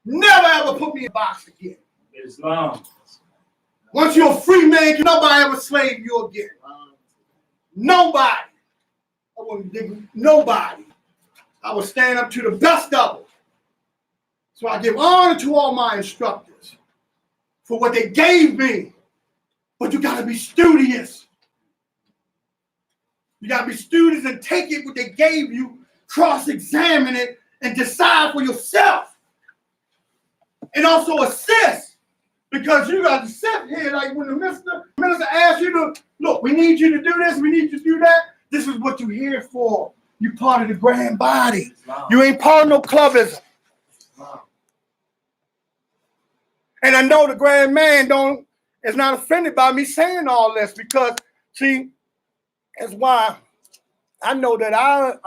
Never ever put me in a box again. Islam. Once you're a free man, nobody ever slave you again. Nobody. I wouldn't dig nobody. I would stand up to the best of them. So I give honor to all my instructors for what they gave me. But you got to be studious. You got to be studious and take it what they gave you, cross-examine it, and decide for yourself. And also assist. Because you got to sit here like when the minister asks you to, look, we need you to do this, we need you to do that. This is what you're here for. You part of the grand body. You ain't part of no clubism. And I know the grand man is not offended by me saying all this because, see, that's why I know that I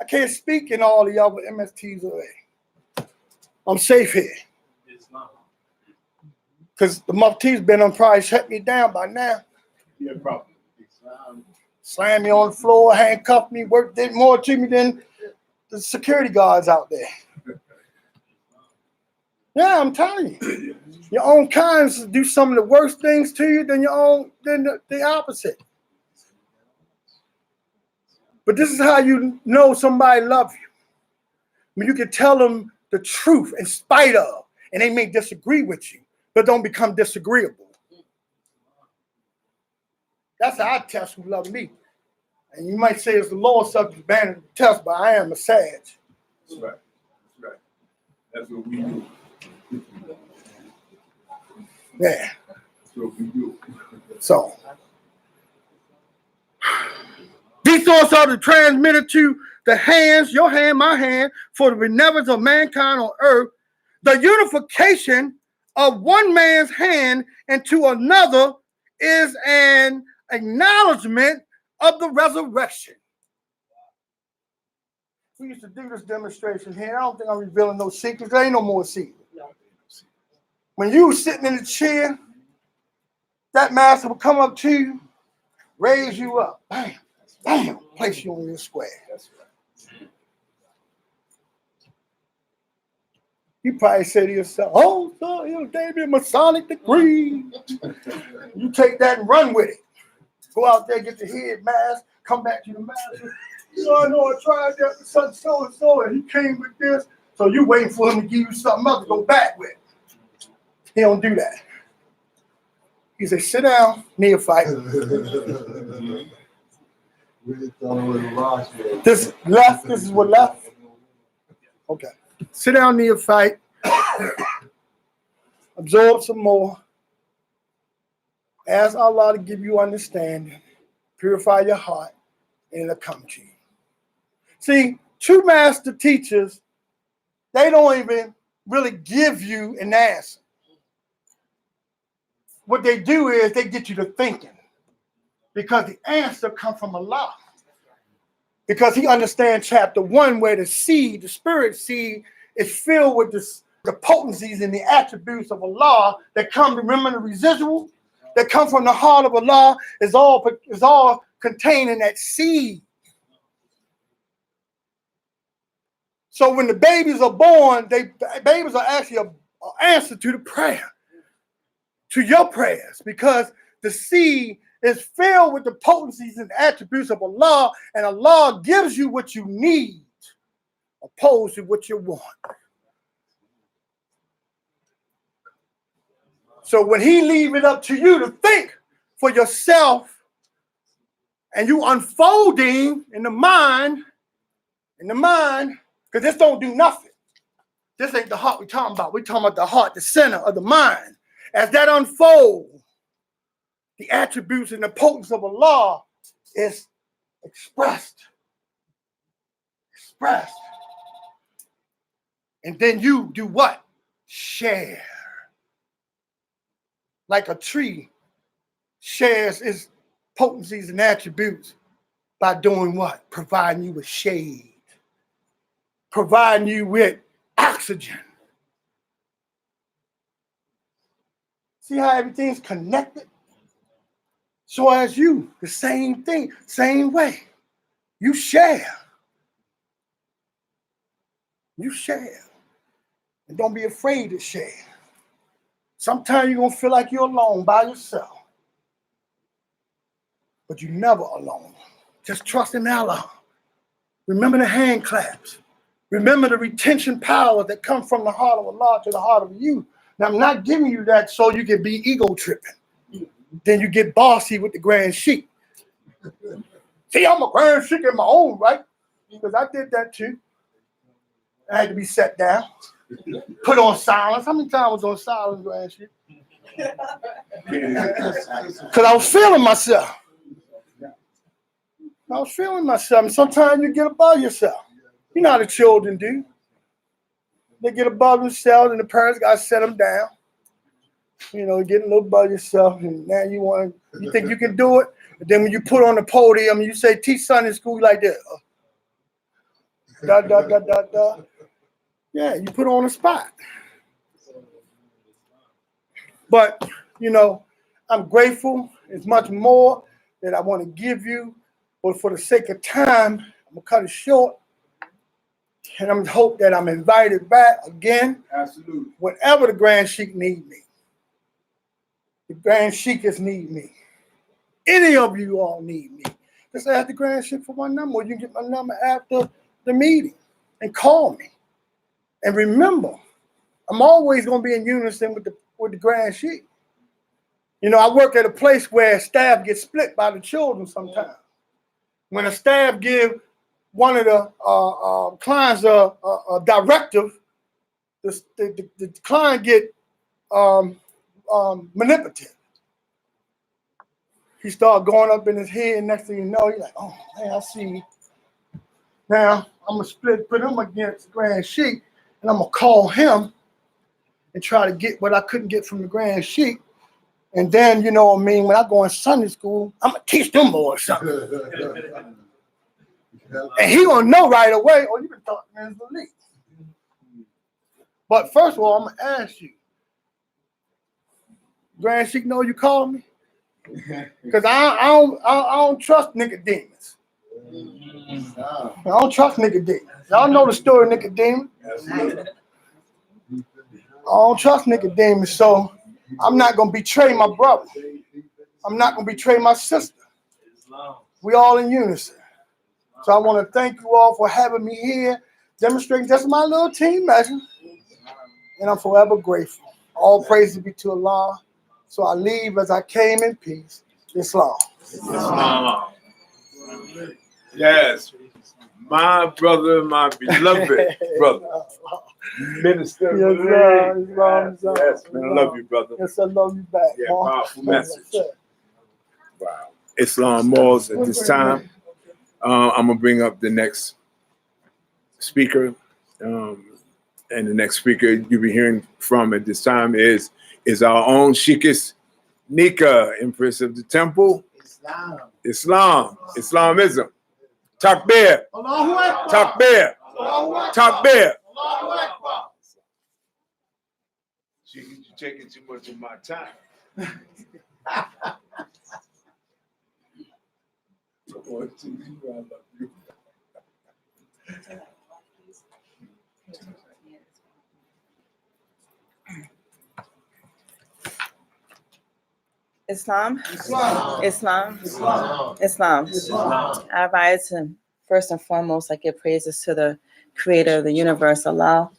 can't speak in all the other MSTs away. I'm safe here. Because the Mufti's been on probably shut me down by now. Yeah, probably. Slammed me on the floor, handcuffed me, did more to me than the security guards out there. Yeah, I'm telling you. Your own kinds do some of the worst things to you than the opposite. But this is how you know somebody loves you. When you can tell them the truth in spite of, and they may disagree with you, but don't become disagreeable. That's how I test who loves me. And you might say it's the Lord's subject banner to test, but I am a Sag. That's right. That's right. That's what we do. Yeah. That's what we do. So, these thoughts are transmitted to the hands, your hand, my hand, for the benevolence of mankind on earth, the unification of one man's hand into another is an acknowledgement of the resurrection. We used to do this demonstration here. I don't think I'm revealing no secrets. There ain't no more secrets. When you were sitting in the chair, that master would come up to you, raise you up, bam, bam, place you on your square. That's right. You probably say to yourself, oh, sir, you gave me a Masonic degree. You take that and run with it. Go out there, get the head mask, come back to the master. You know, I know I tried that with such so-and-so, and he came with this. So you waiting for him to give you something else to go back with. He don't do that. He said, sit down, neophyte. This left, this is what left? Okay. Sit down, neophyte. Absorb some more. Ask Allah to give you understanding. Purify your heart, and it'll come to you. See, true master teachers, they don't even really give you an answer. What they do is they get you to thinking. Because the answer comes from Allah. Because he understands chapter 1 where the seed, the spirit seed, is filled with the potencies and the attributes of Allah that come, remember the residual? That come from the heart of Allah is all contained in that seed. So when the babies are born, babies are actually an answer to the prayer, to your prayers, because the seed is filled with the potencies and attributes of Allah, and Allah gives you what you need, opposed to what you want. So when he leave it up to you to think for yourself, and you unfolding in the mind, because this don't do nothing. This ain't the heart we're talking about. We're talking about the heart, the center of the mind. As that unfolds, the attributes and the potency of Allah is expressed. And then you do what? Share. Like a tree shares its potencies and attributes by doing what? Providing you with shade. Providing you with oxygen. See how everything's connected? So as you, the same thing, same way. You share. You share. And don't be afraid to share. Sometimes you're going to feel like you're alone by yourself. But you're never alone. Just trust in Allah. Remember the hand claps. Remember the retention power that comes from the heart of Allah to the heart of you. Now, I'm not giving you that so you can be ego tripping. Then you get bossy with the Grand Sheik. See, I'm a Grand Sheik in my own right. Because I did that too. I had to be set down. Put on silence. How many times I was on silence, Grand Sheik? Because I was feeling myself. And sometimes you get above yourself. You know how the children do. They get above themselves and the parents got to set them down. You know, getting a little above yourself, and now you think you can do it. But then when you put on the podium, you say, teach Sunday school like this. Yeah, you put on the spot. But, you know, I'm grateful. It's much more that I want to give you. But for the sake of time, I'm going to cut it short. And I'm hope that I'm invited back again. Absolutely. Whenever the Grand Sheik need me. The Grand Sheikas need me. Any of you all need me. Just ask the Grand Sheik for my number. Or you can get my number after the meeting and call me. And remember, I'm always going to be in unison with the Grand Sheik. You know, I work at a place where staff gets split by the children sometimes. When a staff give one of the clients a directive, the client get manipulative. He started going up in his head. Next thing you know, he's like, oh, man, I see. Now, I'm going to put him against the Grand Sheik, and I'm going to call him and try to get what I couldn't get from the Grand Sheik. And then, you know what I mean, when I go in Sunday school, I'm going to teach them more something. And he going to know right away, oh, you've been talking to Ms. Lee. But first of all, I'm going to ask you, Grand Sheik know you called me? Because I don't trust Nicodemus. I don't trust Nicodemus. Y'all know the story of Nicodemus. I don't trust Nicodemus, so I'm not going to betray my brother. I'm not going to betray my sister. We all in unison. So I want to thank you all for having me here, demonstrating just my little team measure. And I'm forever grateful. All praise be to Allah. So I leave as I came in peace. Islam. Islam. Yes. My brother, my beloved brother. Minister. Yes, sir. Islam, Islam. Yes, man, I love you, brother. Yes, I love you back. Yeah, Mom. powerful message. Yes, Wow. Islam Malls at this time. I'm going to bring up the next speaker. And the next speaker you'll be hearing from at this time is our own Sheikess Nika, Empress of the Temple. Islamism. Takbir. Takbir. Takbir. You're taking too much of my time. Islam. I rise to, first and foremost, I give praises to the creator of the universe, Allah,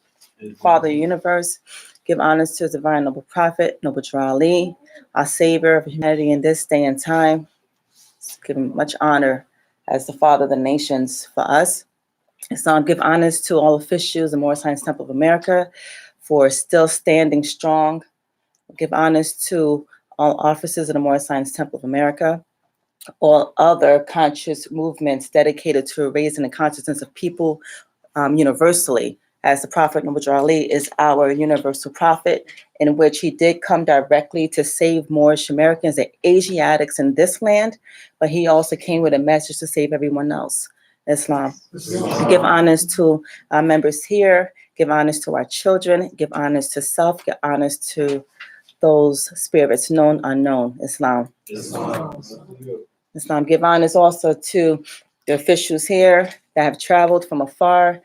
Father of the universe. Give honors to the divine noble prophet, Noble Ali, our savior of humanity in this day and time. Give him much honor as the father of the nations for us. Islam, give honors to all officials in Moorish Science Temple of America for still standing strong. Give honors to all officers of the Moorish Science Temple of America, all other conscious movements dedicated to raising the consciousness of people universally, as the Prophet Noble Ali is our universal prophet, in which he did come directly to save Moorish Americans and Asiatics in this land, but he also came with a message to save everyone else. Islam. Give honors to our members here, give honors to our children, give honors to self, give honors to those spirits, known, unknown. Islam. Islam. Give honors also to the officials here that have traveled from afar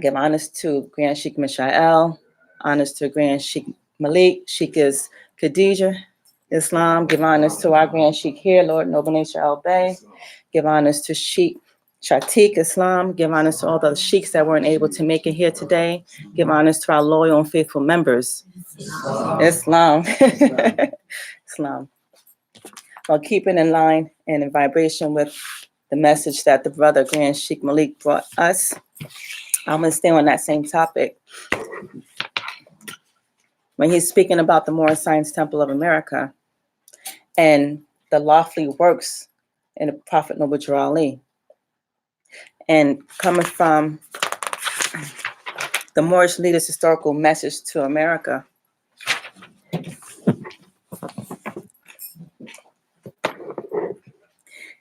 Give honors to Grand Sheikh Mishael, honors to Grand Sheikh Malik, Sheikh is Khadijah, Islam. Give honors to our Grand Sheikh here, Lord Noble Nature Al Bay. Give honors to Sheikh Shatik, Islam. Give honors to all the sheikhs that weren't able to make it here today. Give honors to our loyal and faithful members. Islam. Islam. While keeping in line and in vibration with the message that the brother Grand Sheikh Malik brought us, I'm going to stay on that same topic. When he's speaking about the Moorish Science Temple of America and the lofty works in the Prophet Noble Drew Ali, and coming from the Moorish leaders' historical message to America,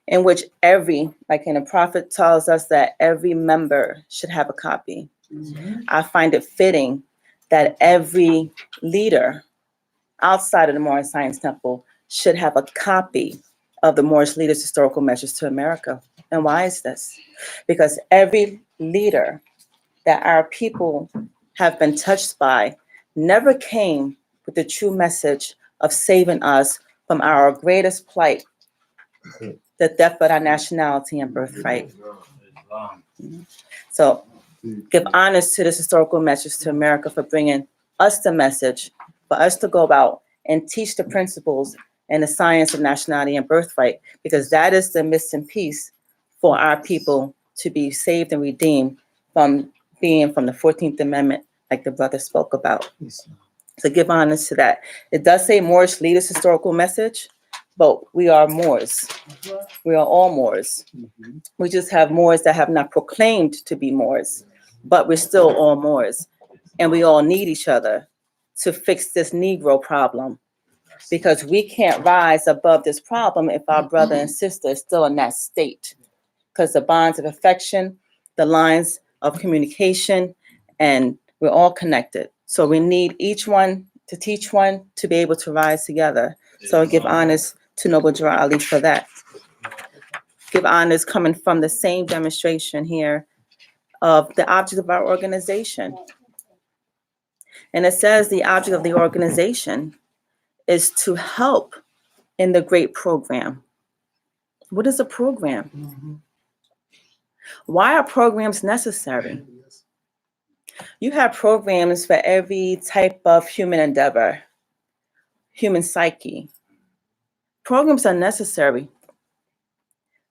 in which the Prophet tells us that every member should have a copy. I find it fitting that every leader outside of the Moorish Science Temple should have a copy of the Moorish leaders' historical message to America. And why is this? Because every leader that our people have been touched by never came with the true message of saving us from our greatest plight, the death of our nationality and birthright. So give honors to this historical message to America for bringing us the message, for us to go about and teach the principles and the science of nationality and birthright, because that is the missing piece for our people to be saved and redeemed from being from the 14th Amendment, like the brother spoke about. So give honors to that. It does say Moorish leaders historical message, but we are Moors. We are all Moors. We just have Moors that have not proclaimed to be Moors, but we're still all Moors. And we all need each other to fix this Negro problem, because we can't rise above this problem if our brother and sister is still in that state, because the bonds of affection, the lines of communication, and we're all connected. So we need each one to teach one to be able to rise together. So I give honors to Noble Drew Ali for that. Give honors coming from the same demonstration here of the object of our organization. And it says the object of the organization is to help in the great program. What is a program? Why are programs necessary? You have programs for every type of human endeavor, human psyche. Programs are necessary.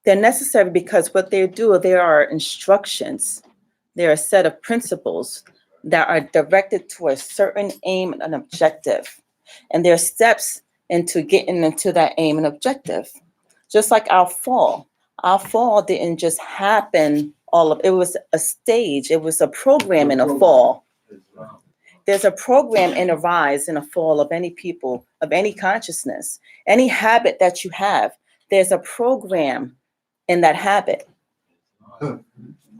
They're necessary because what they do, there are instructions. There are a set of principles that are directed to a certain aim and objective. And there are steps into getting into that aim and objective. Just like our fall didn't just happen it was a stage, it was a program in a fall. There's a program in a rise and a fall of any people, of any consciousness, any habit that you have. There's a program in that habit.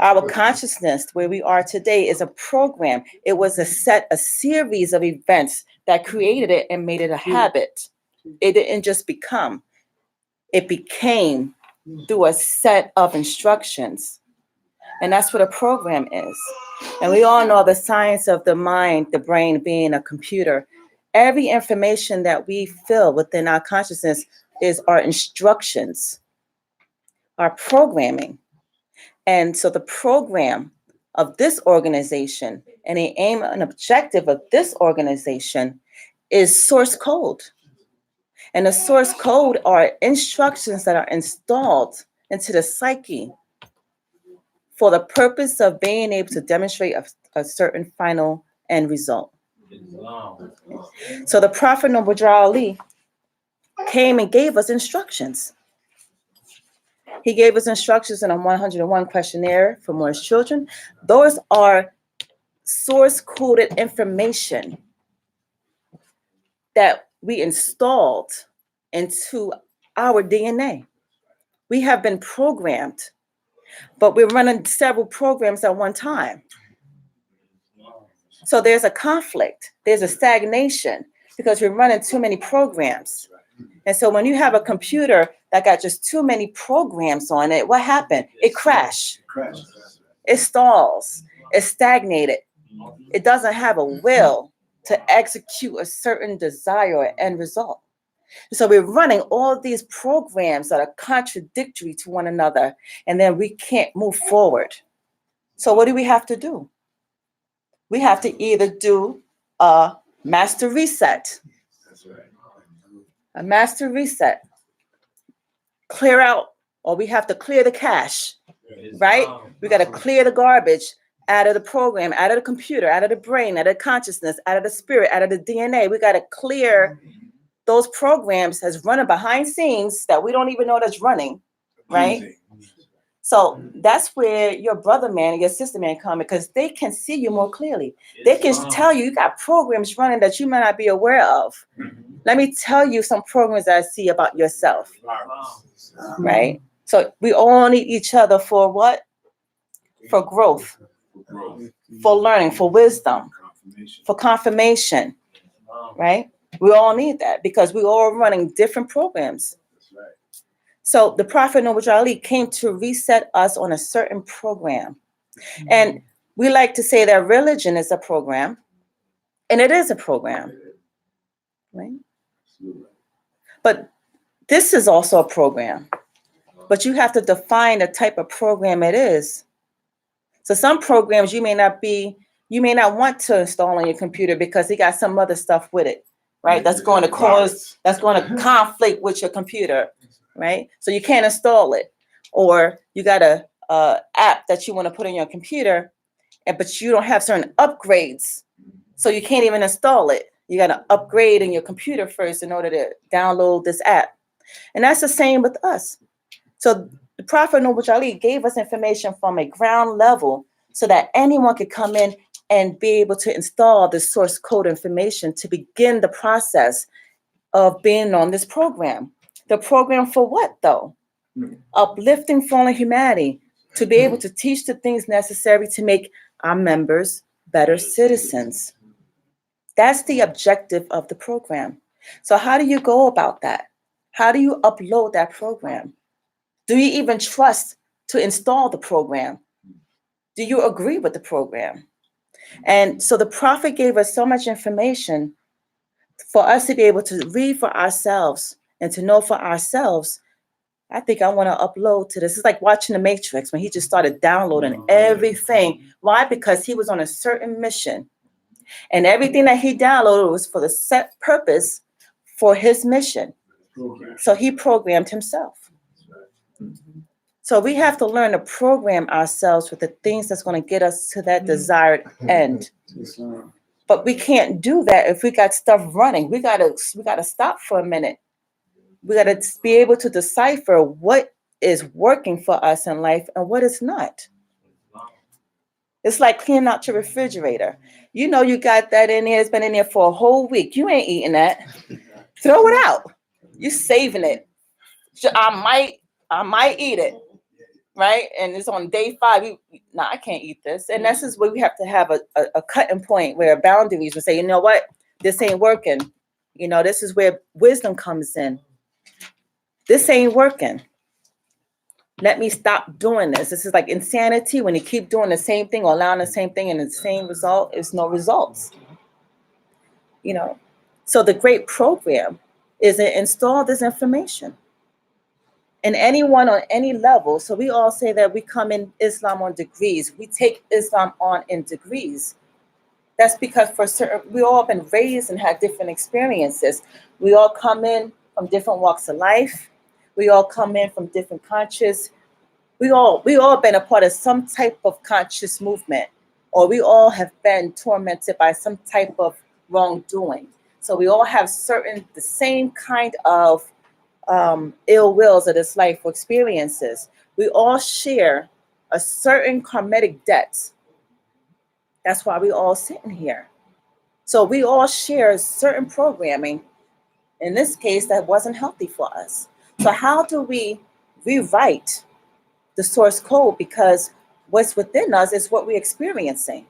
Our consciousness, where we are today, is a program. It was a series of events that created it and made it a habit. It didn't just become. It became through a set of instructions. And that's what a program is. And we all know the science of the mind, the brain being a computer. Every information that we feel within our consciousness is our instructions, our programming. And so the program of this organization and the aim and objective of this organization is source code. And the source code are instructions that are installed into the psyche for the purpose of being able to demonstrate a certain final end result. So the Prophet Noble Drew Ali came and gave us instructions. He gave us instructions in a 101 questionnaire for Moorish children. Those are source-coded information that we installed into our DNA. We have been programmed, but we're running several programs at one time. So there's a conflict, there's a stagnation, because we're running too many programs. And so when you have a computer that got just too many programs on it, what happened? It crashed. It stalls. It's stagnated. It doesn't have a will to execute a certain desire or end result. So we're running all these programs that are contradictory to one another, and then we can't move forward. So what do we have to do? We have to either do a master reset, a master reset, clear out, or we have to clear the cache, right? We got to clear the garbage out of the program, out of the computer, out of the brain, out of the consciousness, out of the spirit, out of the DNA. We got to clear those programs that's running behind scenes that we don't even know that's running, right? So that's where your brother man and your sister man come, because they can see you more clearly. They can tell you got programs running that you might not be aware of. Let me tell you some programs that I see about yourself, right? So we all need each other for what? For growth, for learning, for wisdom, for confirmation, right? We all need that because we're all running different programs. So the Prophet Noble Ali came to reset us on a certain program. And we like to say that religion is a program, and it is a program, right? But this is also a program. But you have to define the type of program it is. So some programs you may not want to install on your computer because it got some other stuff with it, right? That's going to conflict with your computer, right? So you can't install it. Or you got a app that you want to put on your computer, but you don't have certain upgrades, so you can't even install it. You got to upgrade in your computer first in order to download this app. And that's the same with us. So the Prophet Noble Ali gave us information from a ground level so that anyone could come in and be able to install the source code information to begin the process of being on this program. The program for what, though? Uplifting fallen humanity, to be able to teach the things necessary to make our members better citizens. That's the objective of the program. So how do you go about that? How do you upload that program? Do you even trust to install the program? Do you agree with the program? And so the Prophet gave us so much information for us to be able to read for ourselves and to know for ourselves. I think I want to upload to this. It's like watching The Matrix when he just started downloading everything. Why? Because he was on a certain mission. And everything that he downloaded was for the set purpose for his mission. So he programmed himself. So we have to learn to program ourselves with the things that's going to get us to that desired end. But we can't do that if we got stuff running. We gotta stop for a minute. We got to be able to decipher what is working for us in life and what is not. It's like cleaning out your refrigerator. You know you got that in there. It's been in there for a whole week. You ain't eating that. Throw it out. You're saving it. I might eat it, right? And it's on day 5. I can't eat this. And this is where we have to have a cutting point where boundaries will say, you know what? This ain't working. You know, this is where wisdom comes in. This ain't working. Let me stop doing this. This is like insanity when you keep doing the same thing or allowing the same thing and the same result is no results. You know, so the great program is to install this information. And anyone on any level, so we all say that we come in Islam on degrees. We take Islam on in degrees. That's because we all been raised and had different experiences. We all come in from different walks of life. We all come in from different conscious. We all been a part of some type of conscious movement, or we all have been tormented by some type of wrongdoing. So we all have the same kind of ill wills of this life or experiences. We all share a certain karmic debt. That's why we all sitting here. So we all share certain programming, in this case, that wasn't healthy for us. So how do we rewrite the source code? Because what's within us is what we're experiencing.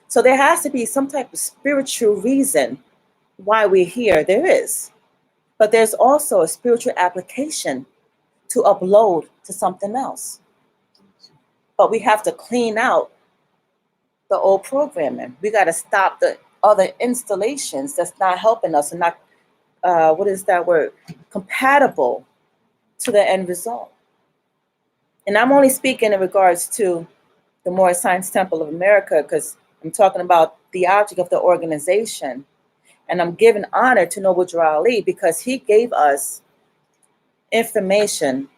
So there has to be some type of spiritual reason why we're here. There is. But there's also a spiritual application to upload to something else. But we have to clean out the old programming. We got to stop the other installations that's not helping us and not, what is that word? Compatible to the end result. And I'm only speaking in regards to the Moorish Science Temple of America because I'm talking about the object of the organization. And I'm giving honor to Noble Drew Ali because he gave us information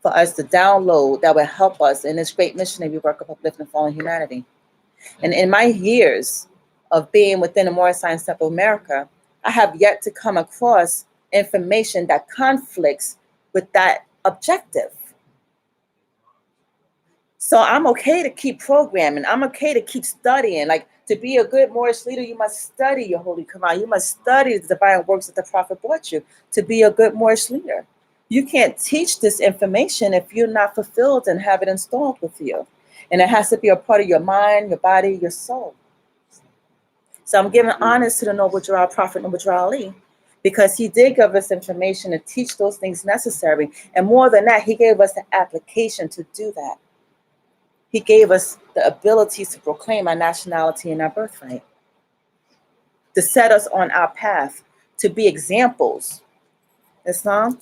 for us to download that will help us in this great missionary work of uplifting fallen humanity. And in my years of being within the Moorish Science Temple of America, I have yet to come across information that conflicts with that objective. So I'm okay to keep programming. I'm okay to keep studying. Like, to be a good Moorish leader, you must study your Holy Quran. You must study the divine works that the Prophet brought you to be a good Moorish leader. You can't teach this information if you're not fulfilled and have it installed with you. And it has to be a part of your mind, your body, your soul. So I'm giving honors to the Noble Drew, Prophet Noble Drew Ali, because he did give us information to teach those things necessary. And more than that, he gave us the application to do that. He gave us the ability to proclaim our nationality and our birthright, to set us on our path, to be examples. Islam?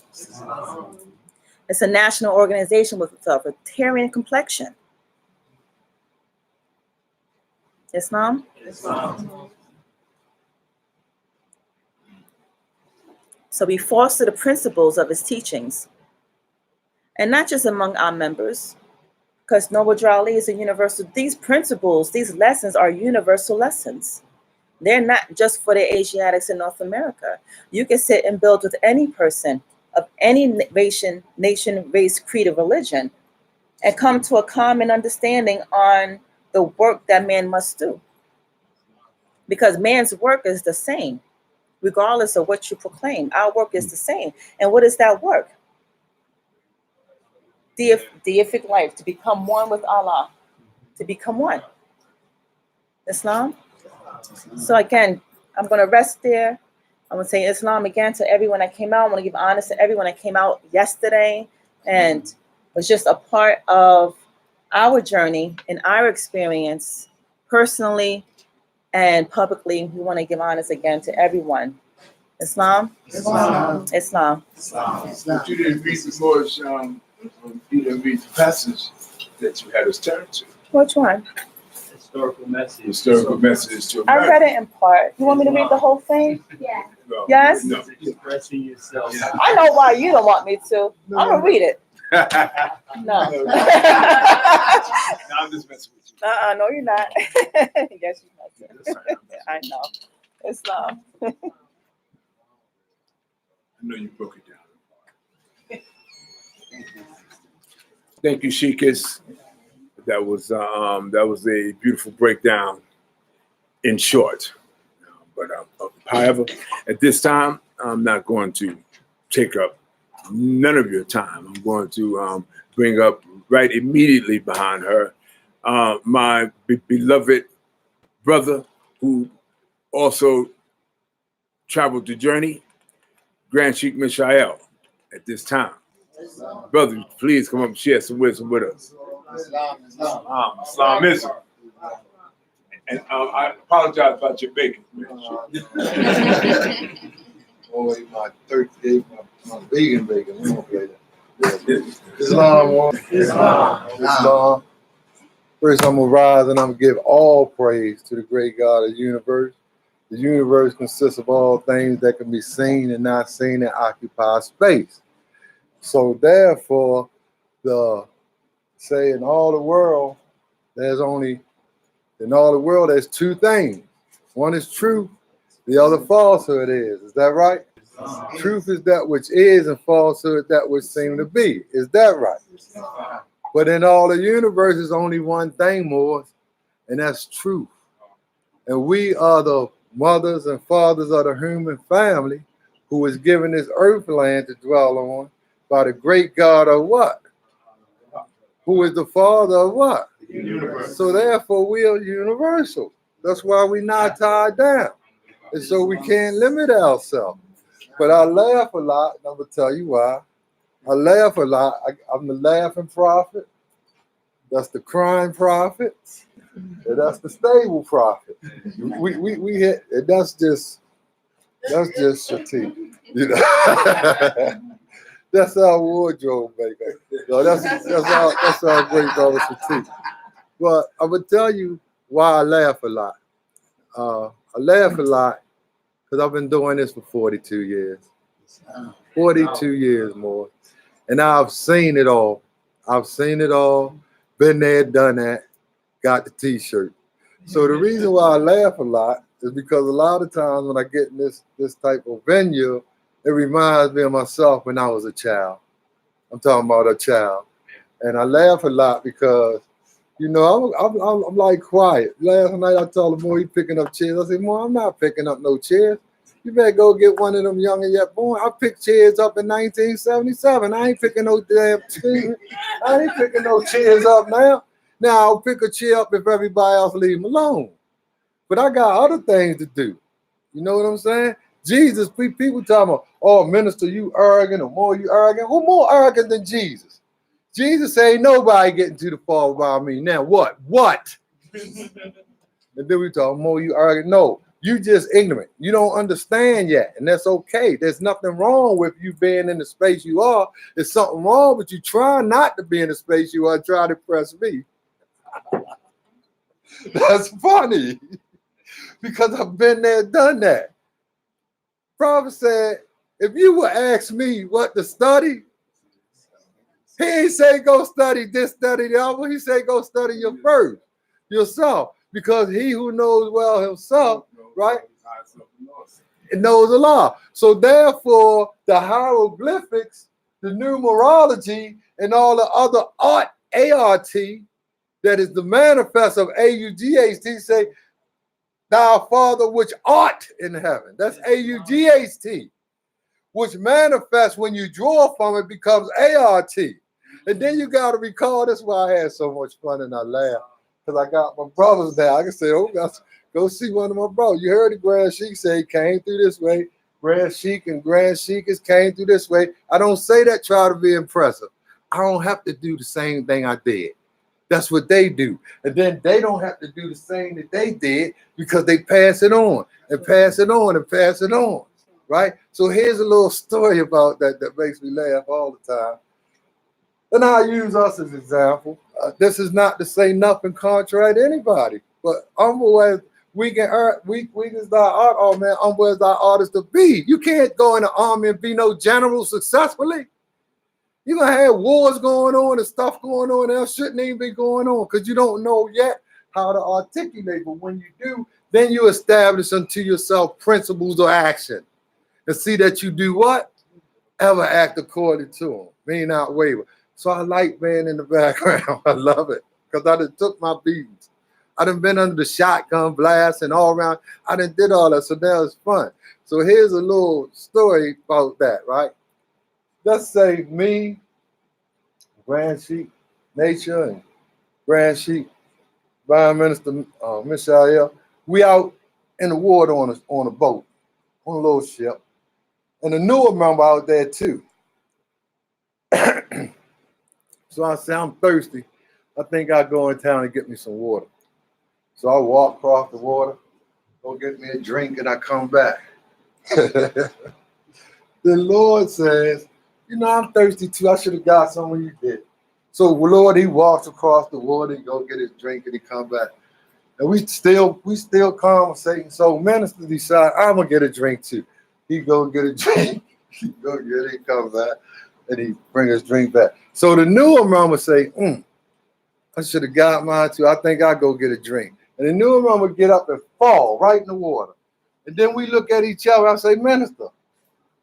It's a national organization with a vegetarian complexion. Islam? So we foster the principles of his teachings, and not just among our members, because Noble Drew Ali is a universal. These principles, these lessons are universal lessons. They're not just for the Asiatics in North America. You can sit and build with any person of any nation, race, creed, or religion, and come to a common understanding on the work that man must do. Because man's work is the same, regardless of what you proclaim. Our work is the same. And what is that work? Deific life, to become one with Allah, to become one. Islam? So again, I'm going to rest there. I'm going to say Islam again to everyone that came out. I want to give honor to everyone that came out yesterday and was just a part of our journey and our experience personally and publicly. We want to give honors again to everyone. Islam? Islam. Islam. But you didn't read the Moorish, you didn't read the passage that you had us turn to. Which one? Historical message. Historical message to I America. read it in part. You want me to read the whole thing? Yeah. No, Yes? No. Expressing yourself. I know why you don't want me to. I'm going to read it. No. No, I'm just messing with you. No, you're not. Yes, you are. I know. Islam. I know you broke it down. Thank you, Sheikis. That was a beautiful breakdown in short. But however, at this time, I'm not going to take up none of your time. I'm going to bring up right immediately behind her my beloved brother who also traveled the journey, Grand Sheikh Mishael, at this time. Brother, please come up and share some wisdom with us. Islamism. And I apologize about your bacon. Only my turkey, my vegan bacon. We don't play that. Islam. Islam. First, I'm going to rise and I'm going to give all praise to the great God of the universe. The universe consists of all things that can be seen and not seen and occupy space. So therefore, in all the world, there's two things. One is truth, the other falsehood is. Is that right? Truth is that which is, and falsehood that which seem to be. Is that right? But in all the universe, there's only one thing more, and that's truth. And we are the mothers and fathers of the human family who was given this earth land to dwell on by the great God of what? Who is the father of what? Universe. So therefore we are universal. That's why we're not tied down. And so we can't limit ourselves. But I laugh a lot, and I'm going to tell you why. I laugh a lot. I'm the laughing prophet. That's the crying prophet. And that's the stable prophet. We hit, and that's just Shatik. You know, that's our wardrobe maker. No, that's our great brother Shatik. But I would tell you why I laugh a lot. I laugh a lot because I've been doing this for 42 years. 42 years more. And I've seen it all. I've seen it all. Been there, done that. Got the t-shirt. So the reason why I laugh a lot is because a lot of times when I get in this type of venue, it reminds me of myself when I was a child. I'm talking about a child. And I laugh a lot because, you know, I'm like quiet. Last night I told him, "Mo, he picking up chairs." I said, "Mo, I'm not picking up no chairs. You better go get one of them young and yet born. I picked chairs up in 1977. I ain't picking no damn chairs. I ain't picking no chairs up now. Now I'll pick a chair up if everybody else leave them alone. But I got other things to do. You know what I'm saying? Jesus, people talking about, oh, minister, you arrogant, or more you arrogant. Who more arrogant than Jesus? Jesus ain't nobody getting to the fall by me. Now what? What? And then we talk, more you arrogant. No, you just ignorant. You don't understand yet, and that's okay. There's nothing wrong with you being in the space you are. There's something wrong with you trying not to be in the space you are, trying to impress me. That's funny because I've been there, done that. Prophet said, if you would ask me what to study, he ain't say go study this, study the other. He say go study yourself. Because he who knows well himself, right, it knows the law. So therefore, the hieroglyphics, the numerology, and all the other art, A-R-T, that is the manifest of A-U-G-H-T, say, thou Father which art in heaven. That's A-U-G-H-T, which manifests when you draw from it becomes A-R-T. And then you got to recall, that's why I had so much fun and I laughed, because I got my brothers there. I can say, oh, go see one of my brothers. You heard the Grand Sheik say he came through this way. Grand Sheik and Grand Sheikas came through this way. I don't say that try to be impressive. I don't have to do the same thing I did. That's what they do. And then they don't have to do the same that they did because they pass it on and pass it on and pass it on, right? So here's a little story about that makes me laugh all the time. And I use us as an example. This is not to say nothing contrary to anybody, but humble as we as our art, oh man, humble as our artists to be. You can't go in the army and be no general successfully. You're going to have wars going on and stuff going on that shouldn't even be going on because you don't know yet how to articulate. But when you do, then you establish unto yourself principles of action and see that you do what? Ever act according to them. May not waver. So I like being in the background. I love it because I done took my beatings. I done been under the shotgun blast and all around. I done did all that. So that was fun. So here's a little story about that, right? Let's say me, Grand Sheik, Nature, and Grand Sheik, Prime Minister Michelle, we out in the water on a boat, on a little ship. And the newer member out there too. So I say, I'm thirsty. I think I'll go in town and get me some water. So I walk across the water, go get me a drink, and I come back. The Lord says, you know, I'm thirsty too. I should have got some when you did. So Lord, he walks across the water, he go get his drink, and he come back. And we still conversating. So minister decide, I'm gonna get a drink too. He go get a drink, he go get it, he come back, and he bring his drink back. So the newer mama say, I should have got mine too. I think I'll go get a drink. And the newer mama get up and fall right in the water. And then we look at each other. I say, minister,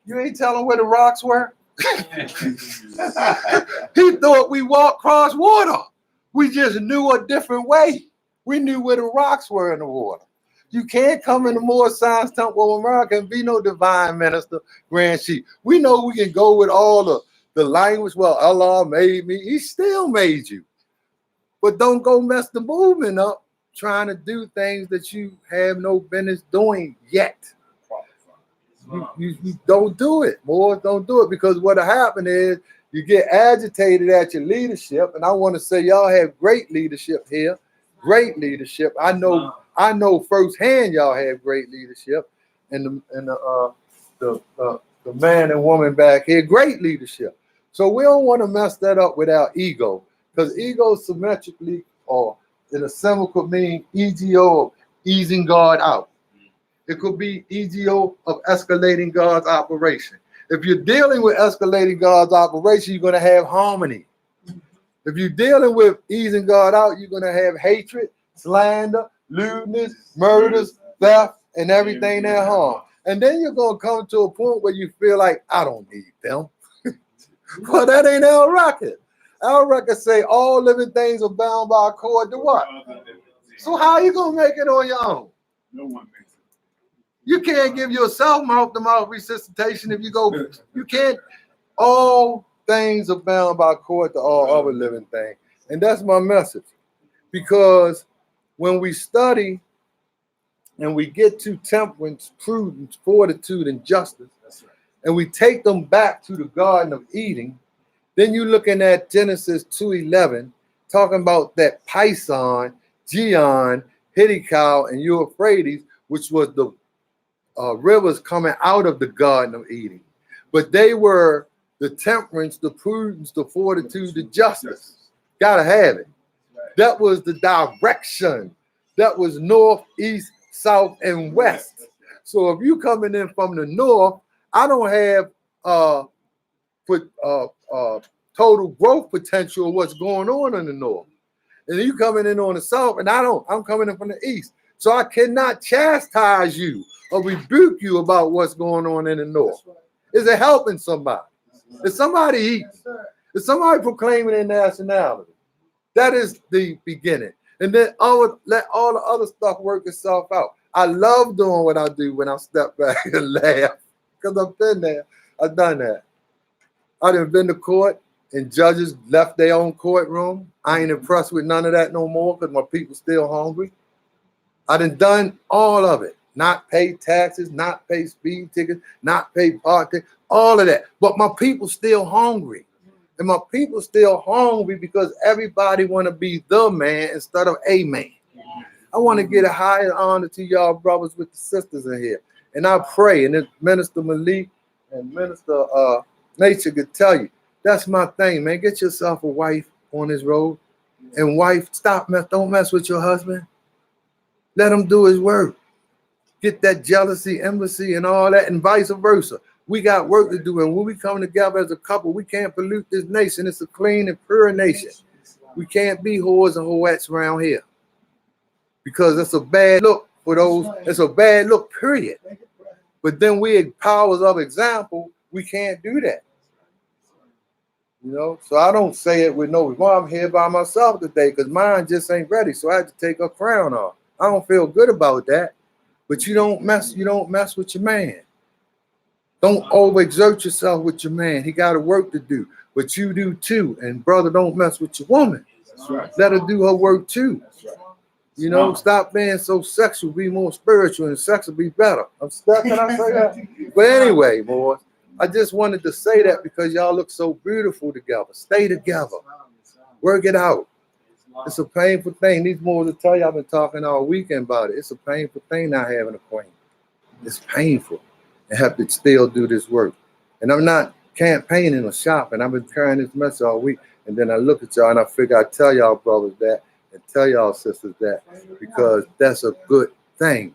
you ain't telling where the rocks were? He thought we walked across water. We just knew a different way. We knew where the rocks were in the water. You can't come in the Moore Science Temple of America and be no divine minister, Grand Sheik. We know we can go with all the language. Well, Allah made me. He still made you. But don't go mess the movement up trying to do things that you have no business doing yet. You don't do it, boys. Don't do it because what'll happen is you get agitated at your leadership, and I want to say y'all have great leadership here. great leadership. I know firsthand y'all have great leadership, and the man and woman back here, great leadership. So we don't want to mess that up with our ego, because ego symmetrically or in a symbol could mean EGO, easing God out. It could be EGO of escalating God's operation. If you're dealing with escalating God's operation, you're going to have harmony. If you're dealing with easing God out, you're going to have hatred, slander, lewdness, murders, theft, and everything that harm. And then you're going to come to a point where you feel like, I don't need them. Well, that ain't our record. Our record say all living things are bound by a cord to what? So how are you going to make it on your own? No one makes it. You can't give yourself mouth-to-mouth resuscitation if you go. You can't. All things are bound by cord to all other living things. And that's my message. Because when we study and we get to temperance, prudence, fortitude, and justice, and we take them back to the Garden of Eden, then you're looking at Genesis 2:11, talking about that Pison, Gion, Hiddekal, and Euphrates, which was the rivers coming out of the Garden of Eden. But they were the temperance, the prudence, the fortitude, the justice. Gotta have it. That was the direction. That was north, east, south, and west. So if you coming in from the north, I don't have total growth potential of what's going on in the north. And you coming in on the south, and I'm coming in from the east. So I cannot chastise you or rebuke you about what's going on in the north. Is it helping somebody? Is somebody eating? Is somebody proclaiming their nationality? That is the beginning. And then let all the other stuff work itself out. I love doing what I do when I step back and laugh, because I've been there. I've done that. I done been to court and judges left their own courtroom. I ain't impressed with none of that no more because my people still hungry. I done all of it. Not pay taxes, not pay speed tickets, not pay parking, all of that. But my people still hungry. And my people still hungry because everybody want to be the man instead of a man. I want to get a higher honor to y'all brothers with the sisters in here. And I pray, and then Minister Malik and Minister Nature could tell you, that's my thing, man. Get yourself a wife on this road. And wife, don't mess with your husband. Let him do his work. Get that jealousy, embassy, and all that, and vice versa. We got work to do, and when we come together as a couple, we can't pollute this nation. It's a clean and pure nation. We can't be whores and whorettes around here because it's a bad look for those. It's a bad look, period. But then we, powers of example, we can't do that. You know, so I don't say it with no. Well, I'm here by myself today because mine just ain't ready, so I had to take her crown off. I don't feel good about that. But you don't mess with your man. Don't overexert yourself with your man. He got a work to do, but you do too. And brother, don't mess with your woman. Right. Let her do her work too. Right. You know, stop being so sexual. Be more spiritual, and sex will be better. I'm stuck. Can I say that? But anyway, boys, I just wanted to say that because y'all look so beautiful together. Stay together. Work it out. It's a painful thing. These boys will tell you I've been talking all weekend about it. It's a painful thing not having a queen. It's painful. And have to still do this work. And I'm not campaigning or shopping. I've been carrying this message all week. And then I look at y'all and I figure I'd tell y'all brothers that and tell y'all sisters that because that's a good thing.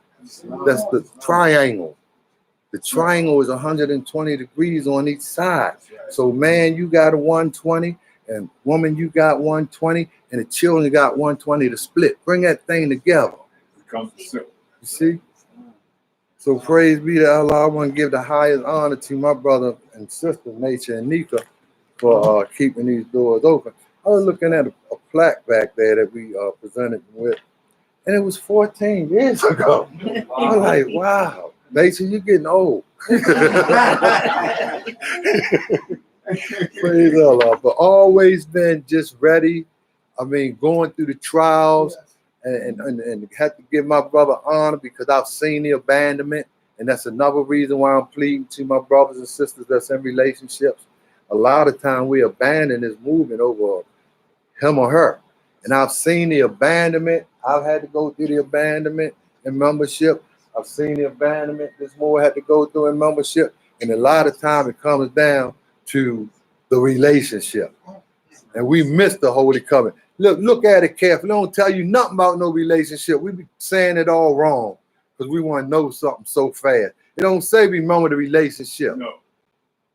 That's the triangle. The triangle is 120 degrees on each side. So man, you got a 120 and woman, you got 120 and the children got 120 to split. Bring that thing together. You see? So praise be to Allah. I want to give the highest honor to my brother and sister, Nature and Nika, for keeping these doors open. I was looking at a plaque back there that we presented with, and it was 14 years ago. I'm like, wow, Nature, you're getting old. Praise Allah. But always been just ready. I mean, going through the trials. And had to give my brother honor because I've seen the abandonment. And that's another reason why I'm pleading to my brothers and sisters that's in relationships. A lot of time we abandon this movement over him or her. And I've seen the abandonment. I've had to go through the abandonment in membership. I've seen the abandonment this more had to go through in membership. And a lot of time it comes down to the relationship. And we miss the Holy Covenant. Look at it carefully. Don't tell you nothing about no relationship. We be saying it all wrong because we want to know something so fast. It don't say remember the relationship. No.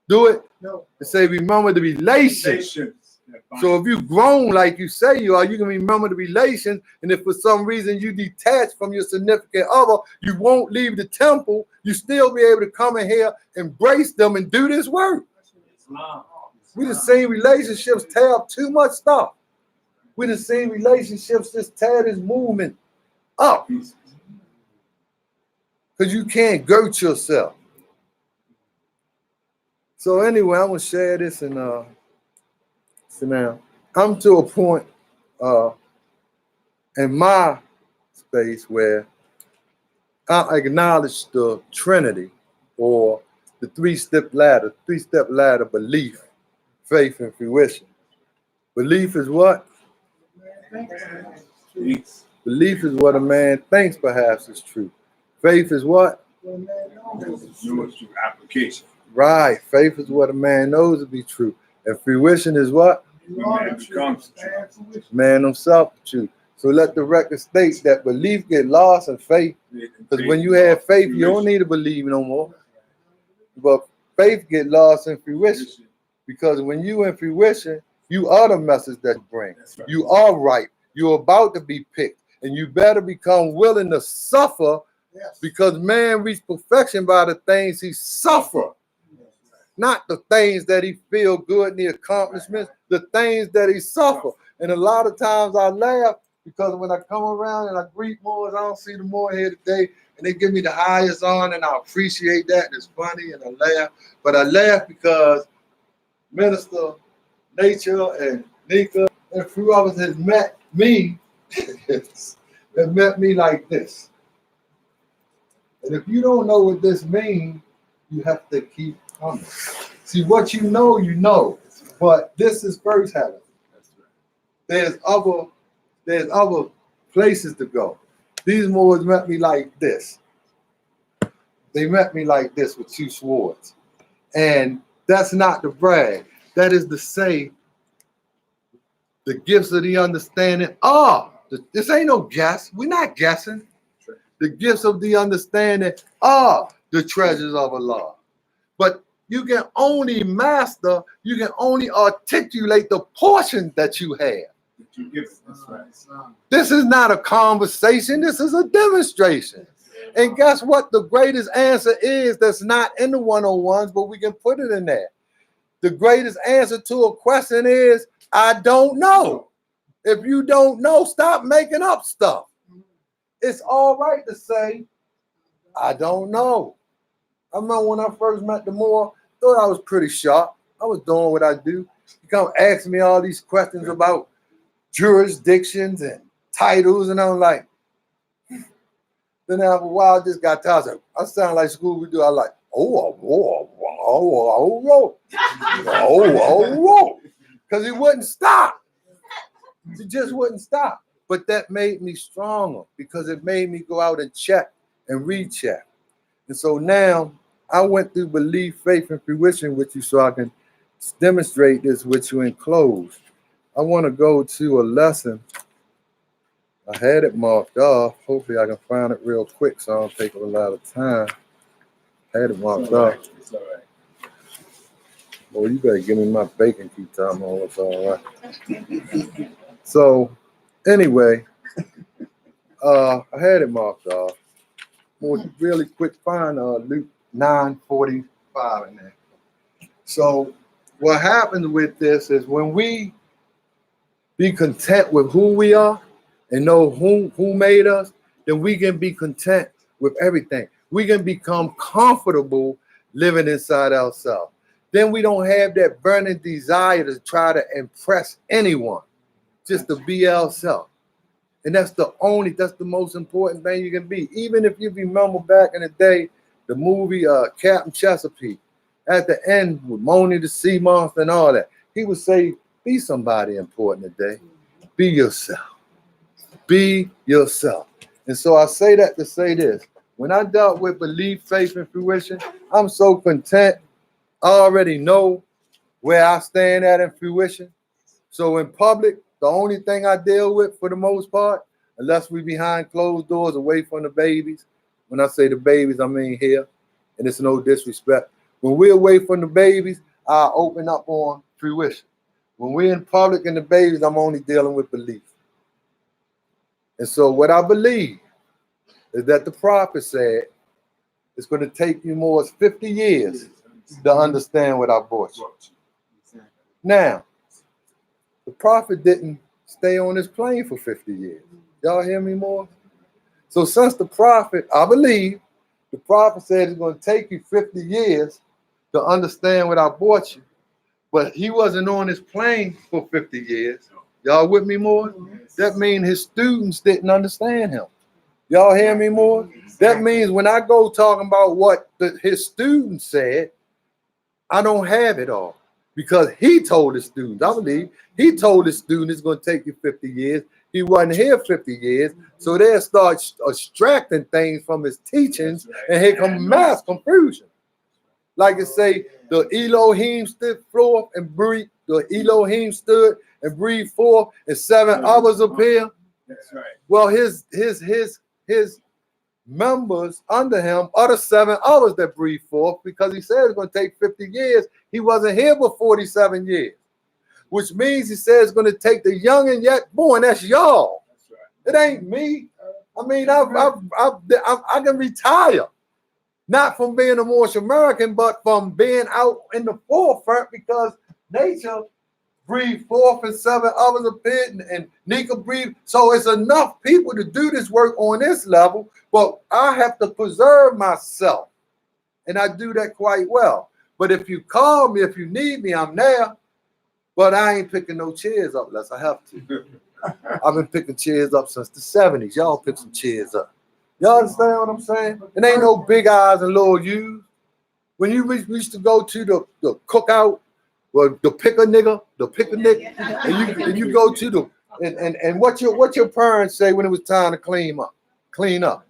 Do it? No. It say remember the relation. So if you grown like you say you are, you can remember the relation. And if for some reason you detach from your significant other, you won't leave the temple. You still be able to come in here, embrace them, and do this work. We done seen relationships tear up too much stuff. We done seen relationships just tear this movement up. Because you can't girt yourself. So anyway, I'm gonna share this and so now I'm to a point in my space where I acknowledge the Trinity or the three-step ladder belief, faith, and fruition. Belief is what? Belief is what a man thinks perhaps is true. Faith is what? Application. Right. Faith is what a man knows to be true. And fruition is what? Man becomes Man himself true. So let the record state that belief get lost in faith. Because when you have faith, you don't need to believe no more. But faith get lost in fruition. Because when you in fruition, you are the message that you bring. Right. You are right. You're about to be picked. And you better become willing to suffer because man reached perfection by the things he suffered. Not the things that he feel good in the accomplishments, the things that he suffer. And a lot of times I laugh because when I come around and I greet Moors, I don't see the Moor here today, and they give me the highest on, and I appreciate that. And it's funny, and I laugh. But I laugh because Minister Nature and Nika and a few others has met me, have met me like this. And if you don't know what this means, you have to keep coming. See, what you know, but this is first heaven. There's other places to go. These Moors met me like this. They met me like this with two swords. And that's not to brag. That is to say, the gifts of the understanding are, this ain't no guess. We're not guessing. The gifts of the understanding are the treasures of Allah. But you can only master, you can only articulate the portion that you have. This is not a conversation, this is a demonstration. And guess what? The greatest answer is that's not in the 101s, but we can put it in there. The greatest answer to a question is, I don't know. If you don't know, stop making up stuff. It's all right to say, I don't know. I remember when I first met the Moor, thought I was pretty sharp. I was doing what I do. You come ask me all these questions about jurisdictions and titles, and I'm like, then after a while, I just got tired. I sound like Scooby Doo. I like, because he wouldn't stop. He just wouldn't stop. But that made me stronger because it made me go out and check and recheck. And so now I went through belief, faith, and fruition with you so I can demonstrate this with you enclosed. I want to go to a lesson. I had it marked off. Hopefully I can find it real quick so I don't take a lot of time. I had it marked off. It's all right. Well, you better give me my bacon keep time on. It's all right. So anyway, I had it marked off. More really quick find Luke 9:45 in there. So what happens with this is when we be content with who we are and know who made us, then we can be content with everything. We can become comfortable living inside ourselves. Then we don't have that burning desire to try to impress anyone, just to be ourselves. And that's the most important thing you can be. Even if you remember back in the day, the movie Captain Chesapeake, at the end with Moni the Sea Monster and all that, he would say, be somebody important today. Be yourself. Be yourself. And so I say that to say this. When I dealt with belief, faith, and fruition, I'm so content. I already know where I stand at in fruition. So in public, the only thing I deal with for the most part, unless we behind closed doors away from the babies, when I say the babies, I mean here, and it's no disrespect. When we're away from the babies, I open up on fruition. When we're in public and the babies, I'm only dealing with belief. And so what I believe is that the prophet said it's going to take you more than 50 years to understand what I brought you. Now, the prophet didn't stay on his plane for 50 years. Y'all hear me more? So since the prophet, I believe, the prophet said it's going to take you 50 years to understand what I brought you, but he wasn't on his plane for 50 years. Y'all with me more? That means his students didn't understand him. Y'all hear me more? That means when I go talking about what his students said, I don't have it all. Because he told his students, I believe, he told his students it's going to take you 50 years. He wasn't here 50 years. So they'll start extracting things from his teachings, and here come mass confusion. Like it say, the Elohim stood forth and breathed, the Elohim stood and breathed forth, and 7 others appear. That's right. Well, his members under him are the 7 others that breathed forth, because he said it's going to take 50 years. He wasn't here for 47 years, which means he says it's going to take the young and yet born. That's y'all. It ain't me. I mean, I can retire, not from being a Moorish American, but from being out in the forefront, because nature breathed forth and 7 others appeared, and Nika breathed. So it's enough people to do this work on this level, but I have to preserve myself, and I do that quite well. But if you call me, if you need me, I'm there, but I ain't picking no chairs up unless I have to. I've been picking chairs up since the 70s. Y'all pick some chairs up. Y'all understand what I'm saying? It ain't no big eyes and little U's. When you used to go to the cookout, well, the pick a nigga, and you go to the and what your parents say when it was time to clean up.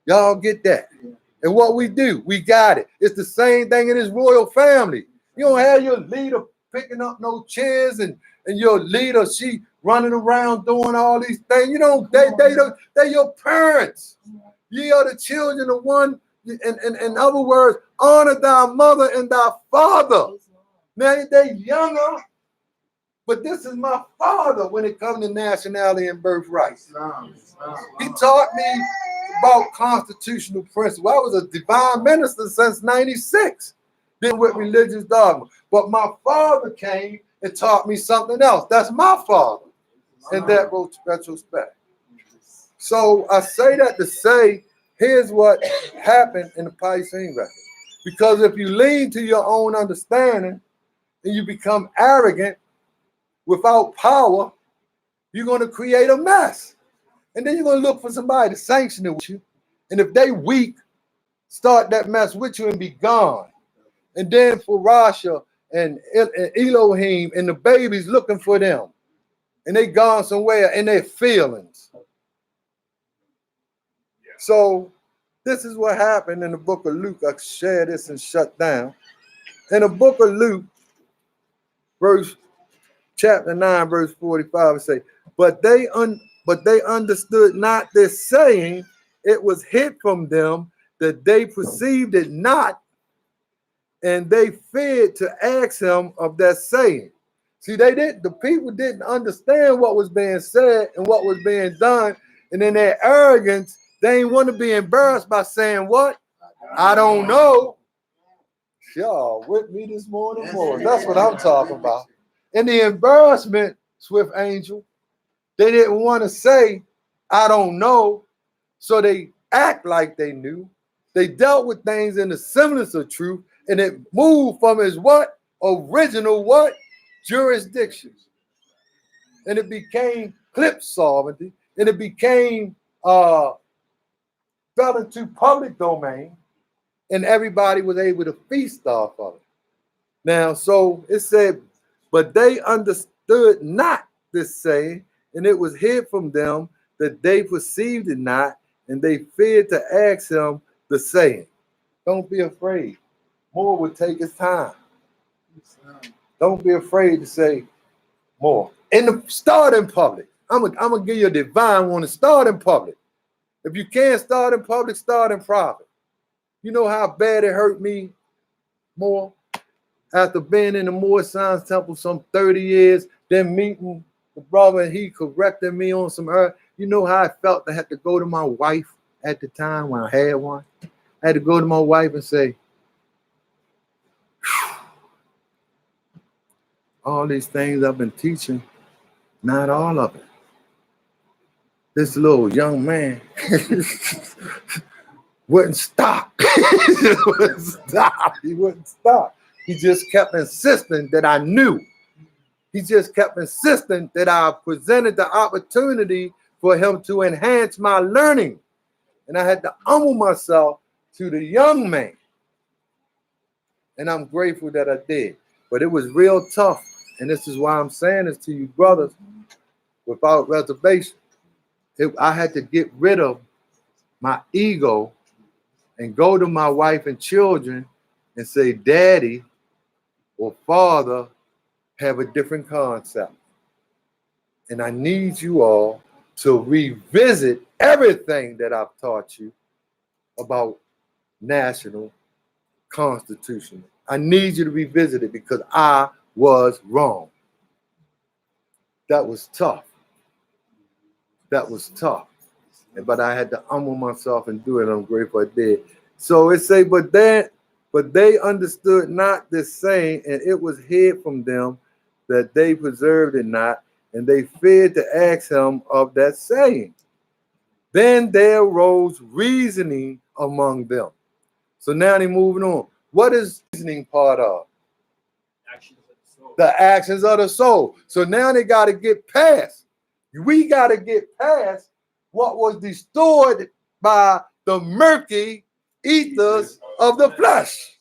Y'all get that? And what we do, we got it. It's the same thing in this royal family. You don't have your leader picking up no chairs, and your leader, she running around doing all these things. You know, they your parents. Ye are the children of one. In other words, honor thy mother and thy father. Now they younger, but this is my father when it comes to nationality and birthright. He taught me about constitutional principles. I was a divine minister since '96, dealing with religious dogma. But my father came and taught me something else. That's my father in that retrospect. So I say that to say, here's what happened in the Piscean record. Because if you lean to your own understanding and you become arrogant without power, you're going to create a mess. And then you're going to look for somebody to sanction it with you. And if they weak, start that mess with you and be gone. And then for Rasha and Elohim and the babies looking for them. And they gone somewhere in their feelings. So this is what happened in the book of Luke. I shared this and shut down. In the book of Luke, chapter 9, verse 45, it say, but they understood not this saying, it was hid from them, that they perceived it not, and they feared to ask him of that saying. See, the people didn't understand what was being said and what was being done, and in their arrogance, they didn't want to be embarrassed by saying what? I don't know. Y'all with me this morning, boy. That's what I'm talking about. In the embarrassment, Swift Angel, they didn't want to say, I don't know. So they act like they knew. They dealt with things in the semblance of truth, and it moved from its what? Original what? Jurisdiction. And it became clip sovereignty, and it became fell into public domain, and everybody was able to feast off of it. Now, so it said, but they understood not this saying, and it was hid from them that they perceived it not, and they feared to ask him the saying. Don't be afraid. More will take its time. Don't be afraid to say more. Start in public. I'm gonna give you a divine one to start in public. If you can't start in public, start in private. You know how bad it hurt me more after being in the Moore Science Temple some 30 years, then meeting the brother and he corrected me on some earth. You know how I felt to have to go to my wife at the time when I had one? I had to go to my wife and say, all these things I've been teaching, not all of it. This little young man wouldn't stop. He wouldn't stop. He wouldn't stop. He just kept insisting that I knew. He just kept insisting that I presented the opportunity for him to enhance my learning. And I had to humble myself to the young man. And I'm grateful that I did. But it was real tough. And this is why I'm saying this to you, brothers, without reservation. I had to get rid of my ego and go to my wife and children and say, Daddy or Father have a different concept. And I need you all to revisit everything that I've taught you about national constitution. I need you to revisit it because I was wrong. That was tough. That was tough. But I had to humble myself and do it. I'm grateful I did. So it say, but they understood not this saying, and it was hid from them that they preserved it not, and they feared to ask him of that saying. Then there arose reasoning among them. So now they're moving on. What is reasoning part of? Actions of the soul. The actions of the soul. So now they got to get past. We got to get past what was distorted by the murky ethers of the flesh,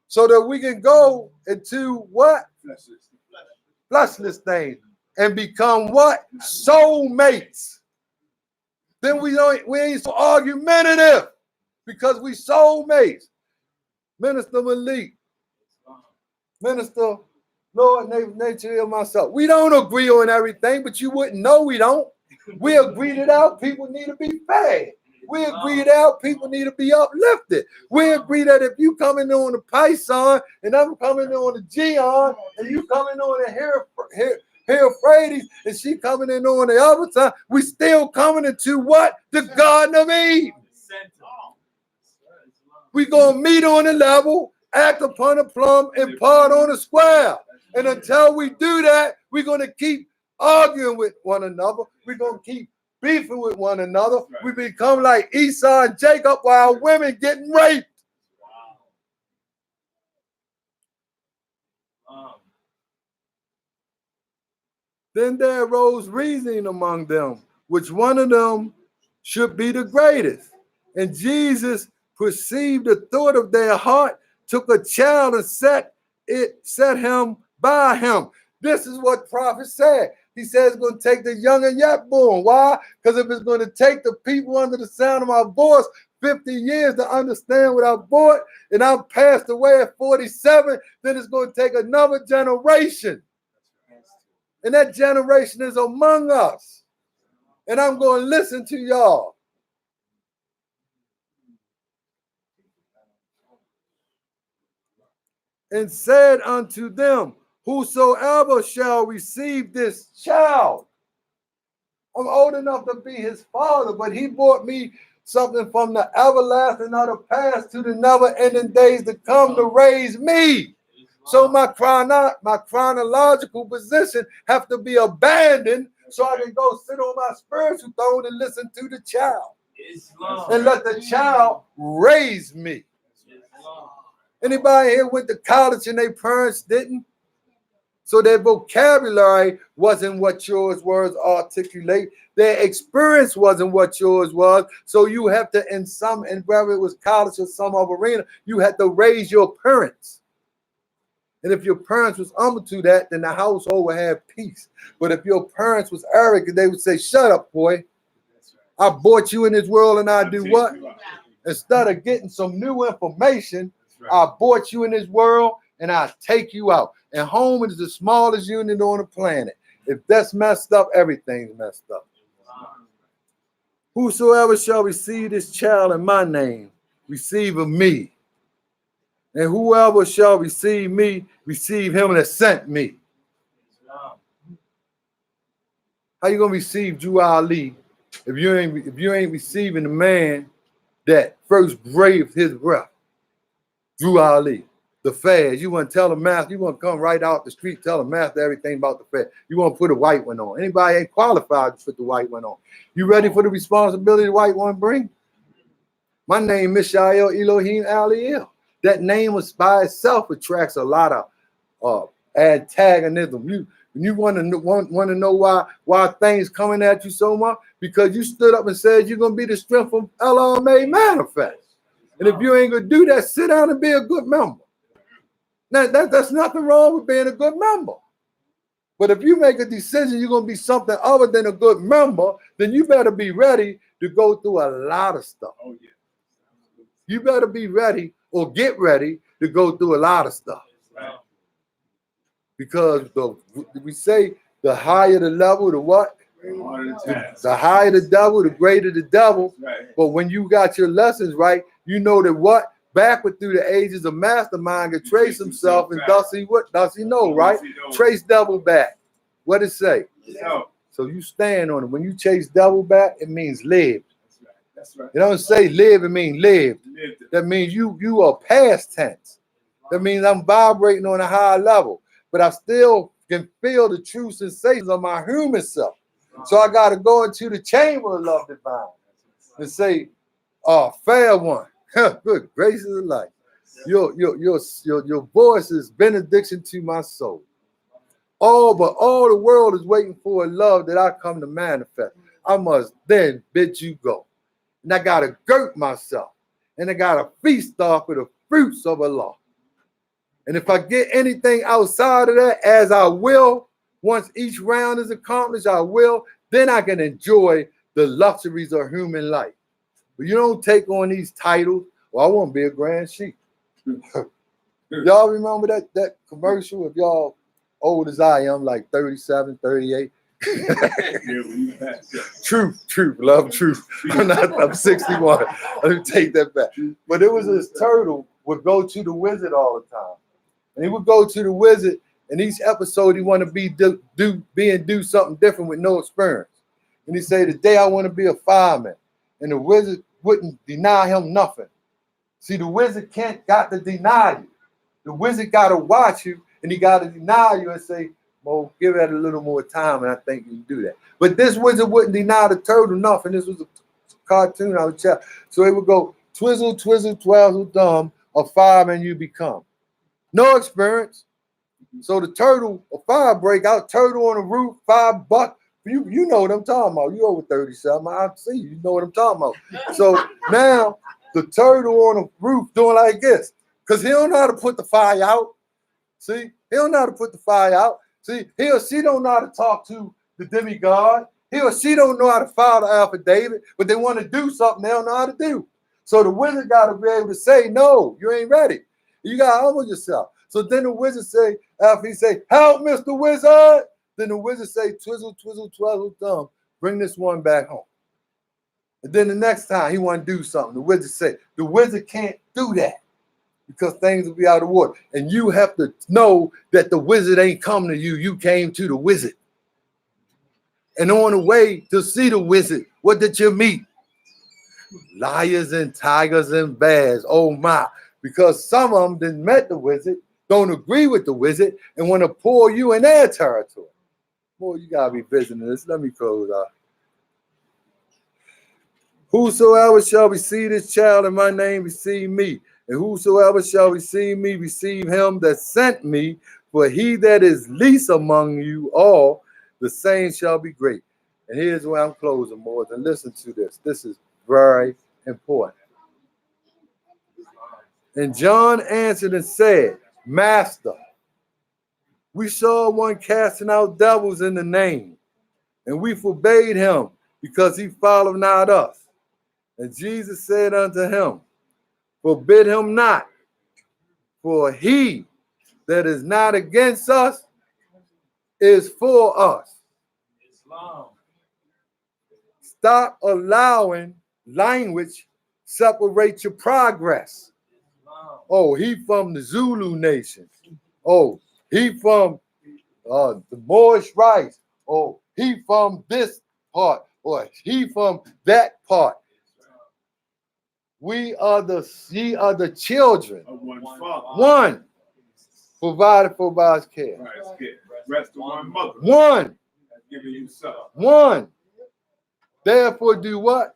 so that we can go into what? Fleshless things and become what? Soulmates. Then we ain't so argumentative because we soulmates. Minister Malik, Minister Lord Nature and myself. We don't agree on everything, but you wouldn't know we don't. We agree that our people need to be fed. We agree that our people need to be uplifted. We agree that if you coming on the Python and I'm coming on the Geon and you coming on the Euphrates and she coming in on the other side, we still coming into what? The Garden of Eden. We gonna meet on the level, act upon a plumb, and part on a square. And until we do that, we're gonna keep arguing with one another. We're gonna keep beefing with one another. We become like Esau and Jacob while women getting raped. Then there arose reasoning among them, which one of them should be the greatest. And Jesus perceived the thought of their heart, took a child and set him by him. This is what prophet said. He says it's going to take the young and yet born. Why? Because if it's going to take the people under the sound of my voice 50 years to understand what I bought, and I'm passed away at 47, then it's going to take another generation. And that generation is among us. And I'm going to listen to y'all. And said unto them, whosoever shall receive this child. I'm old enough to be his father, but he brought me something from the everlasting of the past to the never-ending days to come to raise me. So my chronological position have to be abandoned so I can go sit on my spiritual throne and listen to the child. And let the child raise me. Anybody here went to college and their parents didn't? So their vocabulary wasn't what yours was articulate. Their experience wasn't what yours was. So you have to, and whether it was college or some other arena, you had to raise your parents. And if your parents was humble to that, then the household would have peace. But if your parents was arrogant, they would say, shut up, boy. I brought you in this world and I do what? Instead of getting some new information, I brought you in this world and I take you out. And home is the smallest unit on the planet. If that's messed up, everything's messed up. Whosoever shall receive this child in my name, receive of me. And whoever shall receive me, receive him that sent me. How you gonna receive U.S.A. if you ain't receiving the man that first breathed his breath? U.S.A. The fast. You want to tell the master, you want to come right out the street, tell the master everything about the fast. You want to put a white one on. Anybody ain't qualified to put the white one on. You ready for the responsibility the white one bring? My name Mishael Elohim Aliel. That name was by itself attracts a lot of antagonism. You want to know why things coming at you so much? Because you stood up and said you're gonna be the strength of LMA manifest. And if you ain't gonna do that, sit down and be a good member. Now that's nothing wrong with being a good member. But if you make a decision you're gonna be something other than a good member, then you better be ready to go through a lot of stuff. Oh, yeah. You better be ready or get ready to go through a lot of stuff. Wow. Because we say the higher the level, the what? The higher the devil, the greater the devil. Right. But when you got your lessons right, you know that what? Backward through the ages, a mastermind can trace himself, and does he know, right? Trace devil back. What it say? So you stand on it. When you chase devil back, it means live. That's right. It don't say live, it means lived. That means you are past tense. That means I'm vibrating on a higher level, but I still can feel the true sensations of my human self. So I got to go into the chamber of love divine and say, fair one, good gracious of life. Your voice is benediction to my soul. But all the world is waiting for a love that I come to manifest. I must then bid you go. And I got to girt myself. And I got to feast off of the fruits of Allah. And if I get anything outside of that, as I will, once each round is accomplished, I will, then I can enjoy the luxuries of human life. But you don't take on these titles. Well, I want to be a grand sheik. Y'all remember that commercial? If y'all old as I am, like 37, 38. Truth, love truth. I'm 61. Let me take that back. But it was this turtle would go to the wizard all the time. And he would go to the wizard, and each episode he wanted to do something different with no experience. And he say, today I want to be a fireman. And the wizard wouldn't deny him nothing. See, the wizard got to deny you. The wizard got to watch you, and he got to deny you and say, well, give it a little more time, and I think you can do that. But this wizard wouldn't deny the turtle nothing. This was a cartoon I would tell. So it would go, twizzle, twizzle, twazzle, thumb, a fireman you become. No experience. So the turtle, a fire break out, turtle on the roof, $5. You know what I'm talking about. You over 30-something. I see you know what I'm talking about. So now the turtle on the roof doing like this. Because he don't know how to put the fire out. See? He don't know how to put the fire out. See, he or she don't know how to talk to the demigod. He or she don't know how to file the affidavit, but they want to do something they don't know how to do. So the wizard got to be able to say, no, you ain't ready. You got to humble yourself. So then the wizard say, after he say, help, Mr. Wizard, then the wizard say, twizzle, twizzle, twazzle, thumb, bring this one back home. And then the next time he want to do something, the wizard say, the wizard can't do that because things will be out of order. And you have to know that the wizard ain't come to you. You came to the wizard. And on the way to see the wizard, what did you meet? Lions and tigers and bears. Oh my. Because some of them didn't met the wizard, don't agree with the wizard, and want to pull you in their territory. Boy, you got to be visiting this. Let me close out. Whosoever shall receive this child in my name, receive me. And whosoever shall receive me, receive him that sent me. For he that is least among you all, the same shall be great. And here's where I'm closing, boys. And listen to this. This is very important. And John answered and said, Master, We saw one casting out devils in the name, and we forbade him because he followed not us. And Jesus said unto him, forbid him not, for he that is not against us is for us. Islam. Stop allowing language separate your progress. Islam. Oh, he from the Zulu nation. Oh, he from the Moorish rights. Oh, he from this part. Or he from that part. Ye are the children. Of one father. One provided for by his care. Right, it's good. Rest of one mother. One. Has given you son. One. Therefore, do what?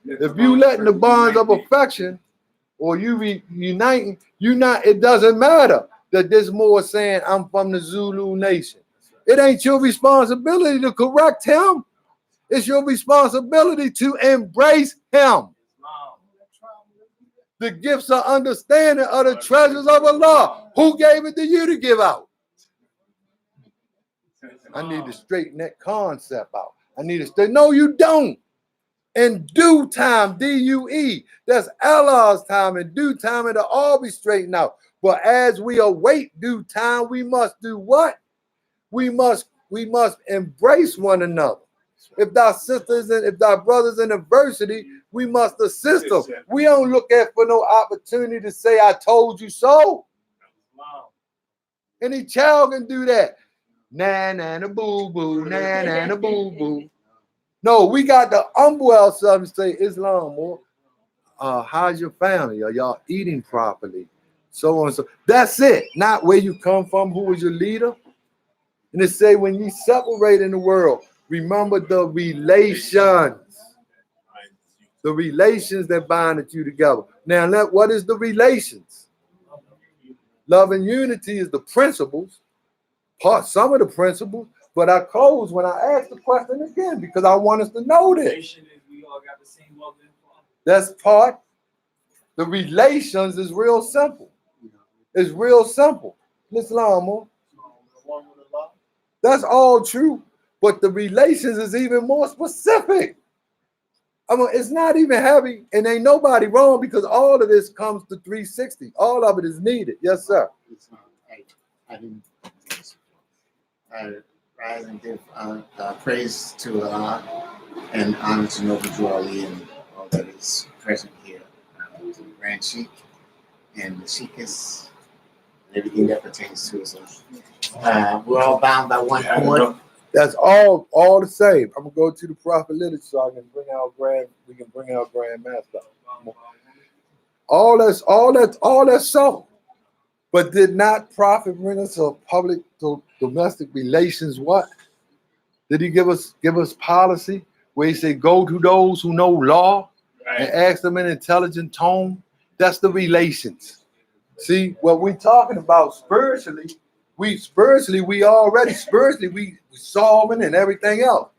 If you letting the bonds of affection or you uniting, it doesn't matter that this Moor saying I'm from the Zulu nation. It ain't your responsibility to correct him. It's your responsibility to embrace him. The gifts of understanding are the treasures of Allah. Who gave it to you to give out? I need to straighten that concept out. I need to straighten. No, you don't. In due time, D-U-E. That's Allah's time. In due time, it'll all be straightened out. But as we await due time, we must do what? We must embrace one another. If thy sisters and if thy brothers in adversity, we must assist them. We don't look at for no opportunity to say, I told you so. Any child can do that. Nah, nah, na boo boo, nah, nah, na boo boo. No, we got to humble ourselves and say, Islam, or how's your family? Are y'all eating properly? So on and so. That's it. Not where you come from, who was your leader. And it say when you separate in the world, remember the relations. The relations that bind you together. Now, what is the relations? Love and unity is the principles. Some of the principles, but I close when I ask the question again because I want us to know this. We all got the same mother and father. That's part. The relations is real simple. It's real simple. Islam, that's all true, but the relations is even more specific. I mean, it's not even heavy, and ain't nobody wrong because all of this comes to 360. All of it is needed. Yes, sir. I didn't. Rise and give praise to Allah and honor to Noble Drew Ali and all that is present here, to the Grand Sheikh and the Sheikhs and everything that pertains to us. We're all bound by one cord. That's all the same. I'm gonna go to the prophet literature so I can bring our grand master. All that's so. But did not prophet bring us a public to domestic relations? What? Did he give us policy where he said go to those who know law and ask them in an intelligent tone? That's the relations. See, what we're talking about spiritually, we already solving and everything else.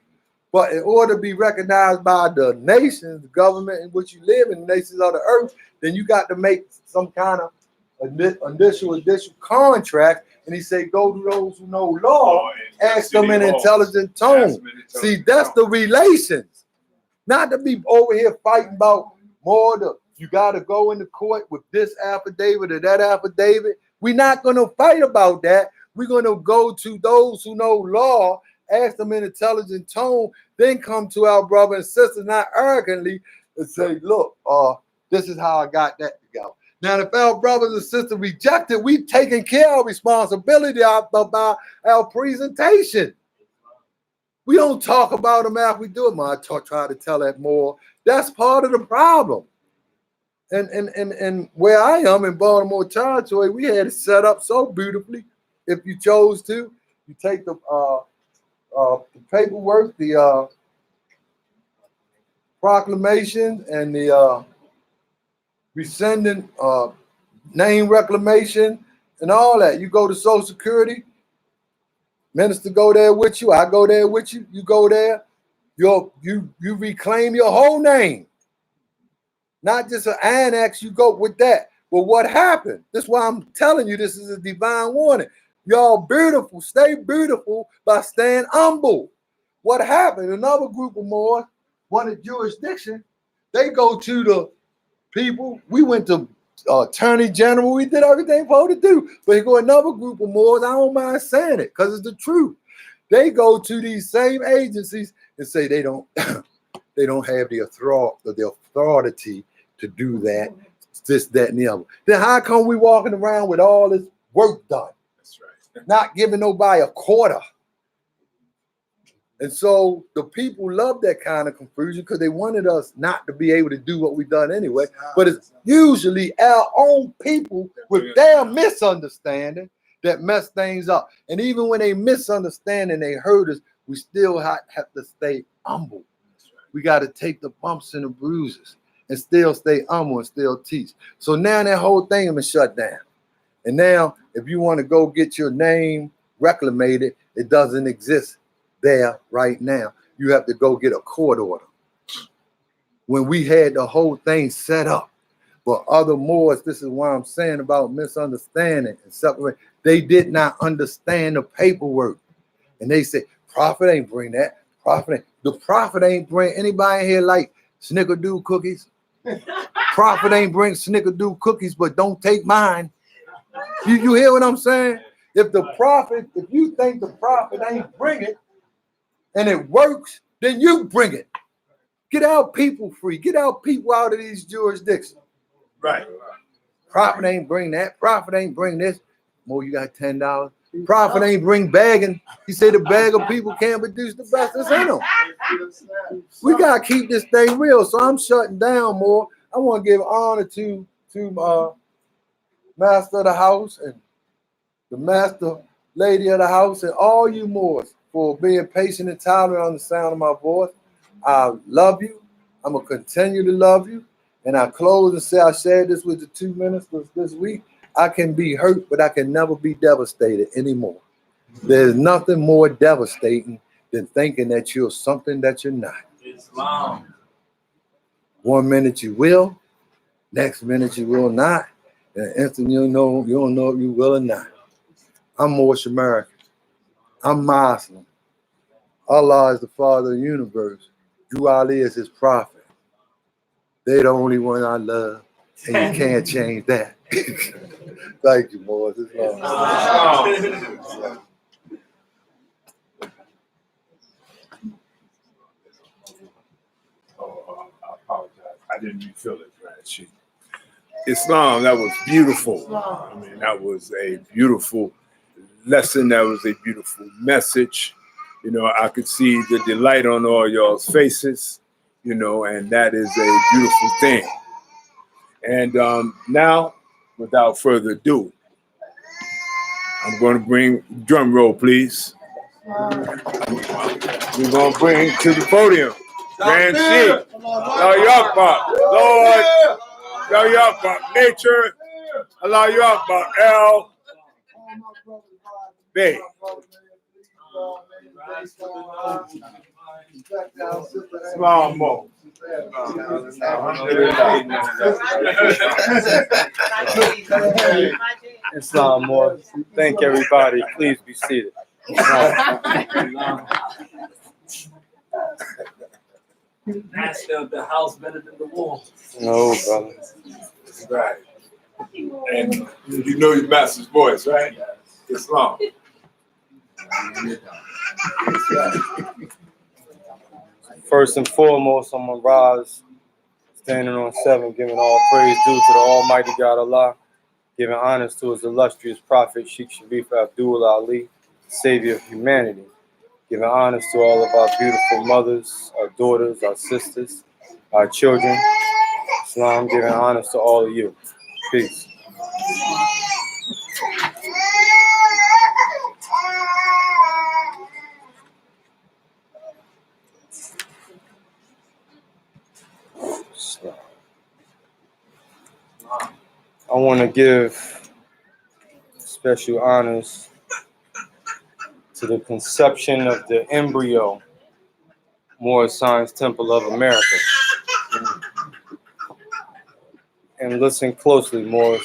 But in order to be recognized by the nations, the government in which you live in, the nations of the earth, then you got to make some kind of initial contract, and he said, go to those who know law, ask them in intelligent tone. See, that's the relations. Not to be over here fighting about more, you got to go into court with this affidavit or that affidavit. We're not going to fight about that. We're going to go to those who know law, ask them in intelligent tone, then come to our brother and sister, not arrogantly, and say, look, this is how I got that to go. Now, if our brothers and sisters reject it, we taking care of responsibility about our presentation. We don't talk about them after we do it. I try to tell that more. That's part of the problem. And where I am in Baltimore territory, we had it set up so beautifully. If you chose to, you take the paperwork, the proclamation, and the rescinding name reclamation and all that. You go to Social Security, minister go there with you, I go there with you, you go there, you reclaim your whole name. Not just an annex, you go with that. Well, what happened? That's why I'm telling you this is a divine warning. Y'all beautiful. Stay beautiful by staying humble. What happened? Another group of Moors wanted jurisdiction. They go to the people. We went to Attorney General. We did everything we're supposed to do. But here go another group of Moors. I don't mind saying it because it's the truth. They go to these same agencies and say they don't they don't have the authority to do that, this, that, and the other. Then how come we walking around with all this work done? That's right. Not giving nobody a quarter. And so the people love that kind of confusion because they wanted us not to be able to do what we done anyway. But it's usually our own people with their misunderstanding that mess things up. And even when they misunderstand and they hurt us, we still have to stay humble. We got to take the bumps and the bruises and still stay humble and still teach. So now that whole thing has been shut down. And now if you want to go get your name reclamated, it doesn't exist there right now. You have to go get a court order. When we had the whole thing set up, but other Moors, this is what I'm saying about misunderstanding and separate. They did not understand the paperwork. And they said, Prophet ain't bring that. The prophet ain't bring anybody here like snickerdoodle cookies. Prophet ain't bring snickerdoodle cookies, but don't take mine. You hear what I'm saying? If you think the prophet ain't bring it and it works, then you bring it. Get our people free. Get our people out of these jurisdictions. Right. Prophet ain't bring that. Prophet ain't bring this. More, you got $10. Prophet ain't bring bagging. He said the bag of people can't produce the best that's in them. We gotta keep this thing real. So I'm shutting down more. I want to give honor to master of the house and the master lady of the house and all you Moors for being patient and tolerant on the sound of my voice. I love you. I'm gonna continue to love you. And I close and say I shared this with the 2 ministers this week. I can be hurt, but I can never be devastated anymore. There's nothing more devastating than thinking that you're something that you're not. Islam. 1 minute you will, next minute you will not, and instantly you don't know if you will or not. I'm Moorish American. I'm Muslim. Allah is the Father of the universe. U.S.A. is his prophet. They're the only one I love, and you can't change that. Thank you, Moors. It's long. I apologize. I didn't refill it, Grand Chief. Islam, that was beautiful. I mean, that was a beautiful lesson. That was a beautiful message. You know, I could see the delight on all y'all's faces, you know, and that is a beautiful thing. And now, without further ado, I'm going to bring drum roll, please. We're going to bring to the podium Grand Chief, Allah Akbar, Lord, Allah Akbar, Nature, Allah Akbar, El Bay. Small Mo. Islam more. Thank everybody. Please be seated. Master of the house better than the wall. No, brother. Right. And you know your master's voice, right? Islam. First and foremost, I'm gonna rise, standing on 7, giving all praise due to the Almighty God Allah, giving honors to His illustrious Prophet Sheikh Sharif Abdul Ali, Savior of humanity, giving honors to all of our beautiful mothers, our daughters, our sisters, our children. Islam, giving honors to all of you. Peace. I want to give special honors to the conception of the embryo, Moorish Science Temple of America. And listen closely, Moors.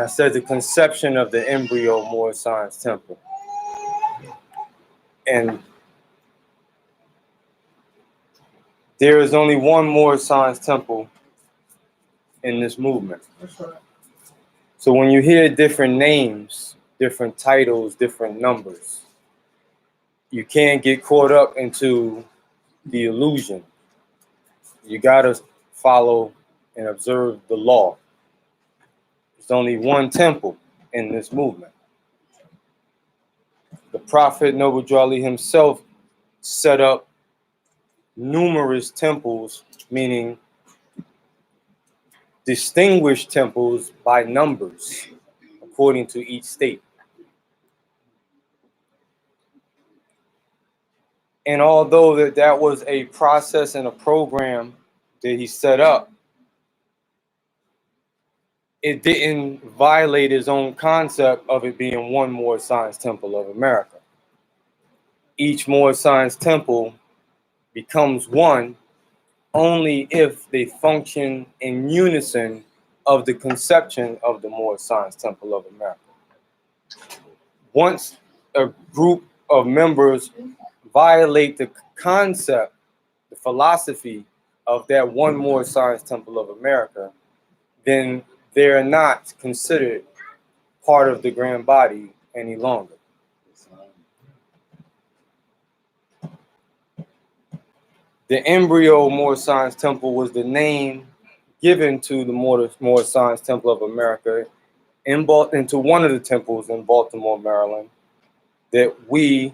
I said the conception of the embryo Moorish Science Temple. And there is only one Moorish Science Temple in this movement. So when you hear different names, different titles, different numbers, you can't get caught up into the illusion. You gotta follow and observe the law. There's only one temple in this movement. The Prophet Noble Drew Ali himself set up numerous temples, meaning distinguished temples by numbers according to each state. And although that was a process and a program that he set up, it didn't violate his own concept of it being one Moorish Science Temple of America. Each Moorish Science Temple becomes one only if they function in unison of the conception of the Moorish Science Temple of America. Once a group of members violate the concept, the philosophy of that one Moorish Science Temple of America, then they're not considered part of the grand body any longer. The embryo Moorish Science Temple was the name given to the Moorish Science Temple of America into one of the temples in Baltimore, Maryland, that we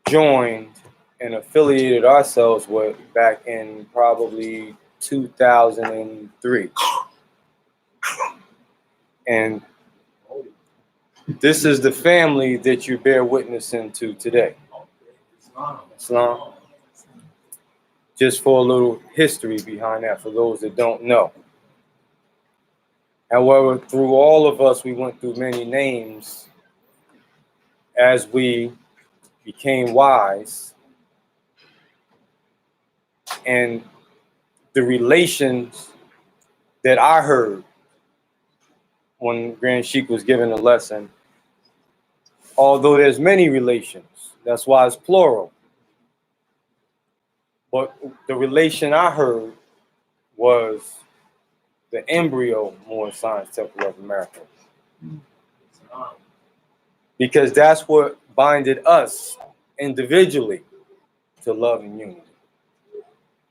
joined and affiliated ourselves with back in probably 2003. And this is the family that you bear witness into today. Islam. Just for a little history behind that for those that don't know. However, through all of us, we went through many names as we became wise. And the relations that I heard when Grand Sheik was giving a lesson, although there's many relations, that's why it's plural. But the relation I heard was the embryo Moorish Science Temple of America. Because that's what binded us individually to love and unity.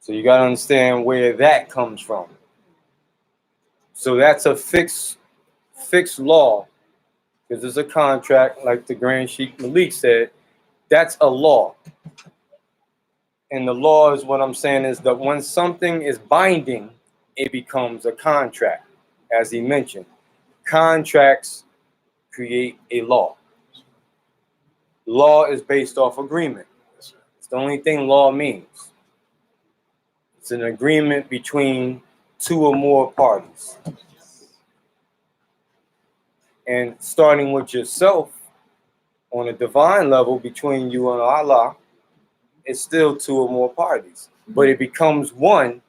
So you got to understand where that comes from. So that's a fixed law, because it's a contract, like the Grand Sheik Malik said, that's a law. And the law is what I'm saying is that when something is binding, it becomes a contract. As he mentioned, contracts create a law. Law is based off agreement. It's the only thing law means. It's an agreement between two or more parties. And starting with yourself on a divine level between you and Allah, it's still two or more parties. But it becomes one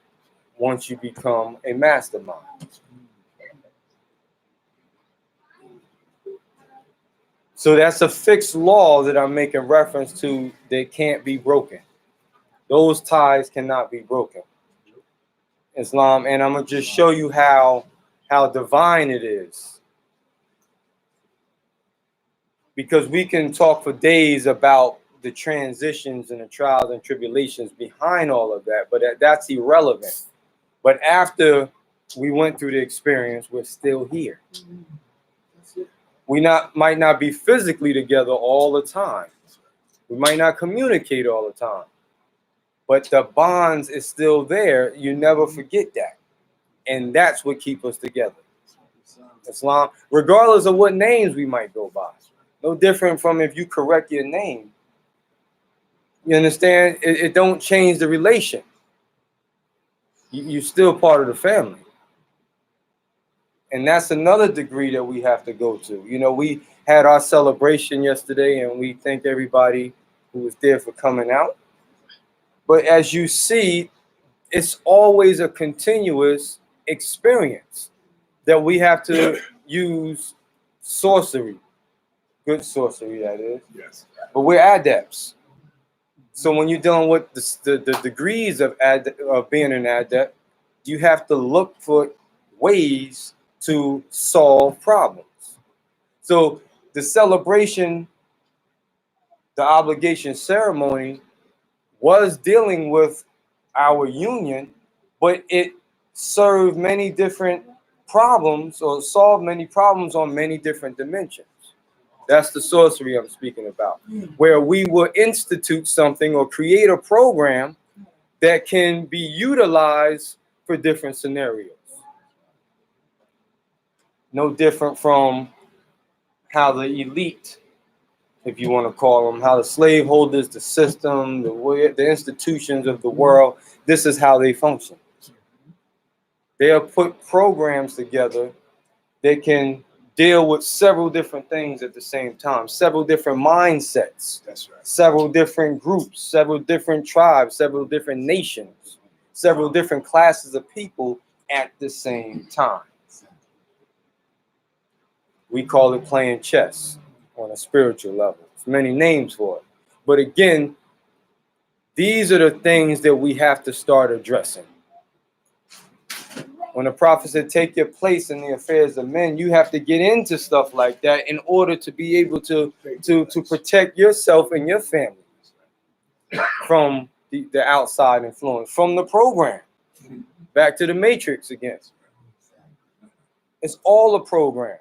once you become a mastermind. So that's a fixed law that I'm making reference to that can't be broken. Those ties cannot be broken. Islam, and I'm gonna just show you how divine it is. Because we can talk for days about the transitions and the trials and tribulations behind all of that, but that's irrelevant. But after we went through the experience, we're still here. We might not be physically together all the time. We might not communicate all the time. But the bonds is still there. You never forget that. And that's what keeps us together. Islam, regardless of what names we might go by. No different from if you correct your name. You understand? It don't change the relation. You're still part of the family. And that's another degree that we have to go to. You know, we had our celebration yesterday, and we thank everybody who was there for coming out. But as you see, it's always a continuous experience. that we have to use sorcery, good sorcery that is, Yes. but we're adepts. So when you're dealing with the degrees of being an adept, you have to look for ways to solve problems. So the celebration, the obligation ceremony was dealing with our union, but it served many different problems or solved many problems on many different dimensions. That's the sorcery I'm speaking about, where we will institute something or create a program that can be utilized for different scenarios. No different from how the elite, if you want to call them, how the slaveholders, the system, the institutions of the world, this is how they function. They have put programs together that can deal with several different things at the same time, several different mindsets, That's right. several different groups, several different tribes, several different nations, several different classes of people at the same time. We call it playing chess on a spiritual level. There's many names for it. But again, these are the things that we have to start addressing. When the prophet said, take your place in the affairs of men, you have to get into stuff like that in order to be able to protect yourself and your family from the outside influence, from the program. Back to the matrix again. It's all a program.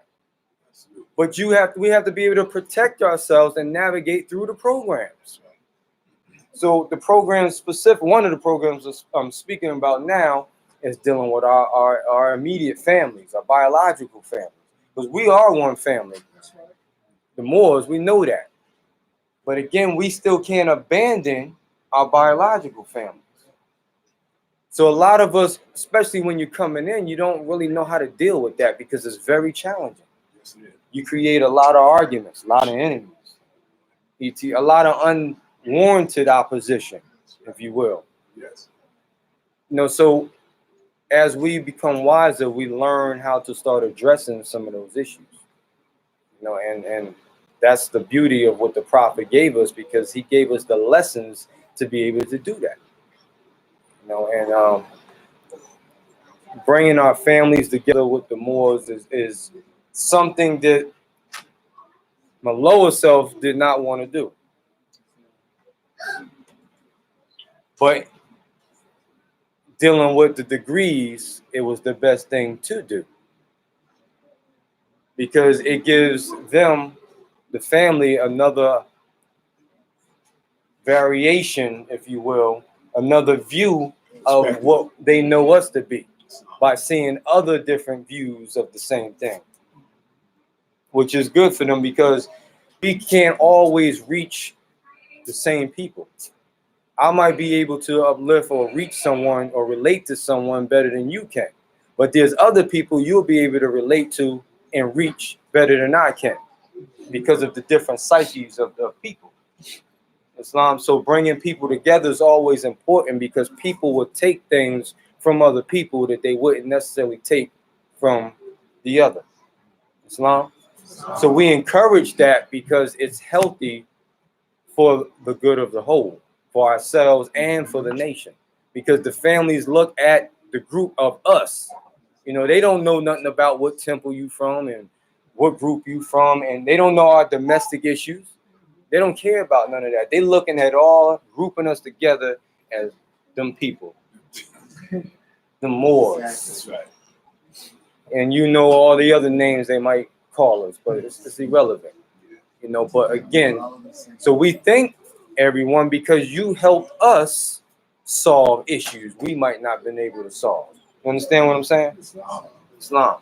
But we have to be able to protect ourselves and navigate through the programs. So the program specific, one of the programs I'm speaking about now is dealing with our immediate families, our biological families. Because we are one family. The Moors, we know that. But again, we still can't abandon our biological families. So a lot of us, especially when you're coming in, you don't really know how to deal with that because it's very challenging. Yes, it is. You create a lot of arguments, a lot of enemies, a lot of unwarranted opposition, if you will. Yes. So as we become wiser, we learn how to start addressing some of those issues. And that's the beauty of what the prophet gave us, because he gave us the lessons to be able to do that. And bringing our families together with the Moors is something that my lower self did not want to do. But dealing with the degrees, it was the best thing to do. Because it gives them, the family, another variation, if you will, another view of what they know us to be by seeing other different views of the same thing, which is good for them because we can't always reach the same people. I might be able to uplift or reach someone or relate to someone better than you can, but there's other people you'll be able to relate to and reach better than I can because of the different psyches of people. Islam. So bringing people together is always important because people will take things from other people that they wouldn't necessarily take from the other. Islam. So we encourage that because it's healthy for the good of the whole, for ourselves and for the nation. Because the families look at the group of us. They don't know nothing about what temple you from and what group you from, and they don't know our domestic issues. They don't care about none of that. They're looking at all, grouping us together as them people, the Moors. That's right. And all the other names they might call us, but it's irrelevant. But again, so we thank everyone because you helped us solve issues we might not have been able to solve. You understand what I'm saying? Islam.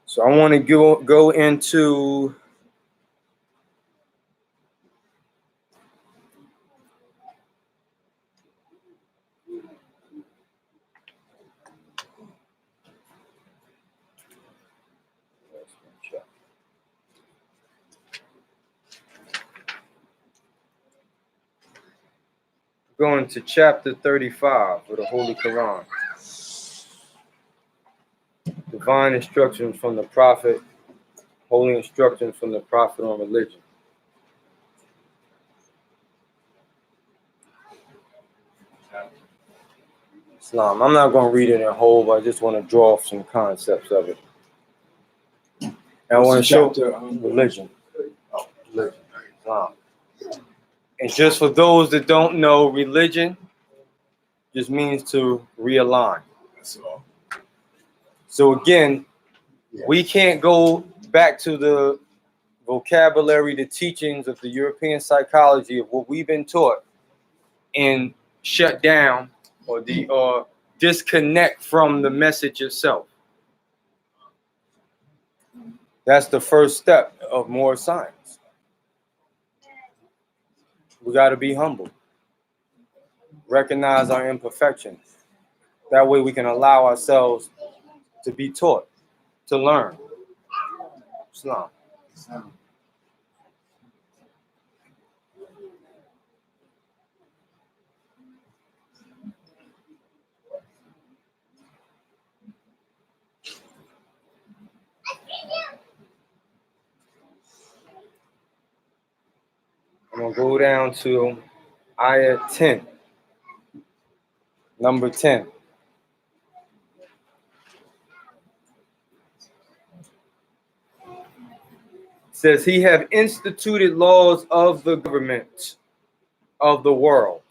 So I want to go into Going to chapter 35 of the Holy Quran. Divine instructions from the Prophet, holy instructions from the Prophet on religion. Islam. I'm not going to read it in whole, but I just want to draw off some concepts of it. And I want to show religion. Religion. Islam. And just for those that don't know, religion just means to realign. So again, we can't go back to the vocabulary, the teachings of the European psychology of what we've been taught and shut down or disconnect from the message itself. That's the first step of more science. We got to be humble. Recognize our imperfections. That way we can allow ourselves to be taught, to learn. Islam. I'm going to go down to ayah 10, number 10. It says, he have instituted laws of the government of the world.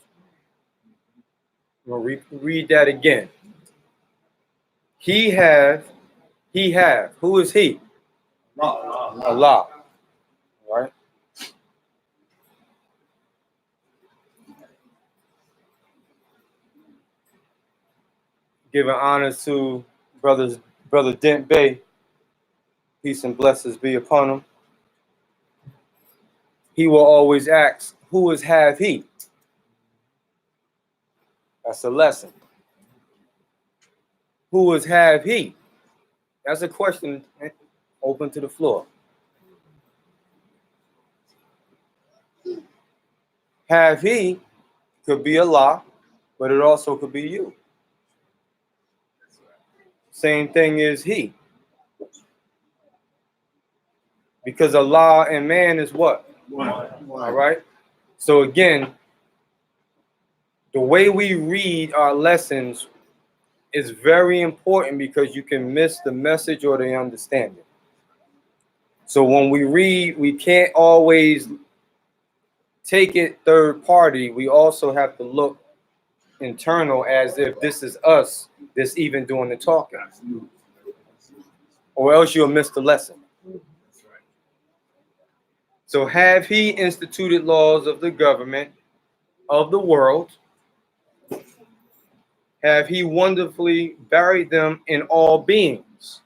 I'm going to read that again. He have. Who is he? Allah. Right? Giving honor to Brother Dent Bay. Peace and blessings be upon him. He will always ask, who is have he? That's a lesson. Who is have he? That's a question open to the floor. Have he could be Allah, but it also could be you. Same thing is he. Because Allah and man is what? One. All right? So again, the way we read our lessons is very important because you can miss the message or the understanding. So when we read, we can't always take it third party. We also have to look internal as if this is us that's even doing the talking. Or else you'll miss the lesson. So have he instituted laws of the government of the world? Have he wonderfully varied them in all beings,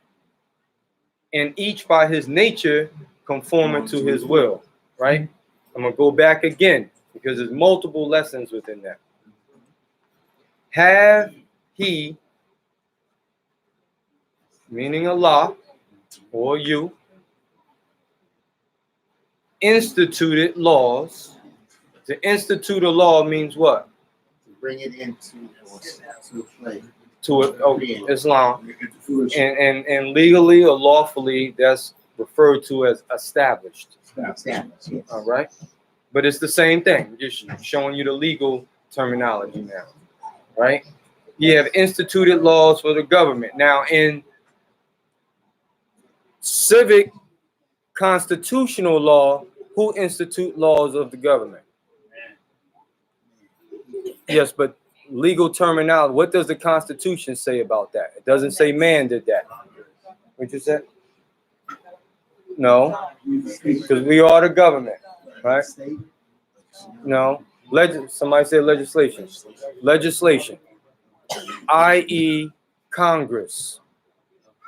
and each by his nature conforming to his will, right? I'm going to go back again because there's multiple lessons within that. Have he, meaning Allah or you, instituted laws? To institute a law means what? To bring it into play. Islam. And legally or lawfully, that's referred to as established. Established, yes. All right? But it's the same thing, just showing you the legal terminology now, right? You have instituted laws for the government. Now, in civic constitutional law, who institute laws of the government? Yes, but legal terminology, what does the Constitution say about that? It doesn't say man did that. What you said? No, because we are the government, right? No, somebody said legislation. Legislation, i.e. Congress,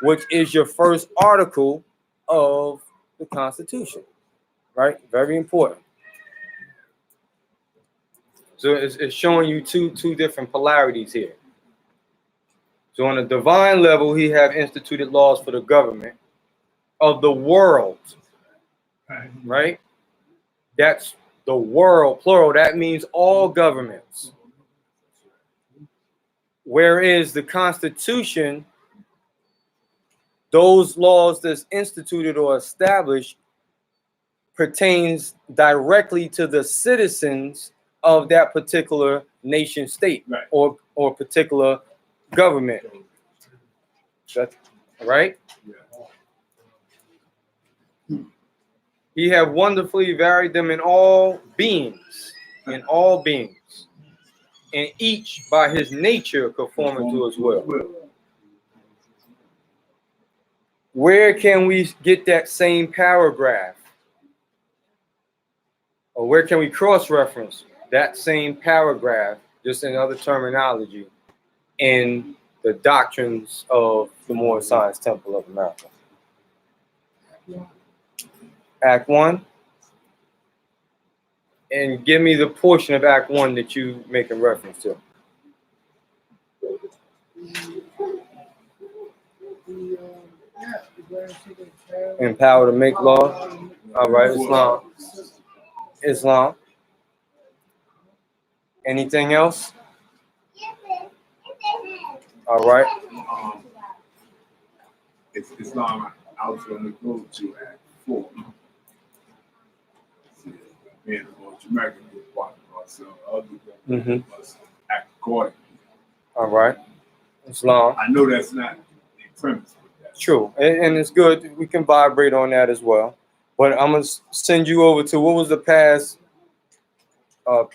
which is your first article of the Constitution, right? Very important. So it's showing you two different polarities here. So on a divine level, he have instituted laws for the government of the world, right? That's the world, plural. That means all governments. Whereas the Constitution, those laws that's instituted or established pertains directly to the citizens of that particular nation state, Right. or particular government. That's right. He have wonderfully varied them in all beings, and each by his nature conforming to his will. Where can we get that same paragraph? Or where can we cross-reference that same paragraph, just in other terminology, in the doctrines of the Moore Science Temple of America? Act 1. And give me the portion of Act 1 that you making reference to. Empower to make law. All right, Islam. Anything else? All right. It's Islam. I was going to go to Act 4. Being about Jamaica, so other than must act accordingly. All right. Islam. I know that's not the premise. True, and it's good. We can vibrate on that as well. But I'm gonna send you over to what was the past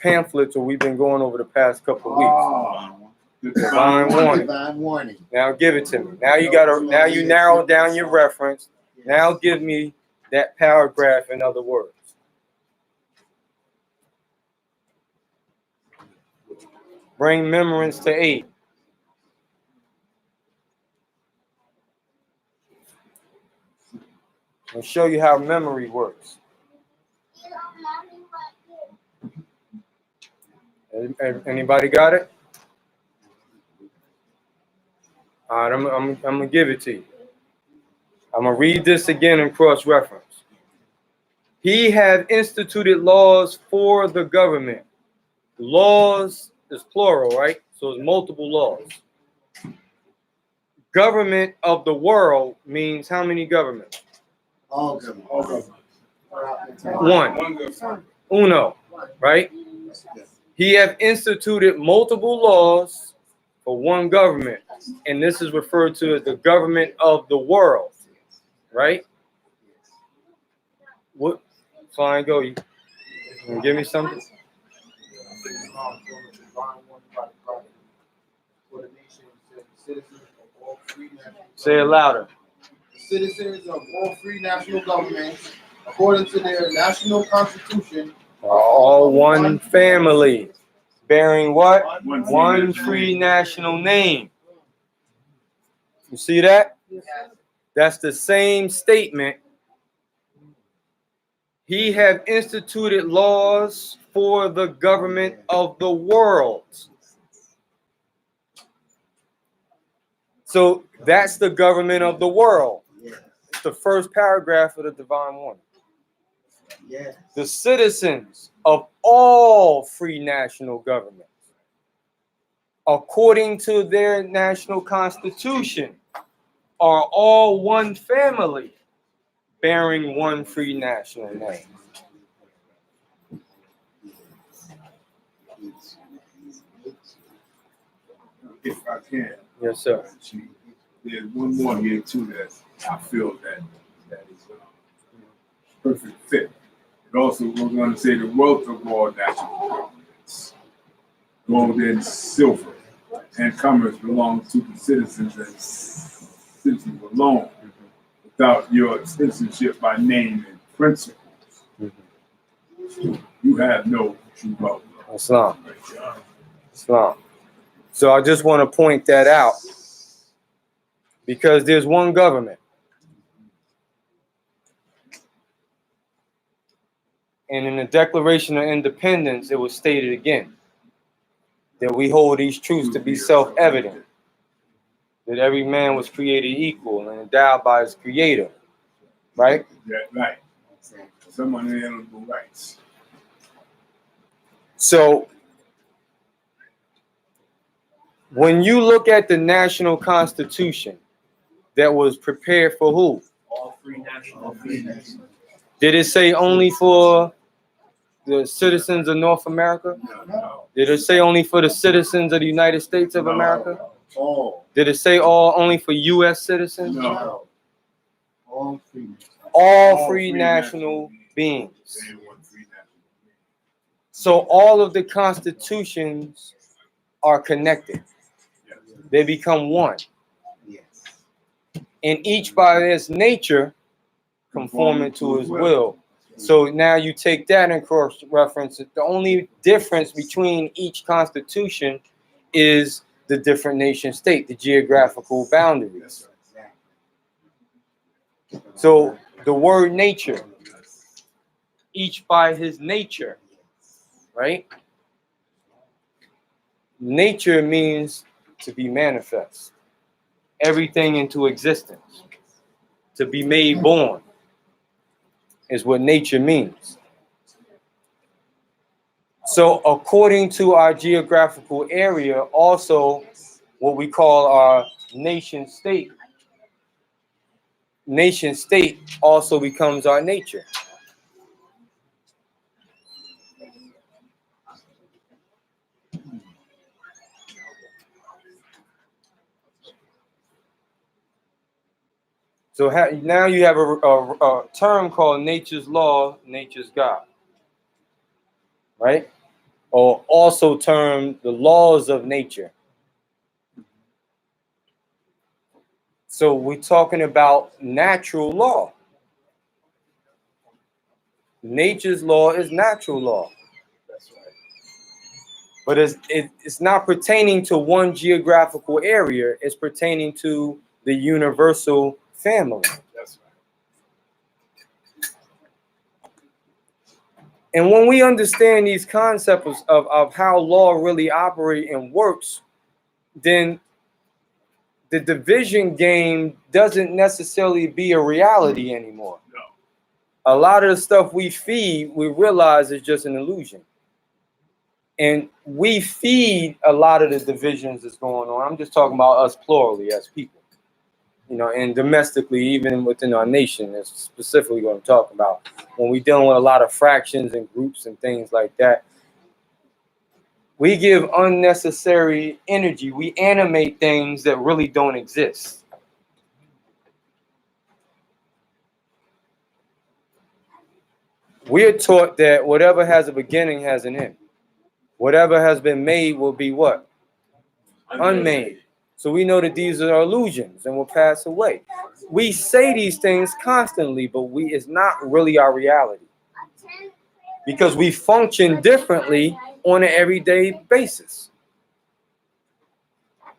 pamphlets, or we've been going over the past couple of weeks. Divine warning. Divine warning. Now give it to me. Now you narrow down your reference. Now give me that paragraph in other words. Bring remembrance to aid. And show you how memory works. Anybody got it? All right, I'm gonna give it to you. I'm gonna read this again in cross-reference. He had instituted laws for the government. Laws is plural, right? So it's multiple laws. Government of the world means how many governments? All government. One. Uno, right? He have instituted multiple laws for one government, and this is referred to as the government of the world, right? What? Fine, go. You can give me something? Say it louder. Citizens of all free national governments, according to their national constitution, are all one family, bearing what? One free national name. You see that? That's the same statement. He have instituted laws for the government of the world. So that's the government of the world. It's the first paragraph of the Divine Warning. Yes. The citizens of all free national governments, according to their national constitution, are all one family, bearing one free national name. If I can. Yes, sir. There's one more here too that I feel that is a perfect fit. It also we're going to say the wealth of all national governments, gold and silver, and commerce belong to the citizens and citizens alone, without your citizenship by name and principles. You have no true wealth. Islam. Islam. So I just want to point that out, because there's one government. And in the Declaration of Independence, it was stated again that we hold these truths to be self-evident, that every man was created equal and endowed by his creator, right? Yeah, right. Someone inalienable rights. So When you look at the national constitution that was prepared for who? All free national. Did it say only for the citizens of North America? No. Did it say only for the citizens of the United States of America? All. Did it say only for U.S. citizens? No. All free. All free national beings. So all of the constitutions are connected. They become one. Yes. And each by its nature conforming to his will. So now you take that and cross reference it. The only difference between each constitution is the different nation state, the geographical boundaries. So the word nature, each by his nature, right? Nature means to be manifest, everything into existence, to be made born is what nature means. So according to our geographical area, also what we call our nation state also becomes our nature. So now you have a term called nature's law, nature's God, right? Or also termed the laws of nature. So we're talking about natural law. Nature's law is natural law. But it's not pertaining to one geographical area. It's pertaining to the universal family. And when we understand these concepts of how law really operates and works, then the division game doesn't necessarily be a reality anymore. No. A lot of the stuff we feed, we realize is just an illusion. And we feed a lot of the divisions that's going on. I'm just talking about us plurally as people, you know, and domestically, even within our nation, is specifically what I'm talking about. When we're dealing with a lot of fractions and groups and things like that, we give unnecessary energy. We animate things that really don't exist. We're taught that whatever has a beginning has an end. Whatever has been made will be what? Unmade. So we know that these are illusions and will pass away. We say these things constantly, but it's not really our reality. Because we function differently on an everyday basis.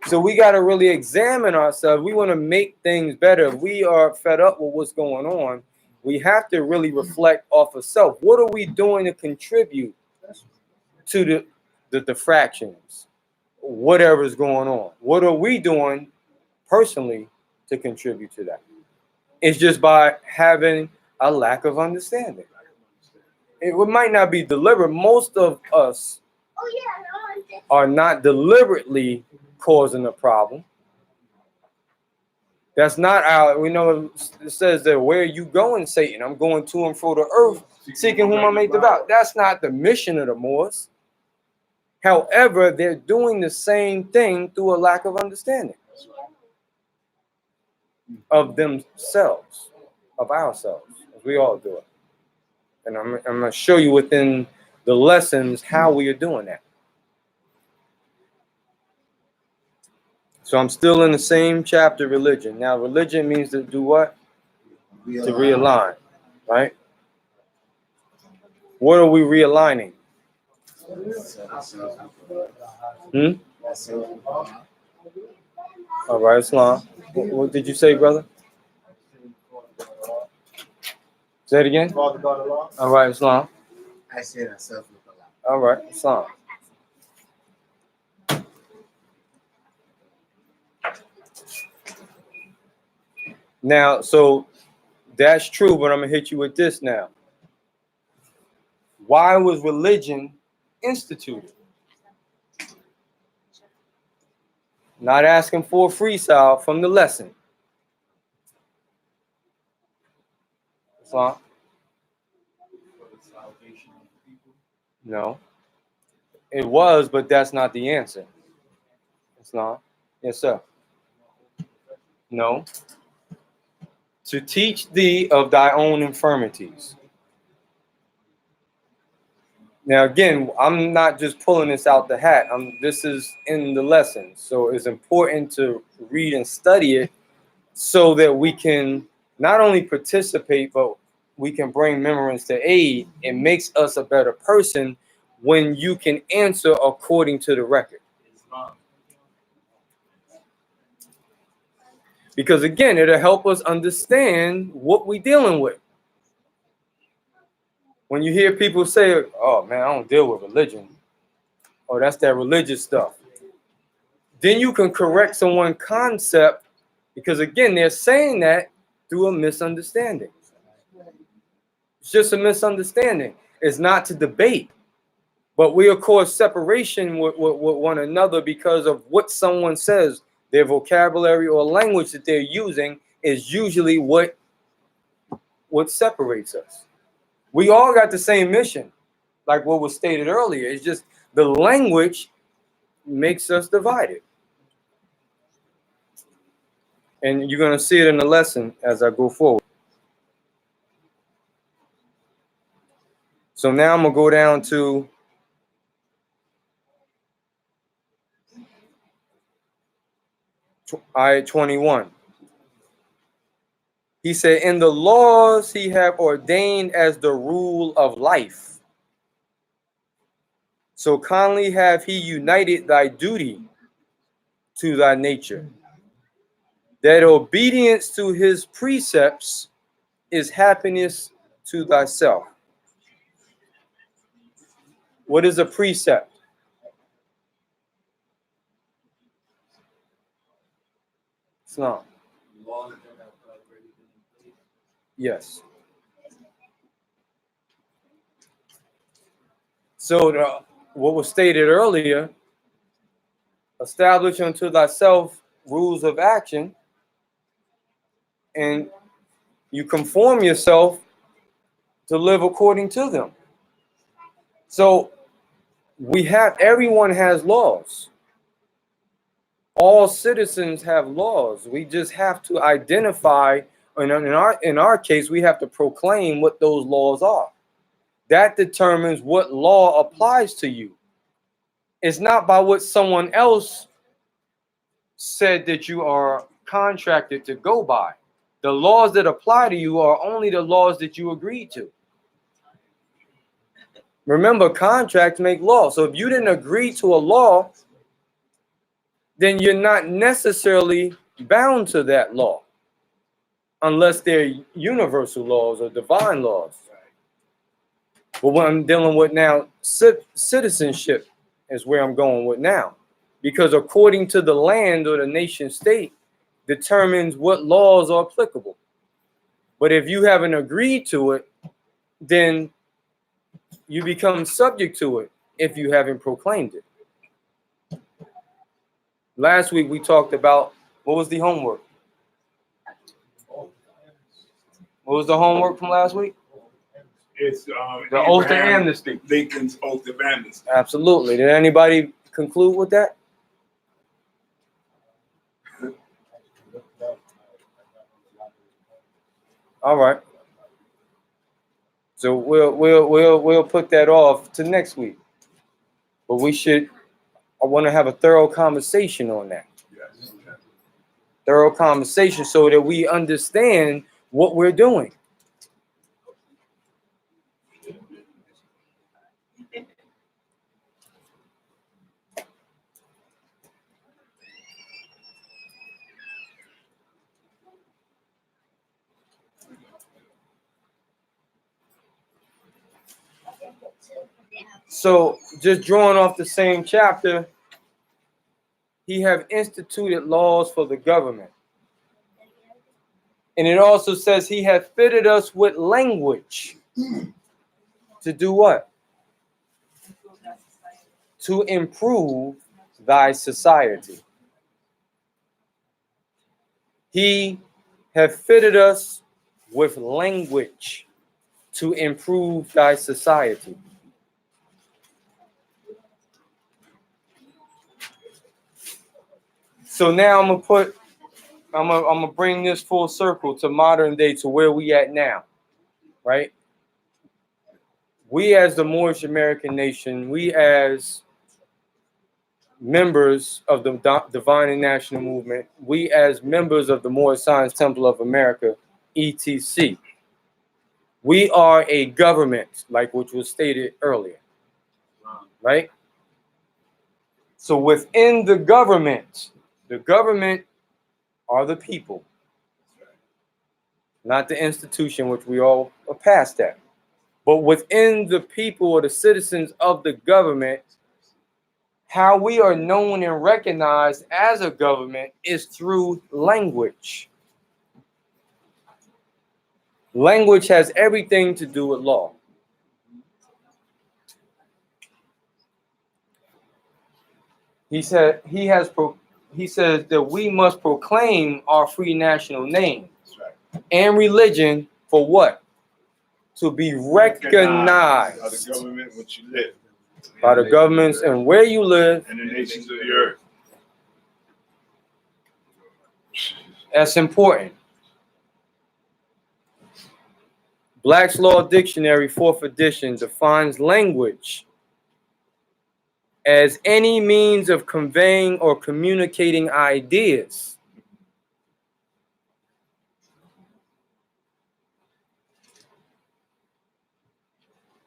So we got to really examine ourselves. We want to make things better. If we are fed up with what's going on, we have to really reflect off of self. What are we doing to contribute to the diffractions, whatever's going on? What are we doing personally to contribute to that? It's just by having a lack of understanding. It might not be deliberate. Most of us are not deliberately causing a problem. That's not our, we know it says that where are you going, Satan? I'm going to and fro the earth, seeking whom I may devour. That's not the mission of the Moors. However, they're doing the same thing through a lack of understanding of themselves, of ourselves, as we all do it. And I'm going to show you within the lessons how we are doing that. So I'm still in the same chapter, religion. Now, religion means to do what? To realign, right? What are we realigning? All right, Islam. What did you say, brother? Say it again. All right, Islam. I said I self with Allah. All right, Islam. Now, so that's true, but I'm gonna hit you with this now. Why was religion instituted? Not asking for a freestyle from the lesson. So, no. It was, but that's not the answer. It's not. Yes, sir. No. To teach thee of thy own infirmities. Now, again, I'm not just pulling this out the hat. This is in the lesson. So it's important to read and study it so that we can not only participate, but we can bring remembrance to aid. It makes us a better person when you can answer according to the record. Because again, it'll help us understand what we're dealing with. When you hear people say, oh man, I don't deal with religion, or that's that religious stuff, then you can correct someone's concept, because again, they're saying that through a misunderstanding. It's just a misunderstanding. It's not to debate, but we of course separation with one another because of what someone says. Their vocabulary or language that they're using is usually what separates us. We all got the same mission, like what was stated earlier. It's just the language makes us divided. And you're going to see it in the lesson as I go forward. So now I'm going to go down to ayat 21. He said, in the laws he have ordained as the rule of life. So kindly have he united thy duty to thy nature, that obedience to his precepts is happiness to thyself. What is a precept? Islam. Yes. So what was stated earlier, establish unto thyself rules of action, and you conform yourself to live according to them. So everyone has laws. All citizens have laws. We just have to identify, and in our case, we have to proclaim what those laws are. That determines what law applies to you. It's not by what someone else said that you are contracted to go by. The laws that apply to you are only the laws that you agreed to. Remember, contracts make law. So if you didn't agree to a law, then you're not necessarily bound to that law, unless they're universal laws or divine laws. But what I'm dealing with now, citizenship is where I'm going with now. Because according to the land or the nation state determines what laws are applicable. But if you haven't agreed to it, then you become subject to it if you haven't proclaimed it. Last week we talked about, what was the homework? What was the homework from last week? It's The oath of amnesty. Lincoln's oath of amnesty. Absolutely. Did anybody conclude with that? All right. So we'll put that off to next week. But I want to have a thorough conversation on that. Yes. Thorough conversation so that we understand what we're doing. So just drawing off the same chapter, he have instituted laws for the government. And it also says he hath fitted us with language to do what? To improve thy society. He have fitted us with language to improve thy society. So now I'm gonna bring this full circle to modern day, to where we at now, right? We as the Moorish American nation, we as members of the Divine and National Movement, we as members of the Moorish Science Temple of America, ETC, we are a government, like which was stated earlier, right? So within the government are the people, not the institution, which we all are past that. But within the people or the citizens of the government, how we are known and recognized as a government is through language. Language has everything to do with law. He says that we must proclaim our free national name and religion for what? To be recognized by the government in which you live, by the governments and where you live, and the nations of the earth. That's important. Black's Law Dictionary, 4th edition, defines language as any means of conveying or communicating ideas.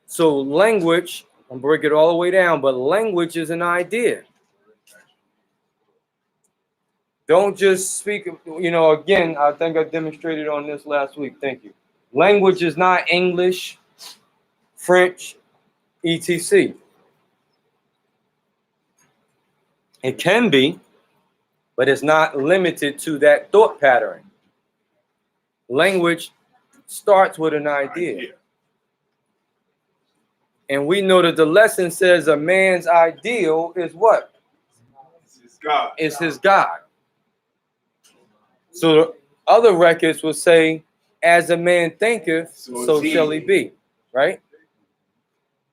So language, I'll break it all the way down, but language is an idea. Don't just speak, again, I think I demonstrated on this last week. Thank you. Language is not English, French, etc. It can be, but it's not limited to that thought pattern. Language starts with an idea. And we know that the lesson says a man's ideal is what? It's his God. It's his God. So the other records will say, as a man thinketh, so shall he be. Right?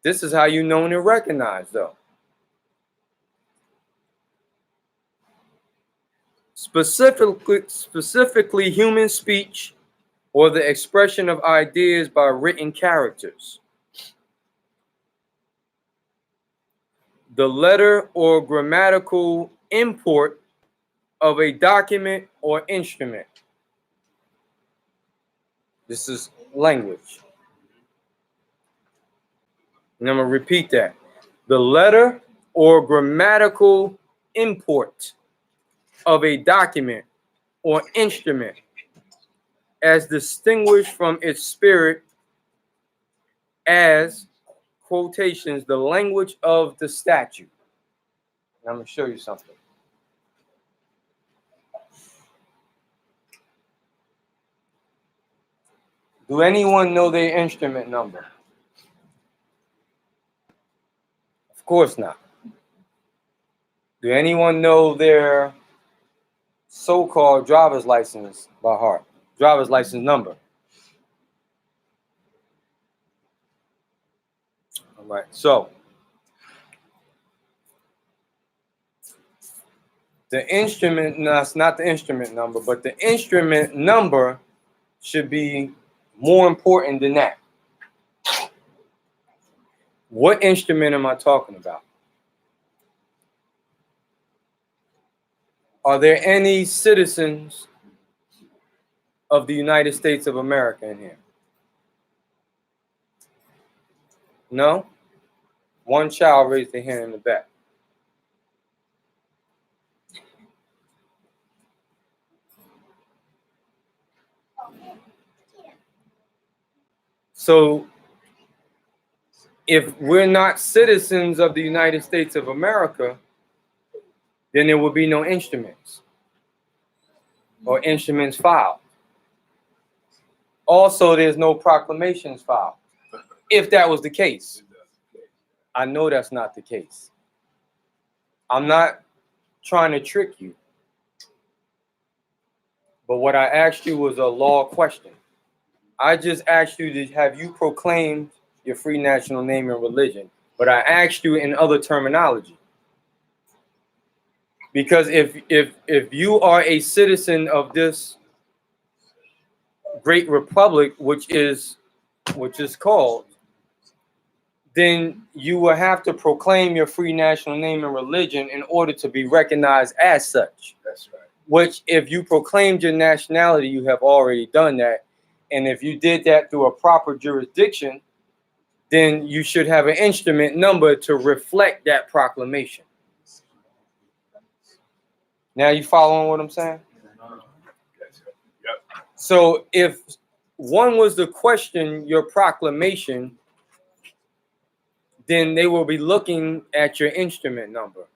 This is how you known and recognized, though. Specifically human speech or the expression of ideas by written characters. The letter or grammatical import of a document or instrument. This is language. And I'm going to repeat that. The letter or grammatical import of a document or instrument as distinguished from its spirit as, quotations, the language of the statute. And I'm going to show you something. Do anyone know their instrument number? Of course not. Do anyone know their so-called driver's license by heart? Driver's license number. All right, so the instrument, no, it's not the instrument number, but the instrument number should be more important than that. What instrument am I talking about? Are there any citizens of the United States of America in here? No? One child raised their hand in the back. So, if we're not citizens of the United States of America, then there will be no instruments or instruments filed. Also, there's no proclamations filed. If that was the case, I know that's not the case. I'm not trying to trick you. But what I asked you was a law question. I just asked you to have you proclaimed your free national name and religion, but I asked you in other terminology. Because if you are a citizen of this great republic, which is called, then you will have to proclaim your free national name and religion in order to be recognized as such. That's right. Which, if you proclaimed your nationality, you have already done that. And if you did that through a proper jurisdiction, then you should have an instrument number to reflect that proclamation. Now you following what I'm saying? Yep. So if one was to question your proclamation, then they will be looking at your instrument number.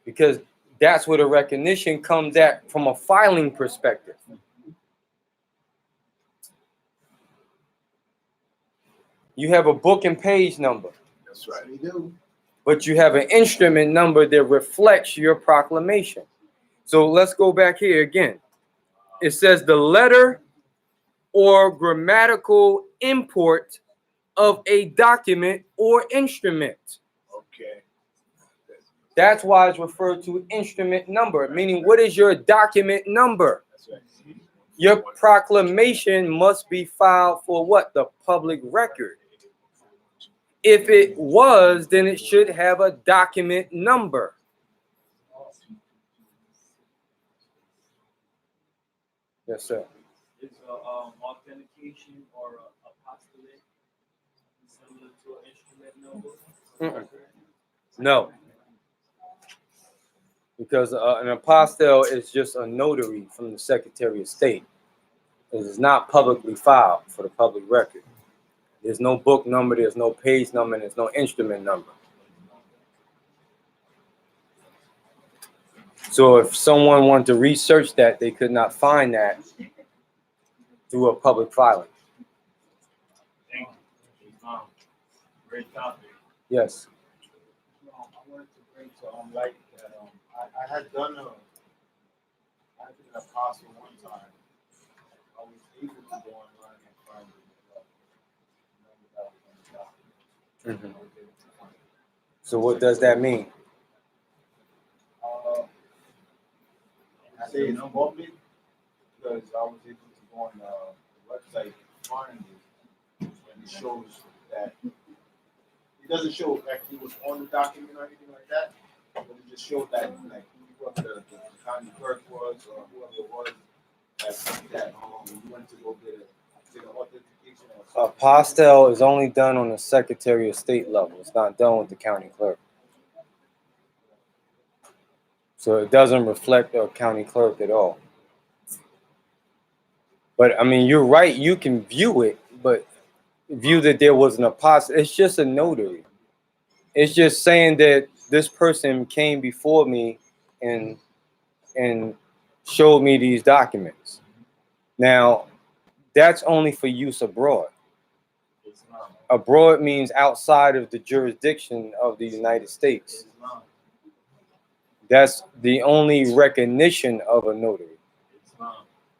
Because that's where the recognition comes at from a filing perspective. You have a book and page number. That's right. We do. But you have an instrument number that reflects your proclamation. So let's go back here again. It says the letter or grammatical import of a document or instrument. Okay. That's why it's referred to instrument number, meaning what is your document number? That's right. Your proclamation must be filed for what? The public record. If it was, then it should have a document number. Yes, sir. Is authentication or apostolate similar to an instrument number? No. Because an apostille is just a notary from the Secretary of State. It is not publicly filed for the public record. There's no book number, there's no page number, and there's no instrument number. So if someone wanted to research that, they could not find that through a public filing. Thank you. Great topic. Yes. I wanted to bring to light that I had done I did an apostle one time. I was able to go online and find it. So what does that mean? I say it's public because I was able to go on the website and find it, and it shows that it doesn't show actually what's on the document or anything like that, but it just showed that like whoever the county clerk was or whoever it was that you went to go get an authentication or something. Apostille is only done on the Secretary of State level. It's not done with the county clerk. So it doesn't reflect a county clerk at all. But I mean, you're right. You can view it, but view that there was an apostille. It's just a notary. It's just saying that this person came before me and showed me these documents. Now, that's only for use abroad. Abroad means outside of the jurisdiction of the United States. That's the only recognition of a notary.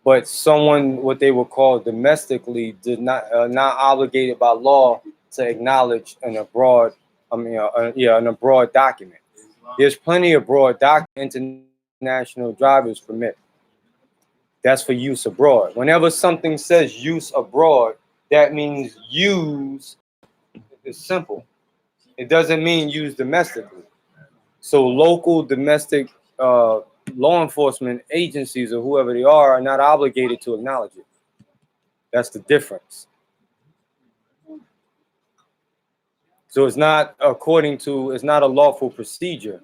But someone, what they would call domestically, did not not obligated by law to acknowledge an abroad. An abroad document. There's plenty of abroad documents, international driver's permit. That's for use abroad. Whenever something says use abroad, that means use. It's simple. It doesn't mean use domestically. So local domestic law enforcement agencies or whoever they are not obligated to acknowledge it. That's the difference. So it's not it's not a lawful procedure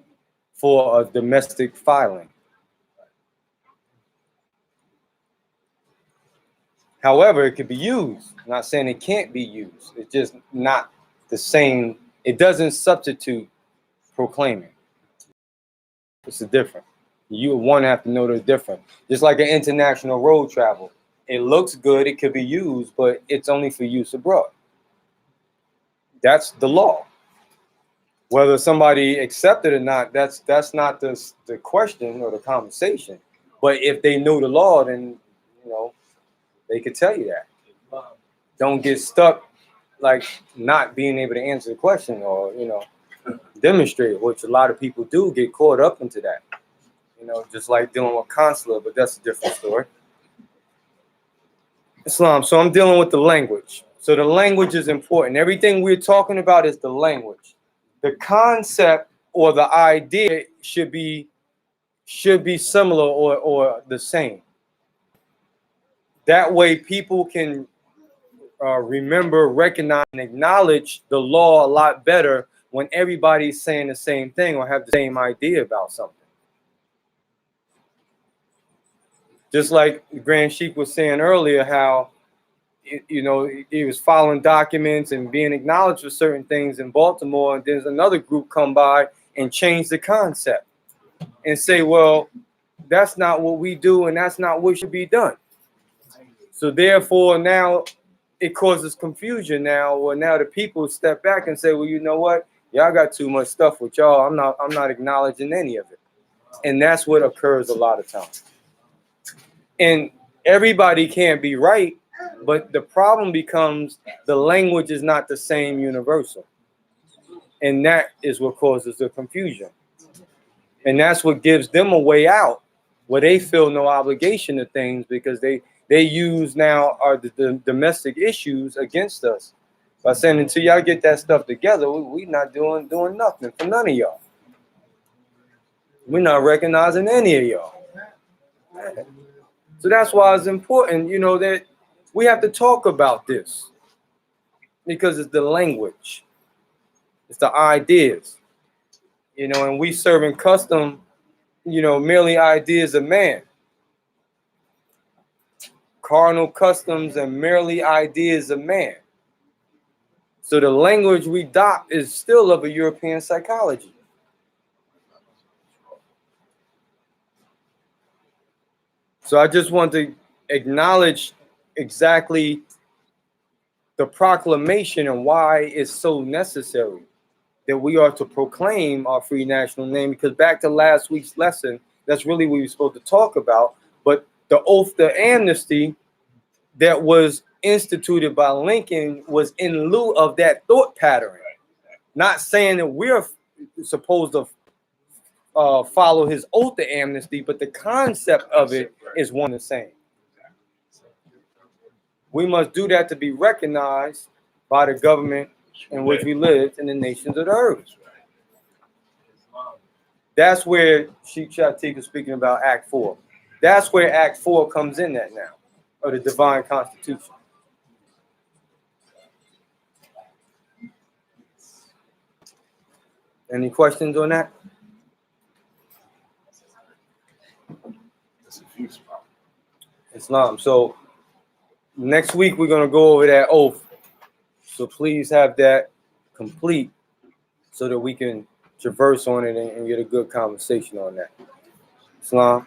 for a domestic filing. However, it could be used. I'm not saying it can't be used. It's just not the same. It doesn't substitute proclaiming. It's a different. You one have to know the difference. Just like an international road travel. It looks good, it could be used, but it's only for use abroad. That's the law. Whether somebody accepts it or not, that's not the question or the conversation. But if they know the law, then they could tell you that. Don't get stuck like not being able to answer the question or demonstrate, which a lot of people do get caught up into that. Just like dealing with consular, but that's a different story. Islam. So I'm dealing with the language. So the language is important. Everything we're talking about is the language. The concept or the idea should be similar or the same. That way people can remember, recognize, and acknowledge the law a lot better when everybody's saying the same thing or have the same idea about something. Just like the Grand Sheik was saying earlier, how he was following documents and being acknowledged for certain things in Baltimore, and there's another group come by and change the concept and say, well, that's not what we do and that's not what should be done. So therefore now it causes confusion now, or now the people step back and say, well, you know what? Y'all got too much stuff with y'all. I'm not acknowledging any of it. And that's what occurs a lot of times. And everybody can't be right, but the problem becomes the language is not the same universal. And that is what causes the confusion. And that's what gives them a way out where they feel no obligation to things, because they use now the domestic issues against us by saying, until y'all get that stuff together, we not doing nothing for none of y'all. We're not recognizing any of y'all. So that's why it's important, that we have to talk about this, because it's the language, it's the ideas, and we serving custom, merely ideas of man. Carnal customs and merely ideas of man. So the language we adopt is still of a European psychology. So I just want to acknowledge exactly the proclamation and why it's so necessary that we are to proclaim our free national name, because back to last week's lesson, that's really what we were supposed to talk about. But the oath of amnesty that was instituted by Lincoln was in lieu of that thought pattern. Not saying that we're supposed to follow his oath of amnesty, but the concept of it is one and the same. We must do that to be recognized by the government in which we live in the nations of the earth. That's where Sheikh Shatik is speaking about Act 4. That's where Act 4 comes in at now, or the divine constitution. Any questions on that? Islam. So next week we're going to go over that oath. So please have that complete so that we can traverse on it and get a good conversation on that. Islam.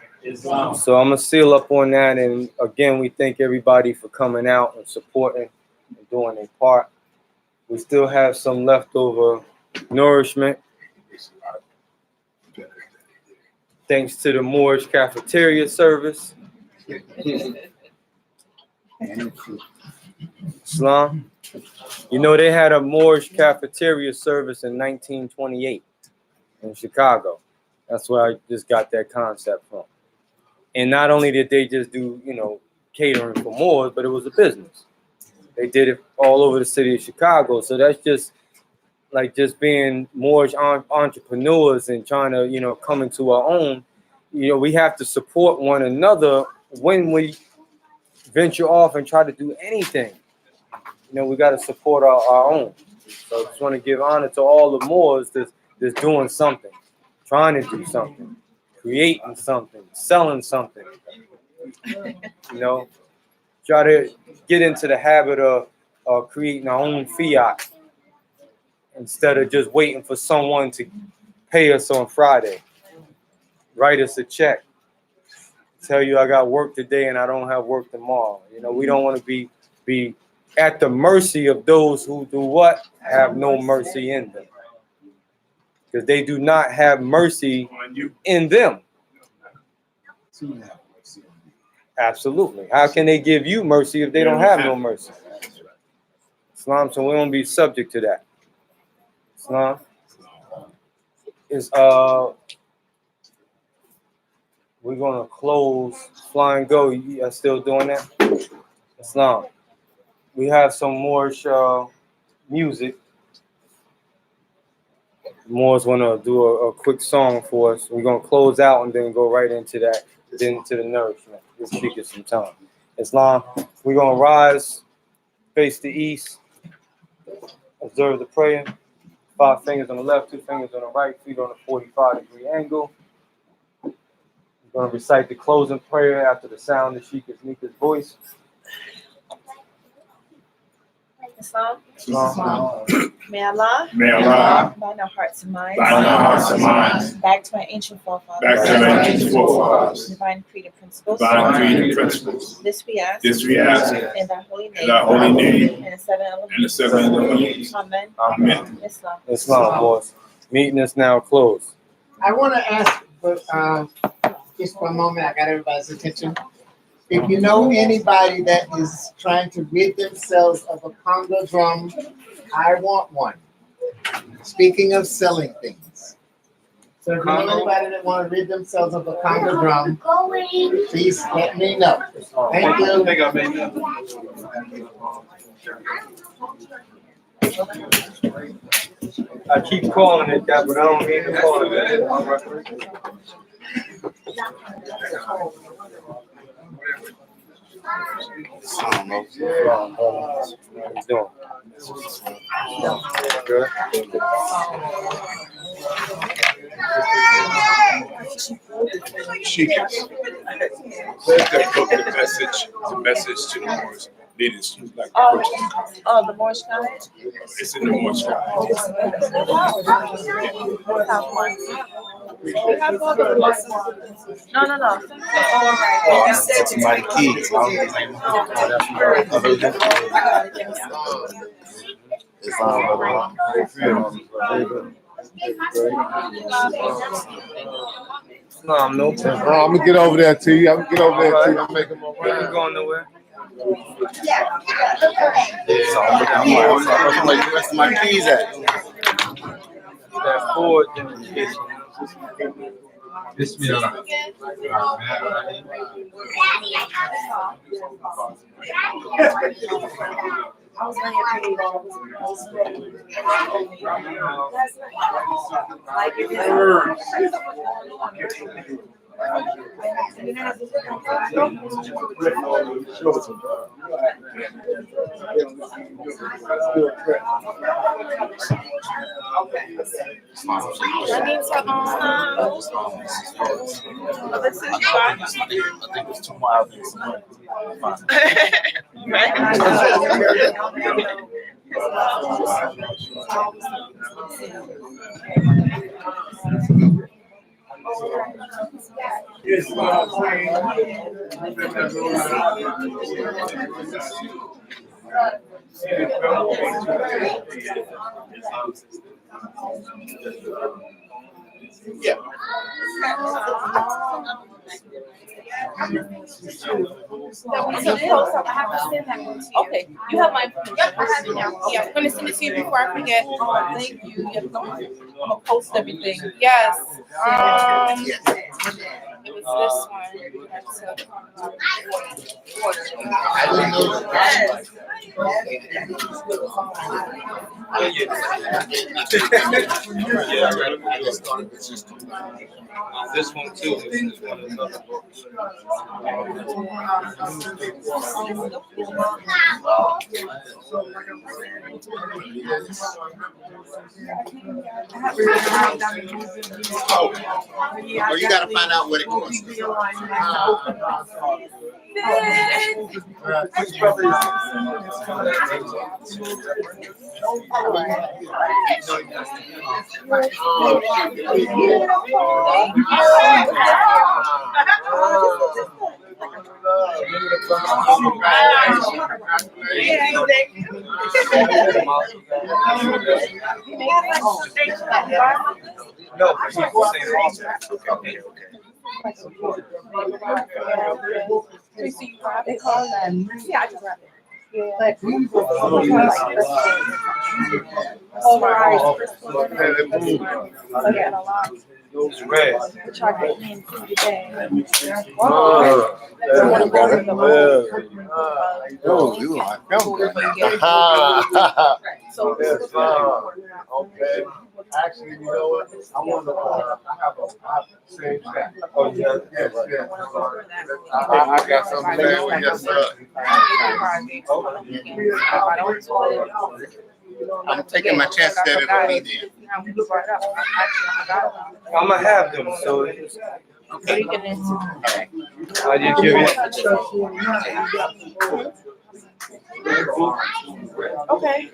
So I'm going to seal up on that. And again, we thank everybody for coming out and supporting and doing their part. We still have some leftover nourishment. Thanks to the Moorish cafeteria service. Islam. They had a Moorish cafeteria service in 1928 in Chicago. That's where I just got that concept from. And not only did they just do, catering for Moors, but it was a business. They did it all over the city of Chicago. So that's just being Moorish entrepreneurs and trying to, come into our own. We have to support one another when we venture off and try to do anything. We got to support our own. So I just want to give honor to all the Moors that's doing something, trying to do something, creating something, selling something. Try to get into the habit of creating our own fiat instead of just waiting for someone to pay us on Friday, write us a check, tell you I got work today and I don't have work tomorrow. We don't want to be at the mercy of those who do what? Have no mercy in them. because they do not have mercy in them. Absolutely. How can they give you mercy if they don't have no mercy? Islam, so we don't be subject to that. Islam is we're gonna close Flying Go. You are still doing that? Islam. We have some more music. Moore's gonna do a quick song for us. We're gonna close out and then go right into that, then to the nourishment. If she gets some time. Islam, we're gonna rise, face the east, observe the prayer. 5 fingers on the left, 2 fingers on the right, feet on a 45-degree angle. We're gonna recite the closing prayer after the sound of Sheikh Nika's voice. Islam. Islam. May Allah. May Allah Bind our hearts and minds. bind our hearts and minds Back to our ancient forefathers. back to our ancient forefathers. Divine creed and principles. Divine creed and principles. This we ask. This we ask In thy holy name. in thy holy name And the 7 and the elements. 7 elements. Amen. Amen. Islam. Islam, boys. Meeting is now closed. I want to ask, but just for a moment, I got everybody's attention. If you know anybody that is trying to rid themselves of a conga drum, I want one. Speaking of selling things. So if you know anybody that want to rid themselves of a conga drum, please let me know. Thank you. I think I made that. I keep calling it that, but I don't mean to call it that. How you doing? Good. Sheikh, where's the message to the Moors leaders? Like The Moorish guide. it's in the Moors. No. Somebody keys. No. I'm gonna get over there to you. I'm making my We ain't going nowhere. Where's my keys at? That forward. Bismillah. Yeah. Okay, you have my. Yep, I have it now. Yeah, I'm gonna send it to you before I forget. Oh, thank you. I'm gonna post everything. Yes. It was this one. I didn't know that. I just thought it was just This one too. This is one of the other books. Well, you gotta find out what it costs. No, but he's the same author. Okay. They call them. Yeah, I just wrap it. But polarized crystal. It's red. Which are getting into today. Oh, you like film right So Okay. Actually, you know what? I want to. I have a same stack. Oh, yeah. Yes, yes. I got something to say with yes, sir. I'm taking my chance that it'll be there. I'm gonna have them, so it's, I just give it. okay.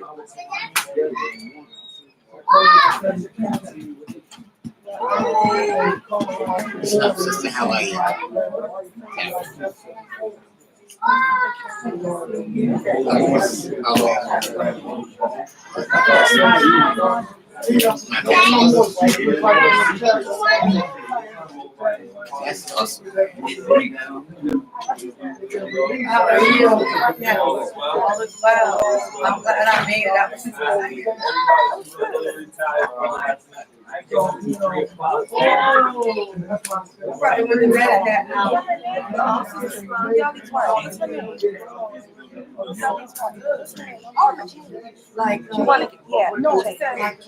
What's up, sister? How are you? That's awesome. How are you? All is well. I'm glad I made it out. Probably would have been at that hour. Like, you want to, yeah, no, it said like,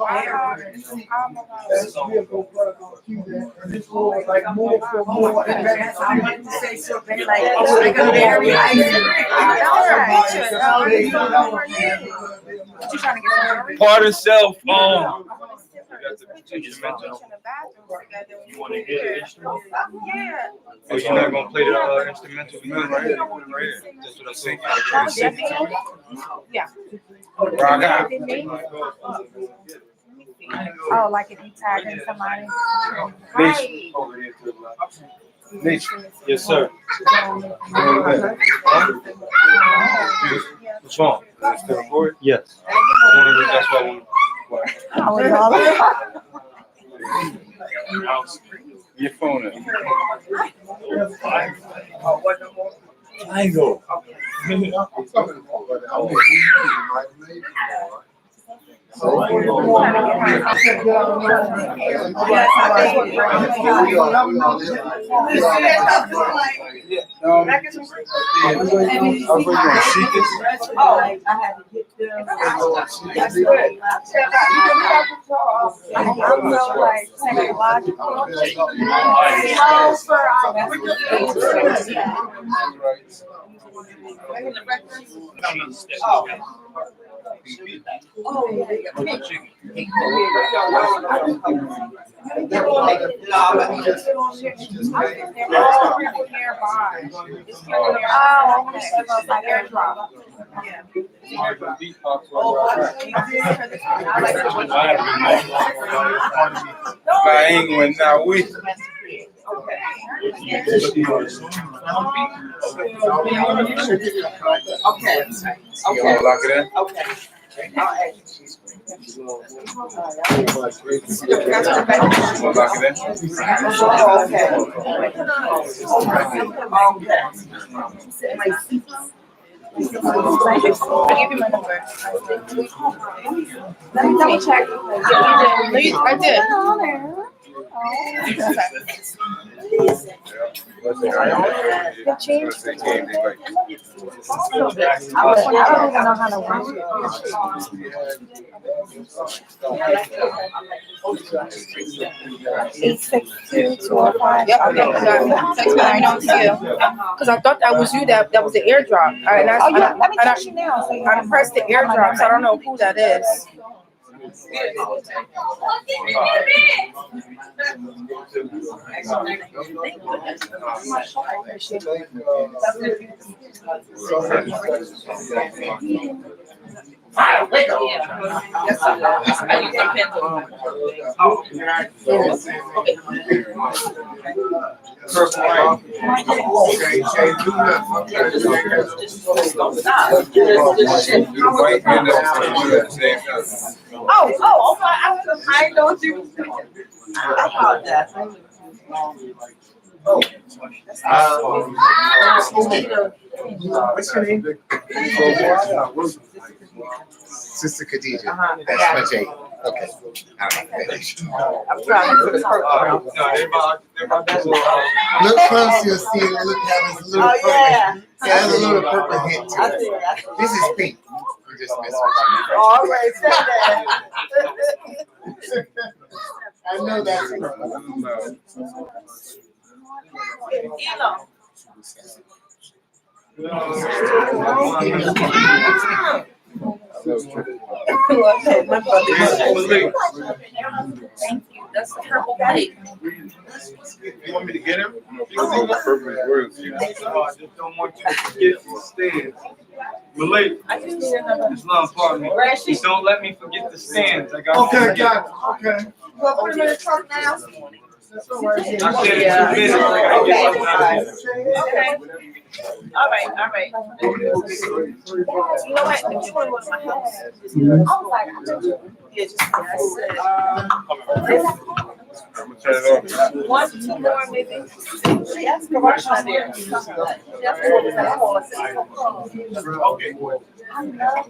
Part of cell phone. You want to hear the instrument? Yeah. Oh, you're not gonna play the instrumental? Right here. That's what I'm saying. Yeah. Rock out. Oh, like if you tag in somebody. Niche. Yes, sir. What's wrong? Is it still recorded? Yes. I want to read. That's what I want. Your phone in. Triangle. I ain't going now. We. Okay. You want to lock it in? Okay. You want to lock it I give you my number. Let me double check. Yeah, you did. I did. The change. I don't even know how to work. 862-205. Yep, okay, text me, let me know it's you. Because I thought that was you, that was the airdrop. All right, Oh yeah, let me text you now. So you I pressed the airdrop, so I don't know who that is. gotta wake up. Yes, I use my pencil. Don't stop. Just shit. Oh, I know what you was doing. I apologize. What's your name? Sister Khadija. That's my Jay. Okay. All right. I'm trying to put a purple. Look close, you'll see it. Look, have a little Oh, purple. yeah. It has a little purple hint to I it. see. This is pink. You just mess with All right, say that. me. I know that's purple. Elo. Thank you. That's the purple plate. You want me to get him? I just don't want you to forget the stands. Malik, it's not important. Just don't let me forget the stands. I got to Okay, forget. got it. Okay. Well, put him in the truck now. That's all right. I said in 2 minutes. I gotta get my Okay. All right. You know what? If you want to go to my house, I was like, yeah, just I'm gonna turn it off. 1, 2 more, maybe. She asked for Rush on there. She asked for what was that for? I said, Okay. I love that.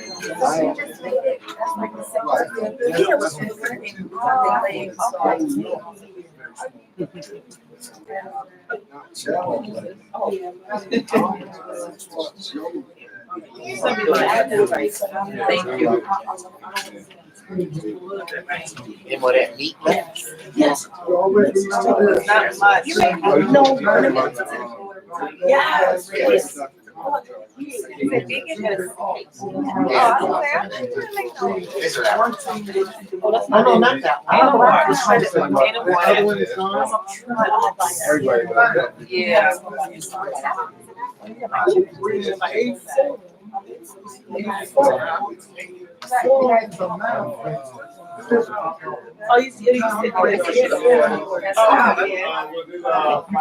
So she just made it. That's like the second. Yeah, what's the name? Thank you. Any more of that meat left? Yes. Not much. Yes. Yes. Oh, no, not that one. Yeah. Oh, you see, you said You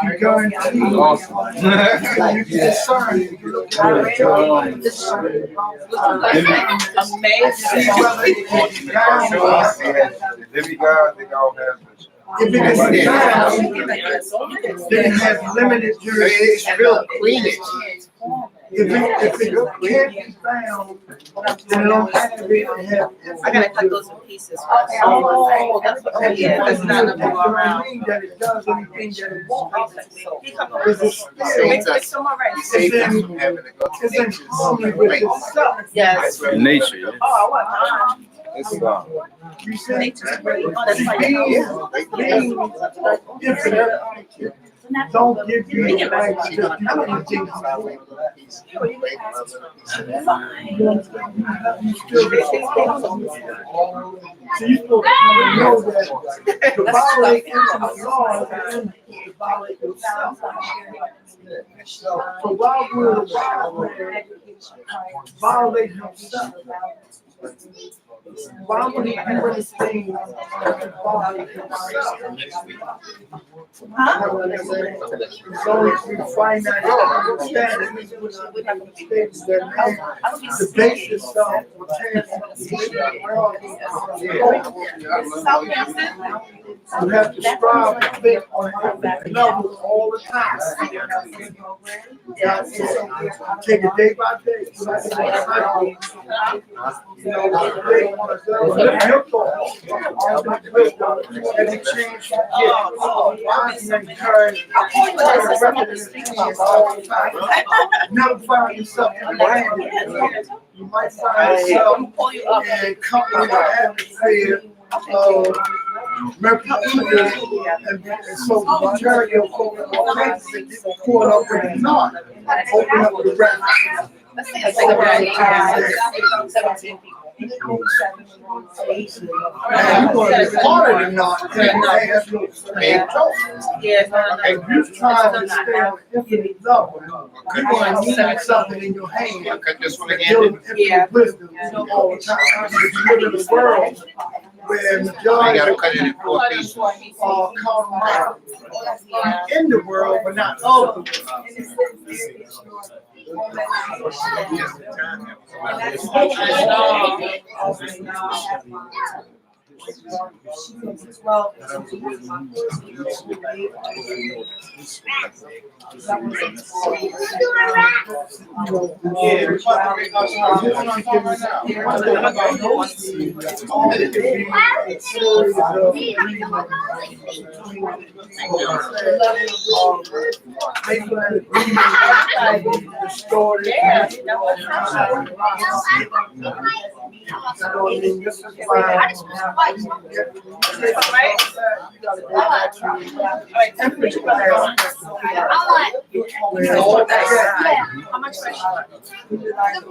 can guarantee. You can discern. You can look at it. If it is found, then it has limited jurisdiction. It's real cleanish. If it can't be found, then it don't have to be. I gotta cut those in pieces. Oh, that's what. Yeah, that's not enough to go That around. doesn't mean that it does anything that it won't. He come over. Because it's still, Make some more rice. Save us from having to go to it's in nature's harmony with itself. Yes. Nature, yeah. Oh, I want It's about. You said Nature's great. Oh, that's like being don't give you the right to just do anything. So you're supposed to know that to violate intimate laws and to violate yourself. So while we're violate himself, why would he do anything to violate himself? It's only through finite understanding states that the basis of you have to strive to think on different levels all the time. Take it day by day. Your thoughts, and it change never find yourself in branded. You might find yourself in company or atmosphere of mercury, and so the majority of folks get caught up in the knot. Open up the records. Let's say it's like around 17 people. Man, you want to be harder than not. Hey, that's your main joke. If you're trying to stay on infinite level, you're going to need something in your hand. Cut this one Deal again. with infinite wisdom all the time. If you live in a world where I majority gotta of cut it in 4 people pieces. are compromised in the world, but not of the world.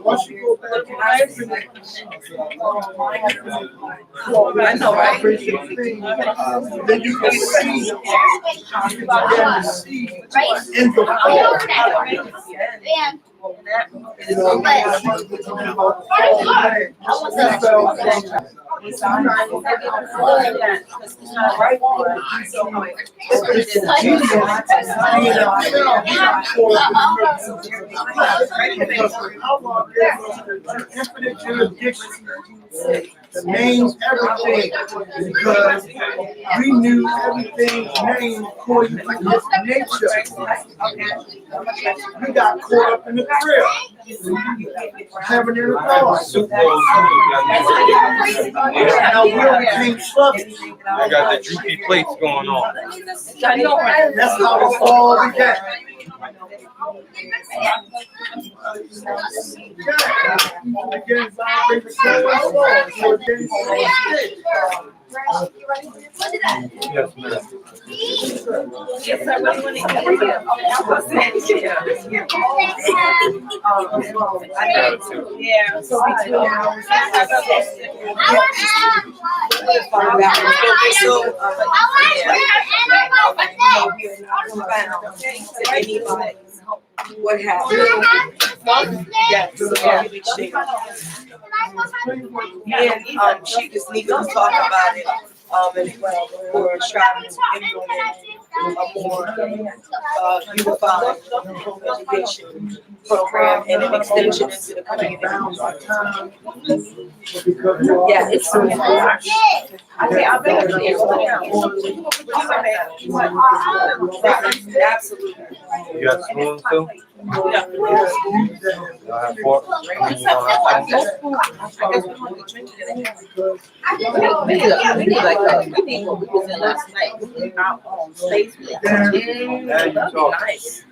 Once you go back to I know, right? then you can see how you begin to see in the infinite jurisdiction names everything because we knew everything's name according to its nature. We got caught up in the thrill, heaven and the now we became sluggish. I got the droopy plates going on. That's how it all began. Yes, ma'am. What happened? And she just needed to talk about it. As well, for striving to implement a more unified education program and an extension into the community. Yeah, it's I'll bring it absolutely. You got spoons too? Y'all have forks? We need like we need what we was in last night. Our own space. Nice.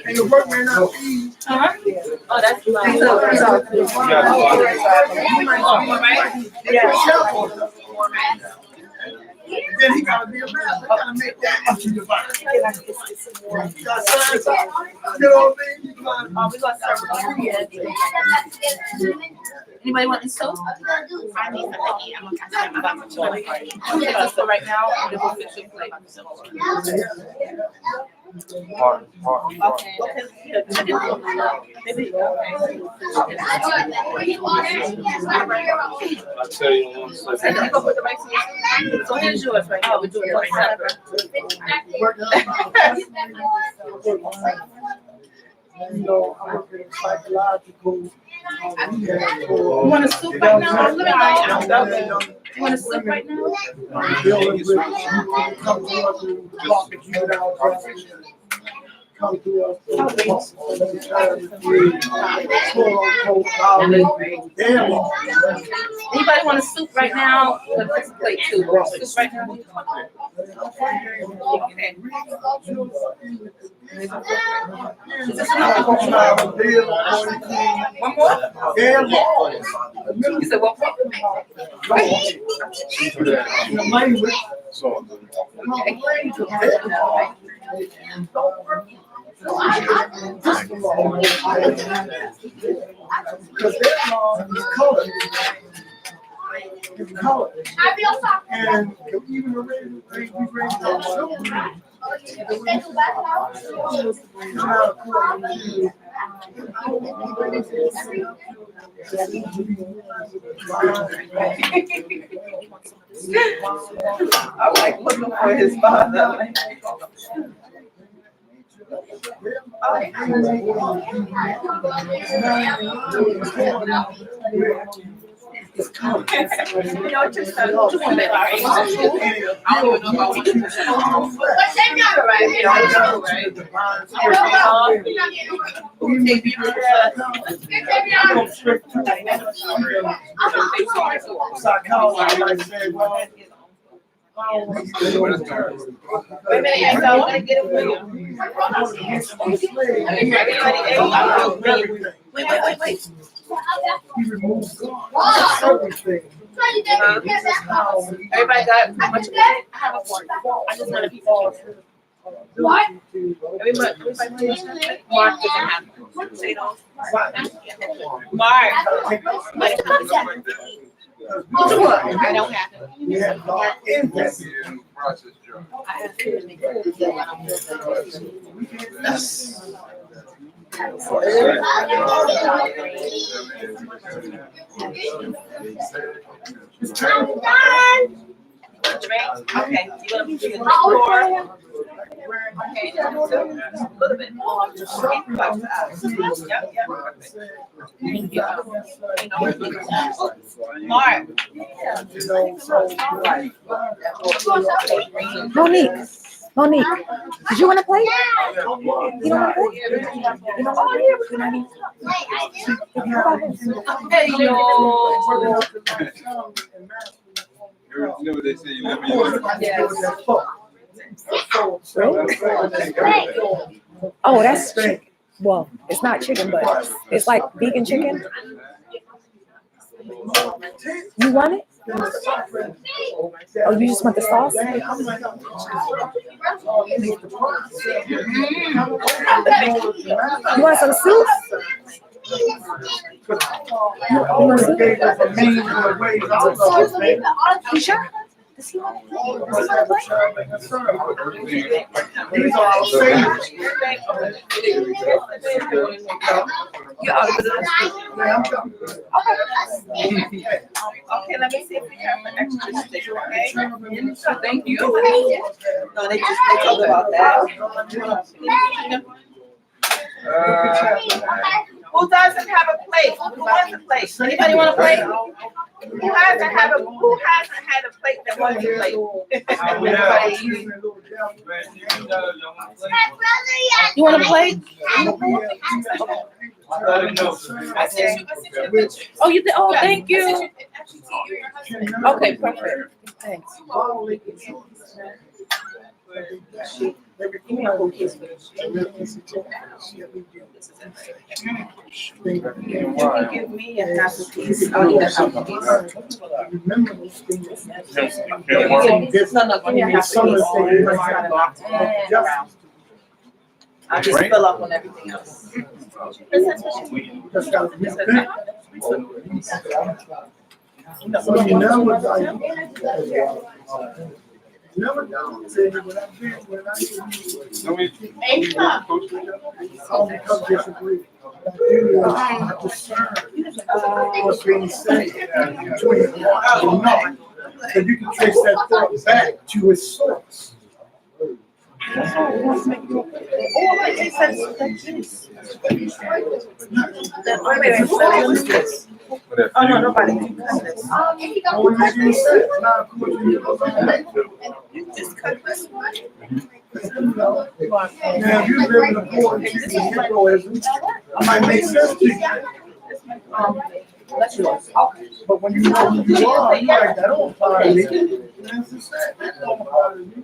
And the workman not eat. Oh, that's Then he gotta be a man. They gotta make that into the body. You know what I mean? Anybody want this soap? I need some right now. And then we'll fix it later. I'll tell you in 1 second. So here's yours right now. We're doing it right Psychological. You want a soup right now? You want a soup right now? Dealing with come to us and talking to you about come to us. Anybody want a soup right now? Let's plate too. Soup right now? Okay. Is this another one? One more? You said what? Because their law is colored. It's colored. And even the way we bring down children. I'm like looking for his father. It's colored. You know, just one bit. I don't even know about what you said. But they're not right. You know, right? Psychology might say, well, wait a minute, so I want to get it for you. Wait. he removes everything. Everybody got how much of it? I have a point. I just want to be all. What? Everybody Mark doesn't have potatoes. Mark. I don't have it. I have to make it. Okay, you're gonna be doing more. Okay, just a little bit more. Yep. Mark. Monique, did you want to play? You don't want to play? You don't want You know they say you live in Oh, that's chicken. Well, it's not chicken, but it's like vegan chicken. You want it? Oh, you just want the sauce? You want some soup? You want soup? You sure? Does he want to play? These are our favorites. You're out of the Okay, let me see if we have an extra stick, okay? Thank you. No, they talk about that. Who doesn't have a plate? Who wants a plate? Anybody want a plate? Who hasn't had a plate that wants a plate? You want a plate? Oh, you did? Oh, thank you. Okay, perfect. Thanks. You can give me a half a piece. I'll eat a half a piece. No, give me a half a piece. I'll just fill up on everything else. So you know what never down. When I'll become disagreed. I discern what's being said between not. So you can trace that thought back to its source. Oh, no, nobody can cut this. You just cut this one. Now, if you live in a poor Negroism, I might make sense to you. But when you know who you are, you like, that don't apply to me. That's the same. That don't apply to me.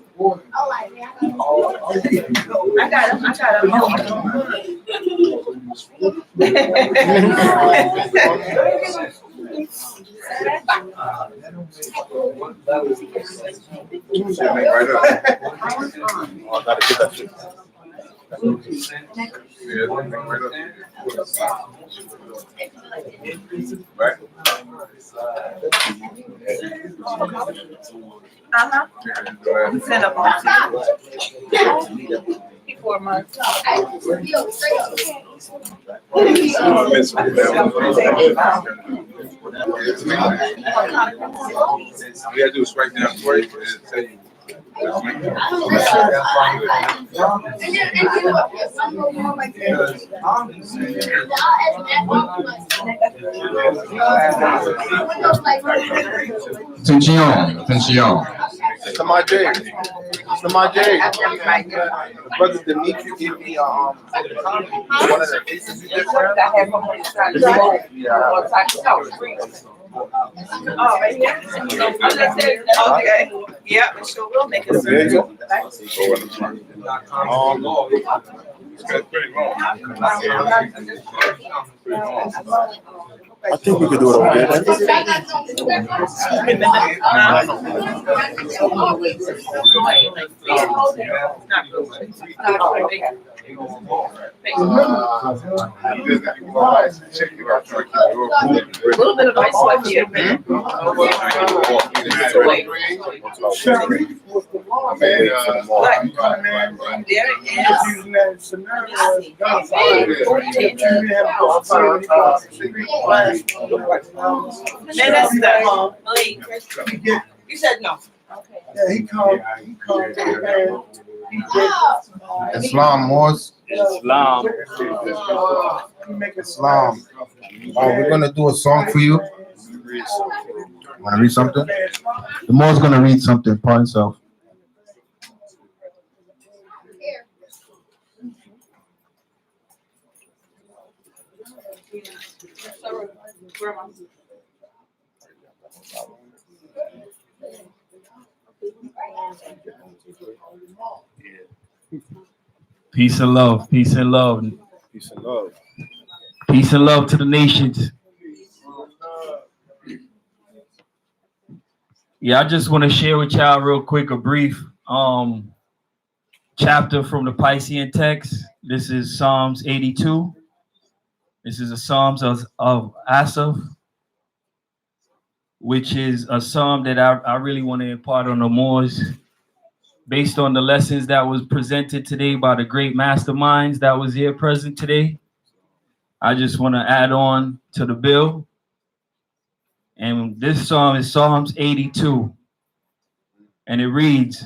I got him. Send up on before months. We gotta do is write down for you and tell you. Attention. Somebody J. Brother Dimitri gave me one of the pieces you did for him. Oh, right here. Okay. Yeah, we sure will make it. I think we could do it over there. A little bit of ice left here. Minister, you said no. Yeah, he come, Islam, Moors. Islam. Islam. We're gonna do a song for you. Want to read something? The Moor's gonna read something by himself. Peace and love. Peace and love. Peace and love. Peace and love to the nations. Yeah, I just want to share with y'all real quick a brief chapter from the Piscean text. This is Psalms 82. This is a Psalms of Asaph, which is a psalm that I really want to impart on the Moors based on the lessons that was presented today by the great masterminds that was here present today. I just want to add on to the bill. And this psalm is Psalms 82. And it reads,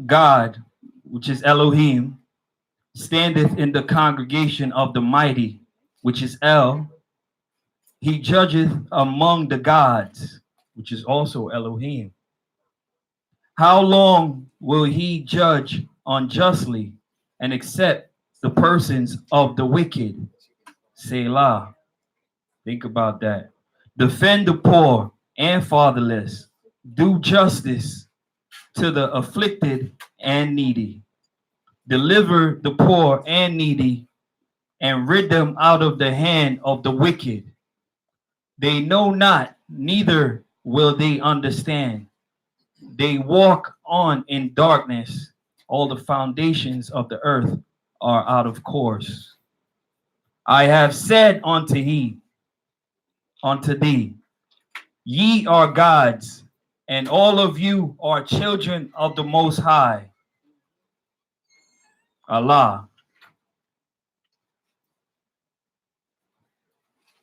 God, which is Elohim, standeth in the congregation of the mighty, which is El. He judgeth among the gods, which is also Elohim. How long will he judge unjustly and accept the persons of the wicked? Selah. Think about that. Defend the poor and fatherless. Do justice to the afflicted and needy. Deliver the poor and needy and rid them out of the hand of the wicked. They know not, neither will they understand. They walk on in darkness. All the foundations of the earth are out of course. I have said unto thee, ye are gods, and all of you are children of the Most High, Allah.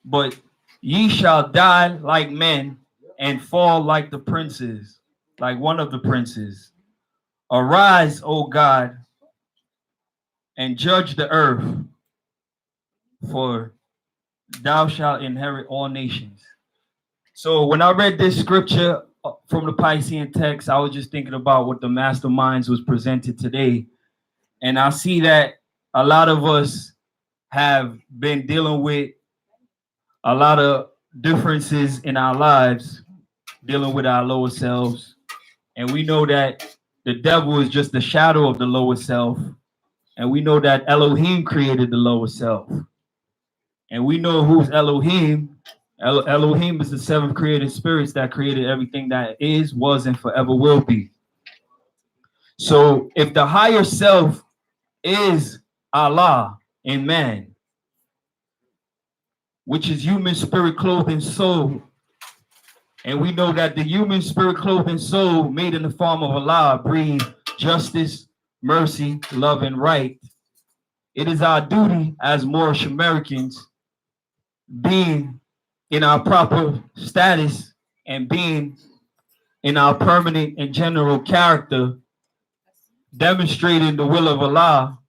But ye shall die like men and fall like the princes, like one of the princes. Arise, O God, and judge the earth, for thou shalt inherit all nations. So when I read this scripture from the Piscean text, I was just thinking about what the masterminds was presented today. And I see that a lot of us have been dealing with a lot of differences in our lives, dealing with our lower selves. And we know that the devil is just the shadow of the lower self. And we know that Elohim created the lower self. And we know who's Elohim. Elohim is the seven created spirits that created everything that is, was, and forever will be. So if the higher self is Allah in man, which is human spirit, clothed in soul, and we know that the human spirit, clothed in soul, made in the form of Allah, breathe justice, mercy, love, and right. It is our duty as Moorish Americans, being in our proper status and being in our permanent and general character, demonstrating the will of Allah,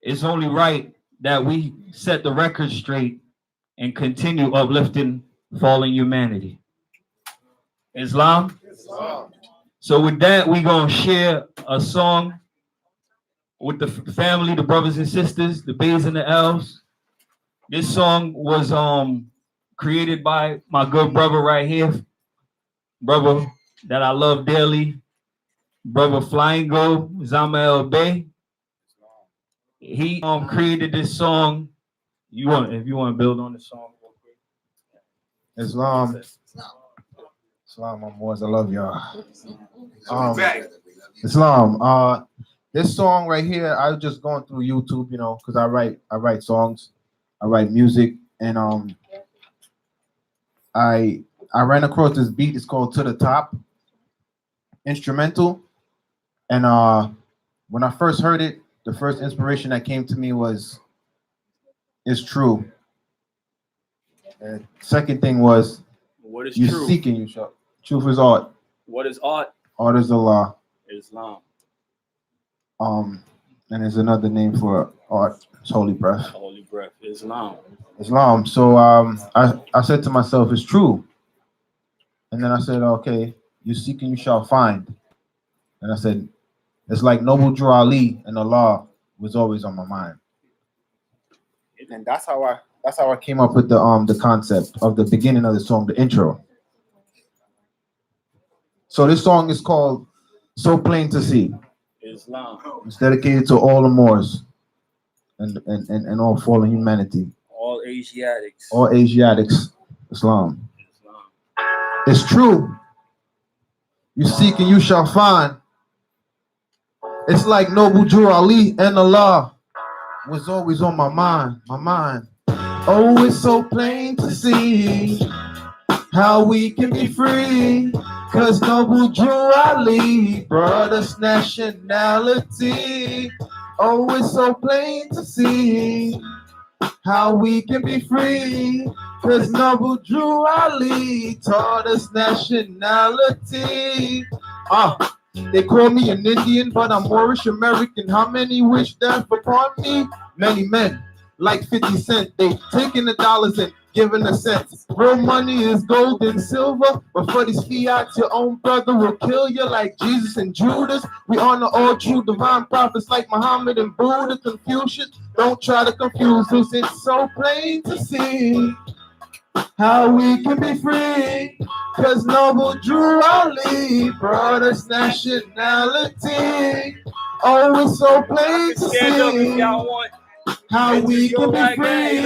it's only right that we set the record straight and continue uplifting fallen humanity. Islam? Islam. So with that, we're going to share a song with the family, the brothers and sisters, the Bays and the Elves. This song was created by my good brother right here, brother that I love dearly, brother Flying Go, Zamael Bay. He created this song. If you want to build on the song real quick. Islam, my boys, I love y'all. Islam, this song right here, I was just going through YouTube, you know, because I write songs, I write music, and I ran across this beat. It's called "To the Top," instrumental, and when I first heard it, the first inspiration that came to me was, "It's true." And second thing was, What is "You true? seeking, you shall." Truth is art. What is art? Art is the law. Islam. And there's another name for art. It's holy breath. Holy breath. Islam. Islam. So I said to myself, it's true. And then I said, okay, you seek and you shall find. And I said, it's like Noble Drew Ali and Allah was always on my mind. And that's how I came up with the concept of the beginning of the song, the intro. So this song is called "So Plain to See." Islam. It's dedicated to all the Moors and all fallen humanity. All Asiatics. All Asiatics. Islam. Islam. It's true. You seek and you shall find. It's like Noble Drew Ali and Allah was always on my mind. Oh, it's so plain to see how we can be free. Cause Noble Drew Ali brought us nationality. Oh, it's so plain to see how we can be free. Cause Noble Drew Ali taught us nationality. They call me an Indian, but I'm Moorish American. How many wish death upon me? Many men. Like 50 Cent, they taking the dollars and giving the cents. Real money is gold and silver, but for these fiat, your own brother will kill you like Jesus and Judas. We honor all true divine prophets like Muhammad and Buddha, Confucius. Don't try to confuse us, it's so plain to see how we can be free. Cause Noble Drew Ali brought us nationality. Oh, it's so plain to see how we can be free.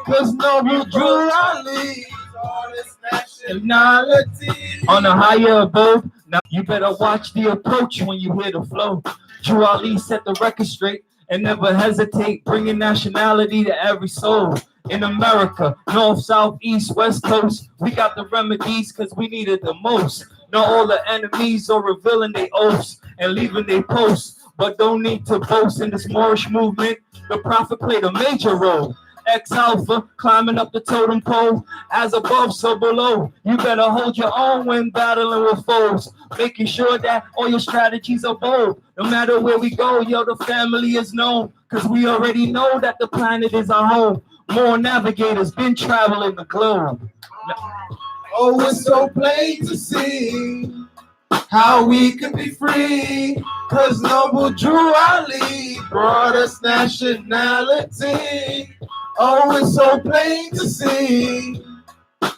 Cause Noble Drew Ali brought us nationality. On a higher abode, now you better watch the approach when you hear the flow. Drew Ali set the record straight and never hesitate, bringing nationality to every soul. In America, north, south, east, west coast, we got the remedies because we need it the most. Know all the enemies are revealing their oaths and leaving their posts, but don't need to boast in this Moorish movement. The prophet played a major role. Ex-alpha, climbing up the totem pole, as above, so below. You better hold your own when battling with foes, making sure that all your strategies are bold. No matter where we go, yo, the family is known, because we already know that the planet is our home. More navigators been traveling the globe. Oh, it's so plain to see how we can be free. Cause Noble Drew Ali brought us nationality. Oh, it's so plain to see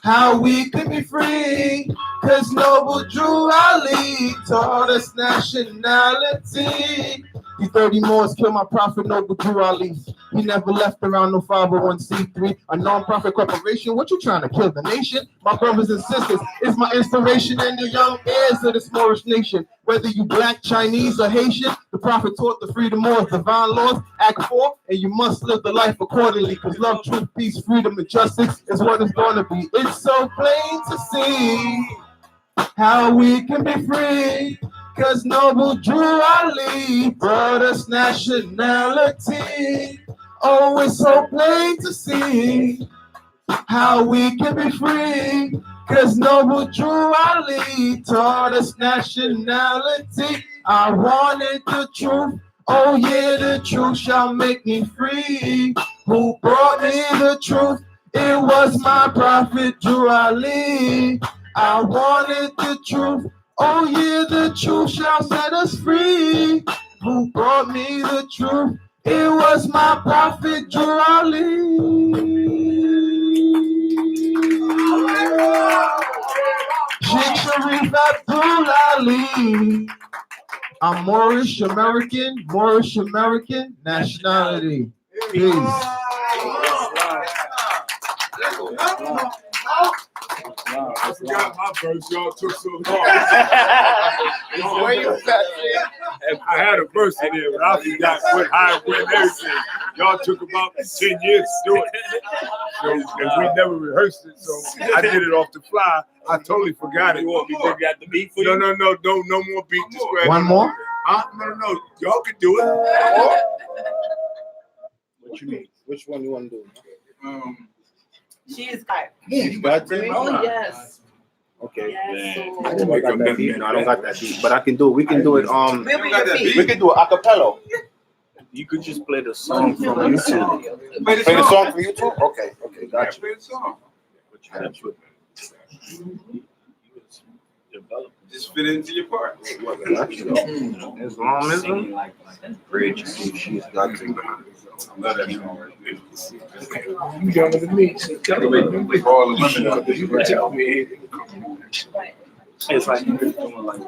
how we can be free. Cause Noble Drew Ali taught us nationality. The 30 Moors killed my prophet Noble Drew Ali. He never left around no 501c3, a non-profit corporation. What you trying to kill the nation? My brothers and sisters, it's my inspiration and the young heirs of this Moorish nation. Whether you black, Chinese, or Haitian, the prophet taught the freedom Moors, divine laws, Act 4, and you must live the life accordingly. Cause love, truth, peace, freedom, and justice is what it's gonna be. It's so plain to see how we can be free. Cause Noble Drew Ali brought us nationality. Oh, it's so plain to see how we can be free. Cause Noble Drew Ali taught us nationality. I wanted the truth. Oh yeah, the truth shall make me free. Who brought me the truth? It was my prophet Drew Ali. I wanted the truth. Oh yeah, the truth shall set us free. Who brought me the truth? It was my prophet Drew Ali. Sheikh Sharif Abdul Ali. I'm Moorish American nationality. Peace. I forgot my verse. Y'all took so long. I had a verse in there, but I forgot how it went, everything. Y'all took about 10 years to do it. So, and we never rehearsed it, so I did it off the fly. I totally forgot it. You want me to got the beat for you? No more beat. Just One more? Huh? No. Y'all can do it. What you mean? Which one you want to do? She is tired. You got to me? Oh, yes. Okay. Yes. I don't got that beat. No, I don't got that beat, but I can do it. We can do it. We'll be your beat. We can do it a cappella. You could just play the song from YouTube. Play the song from YouTube. Okay, gotcha. Play the song. Just fit into your part. As long as bridge, she's got to. You got to me. Tell me. You can tell me. It's like you're doing like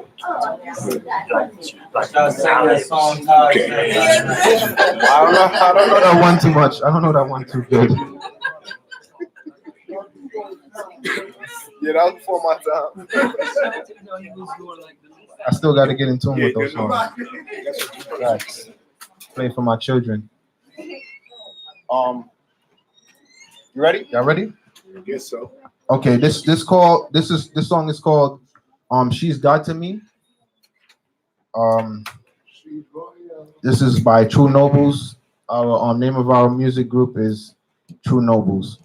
song. Okay. I don't know that one too much. I don't know that one too good. Yeah, that was before my time. I still got to get in tune with those songs. Right. Play for my children. You ready? Y'all ready? I guess so. Okay, this song is called She's Got to Me. This is by True Nobles. Our name of our music group is True Nobles.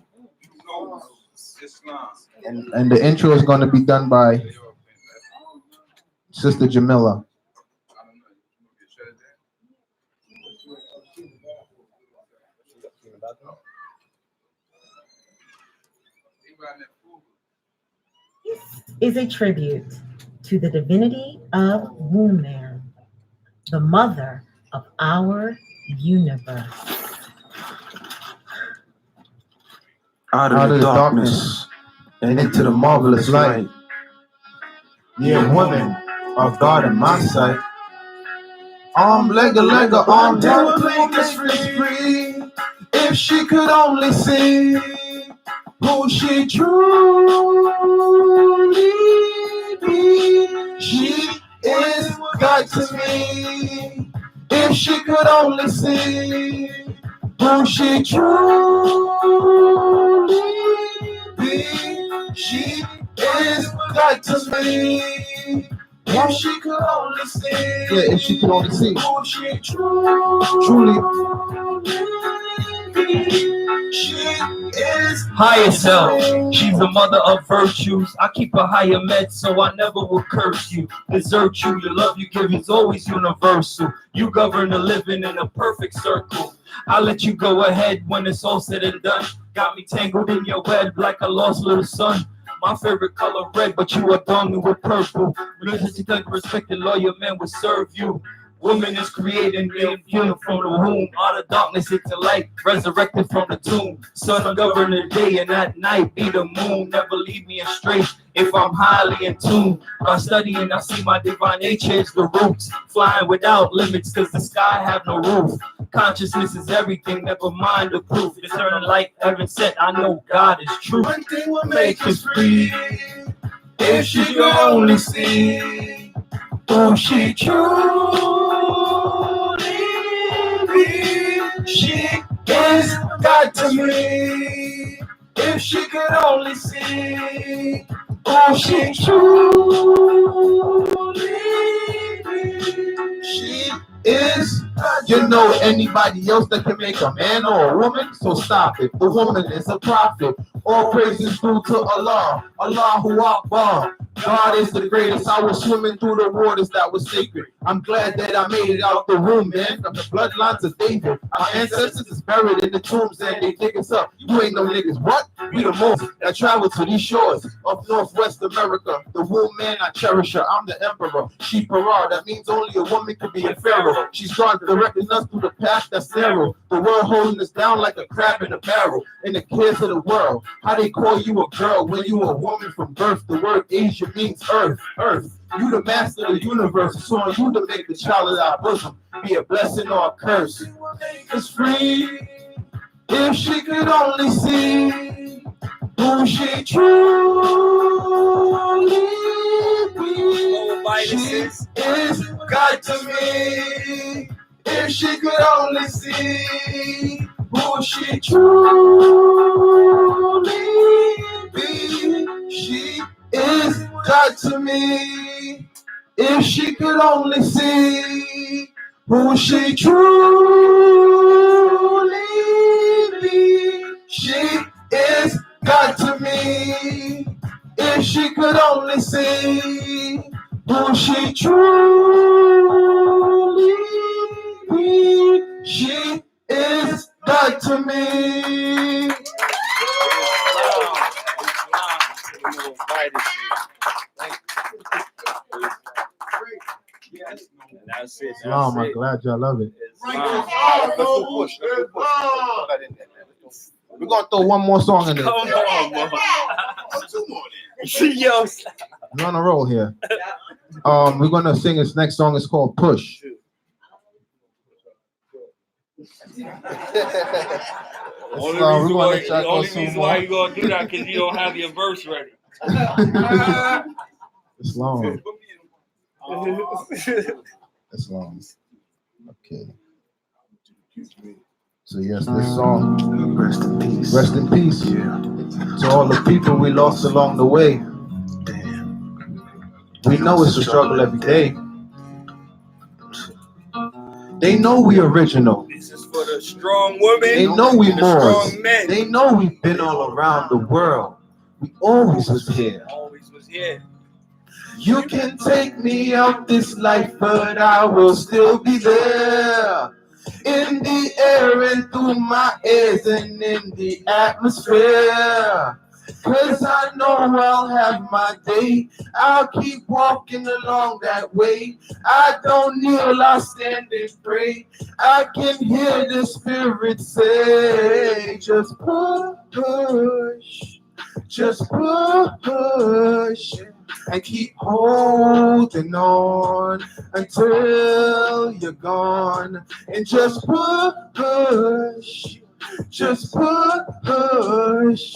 And the intro is going to be done by Sister Jamila. This is a tribute to the divinity of Woman, the mother of our universe. Out of the darkness and into the marvelous light. Yeah, women are God in my sight. Lega, never make us free. If she could only see who she truly be, she is God to me. If she could only see who she truly be, she is God to me. If she could only see, if she could only see who she truly She is higher self. She's a mother of virtues. I keep a higher med, so I never will curse you, desert you. The love you give is always universal. You govern the living in a perfect circle. I'll let you go ahead when it's all said and done. Got me tangled in your web like a lost little son. My favorite color red, but you adorn me with purple. Religious, respected lawyer man will serve you. Woman is created in from the womb. Out of darkness into light, resurrected from the tomb. Sun govern the day and at night be the moon. Never leave me astray if I'm highly in tune. By studying, I see my divine nature is the roots. Flying without limits, cause the sky have no roof. Consciousness is everything, never mind the proof. Eternal light, heaven sent, I know God is true. One thing will make us free. If she could only see who she truly be. She is God to me. If she could only see who she truly be. She is. You know anybody else that can make a man or a woman? So stop it. The woman is a prophet. All praises due to Allah. Allahu Akbar. God is the greatest. I was swimming through the waters that was sacred. I'm glad that I made it out the room, man. From the bloodlines of David. Our ancestors is buried in the tombs and they dig us up. You ain't no niggas. What? We the most that travel to these shores of Northwest America. The womb man, I cherish her. I'm the emperor. She Farah. That means only a woman can be a pharaoh. She's gone directing us through the path that's narrow. The world holding us down like a crab in a barrel. In the cares of the world. How they call you a girl when you a woman from birth. The word Asia means earth. Earth. You the master of the universe. It's on you to make the child of our bosom be a blessing or a curse. It's free. If she could only see who she truly be. She is God to me. If she could only see who she truly be. She is God to me. If she could only see who she truly be. She is God to me. If she could only see who she truly be. She is God to me. That's it. Islam, I'm glad y'all love it. We're gonna throw one more song in there. Come on, man. Two more. Yo, We're on a roll here. We're gonna sing this next song. It's called Push. Only reason why you gonna do that because you don't have your verse ready. It's long. It's long. Okay. So yes, this song. Rest in peace. Rest in peace. Yeah. To all the people we lost along the way. We know it's a struggle every day. They know we original. This is for the strong women. They know we the more. Strong men. They know we've been all around the world. We always was here. Always was here. You can take me out this life, but I will still be there. In the air and through my ears and in the atmosphere. Cause I know I'll have my day. I'll keep walking along that way. I don't kneel, I stand and pray. I can hear the spirit say, just push, just push, and keep holding on until you're gone. And just push, just push,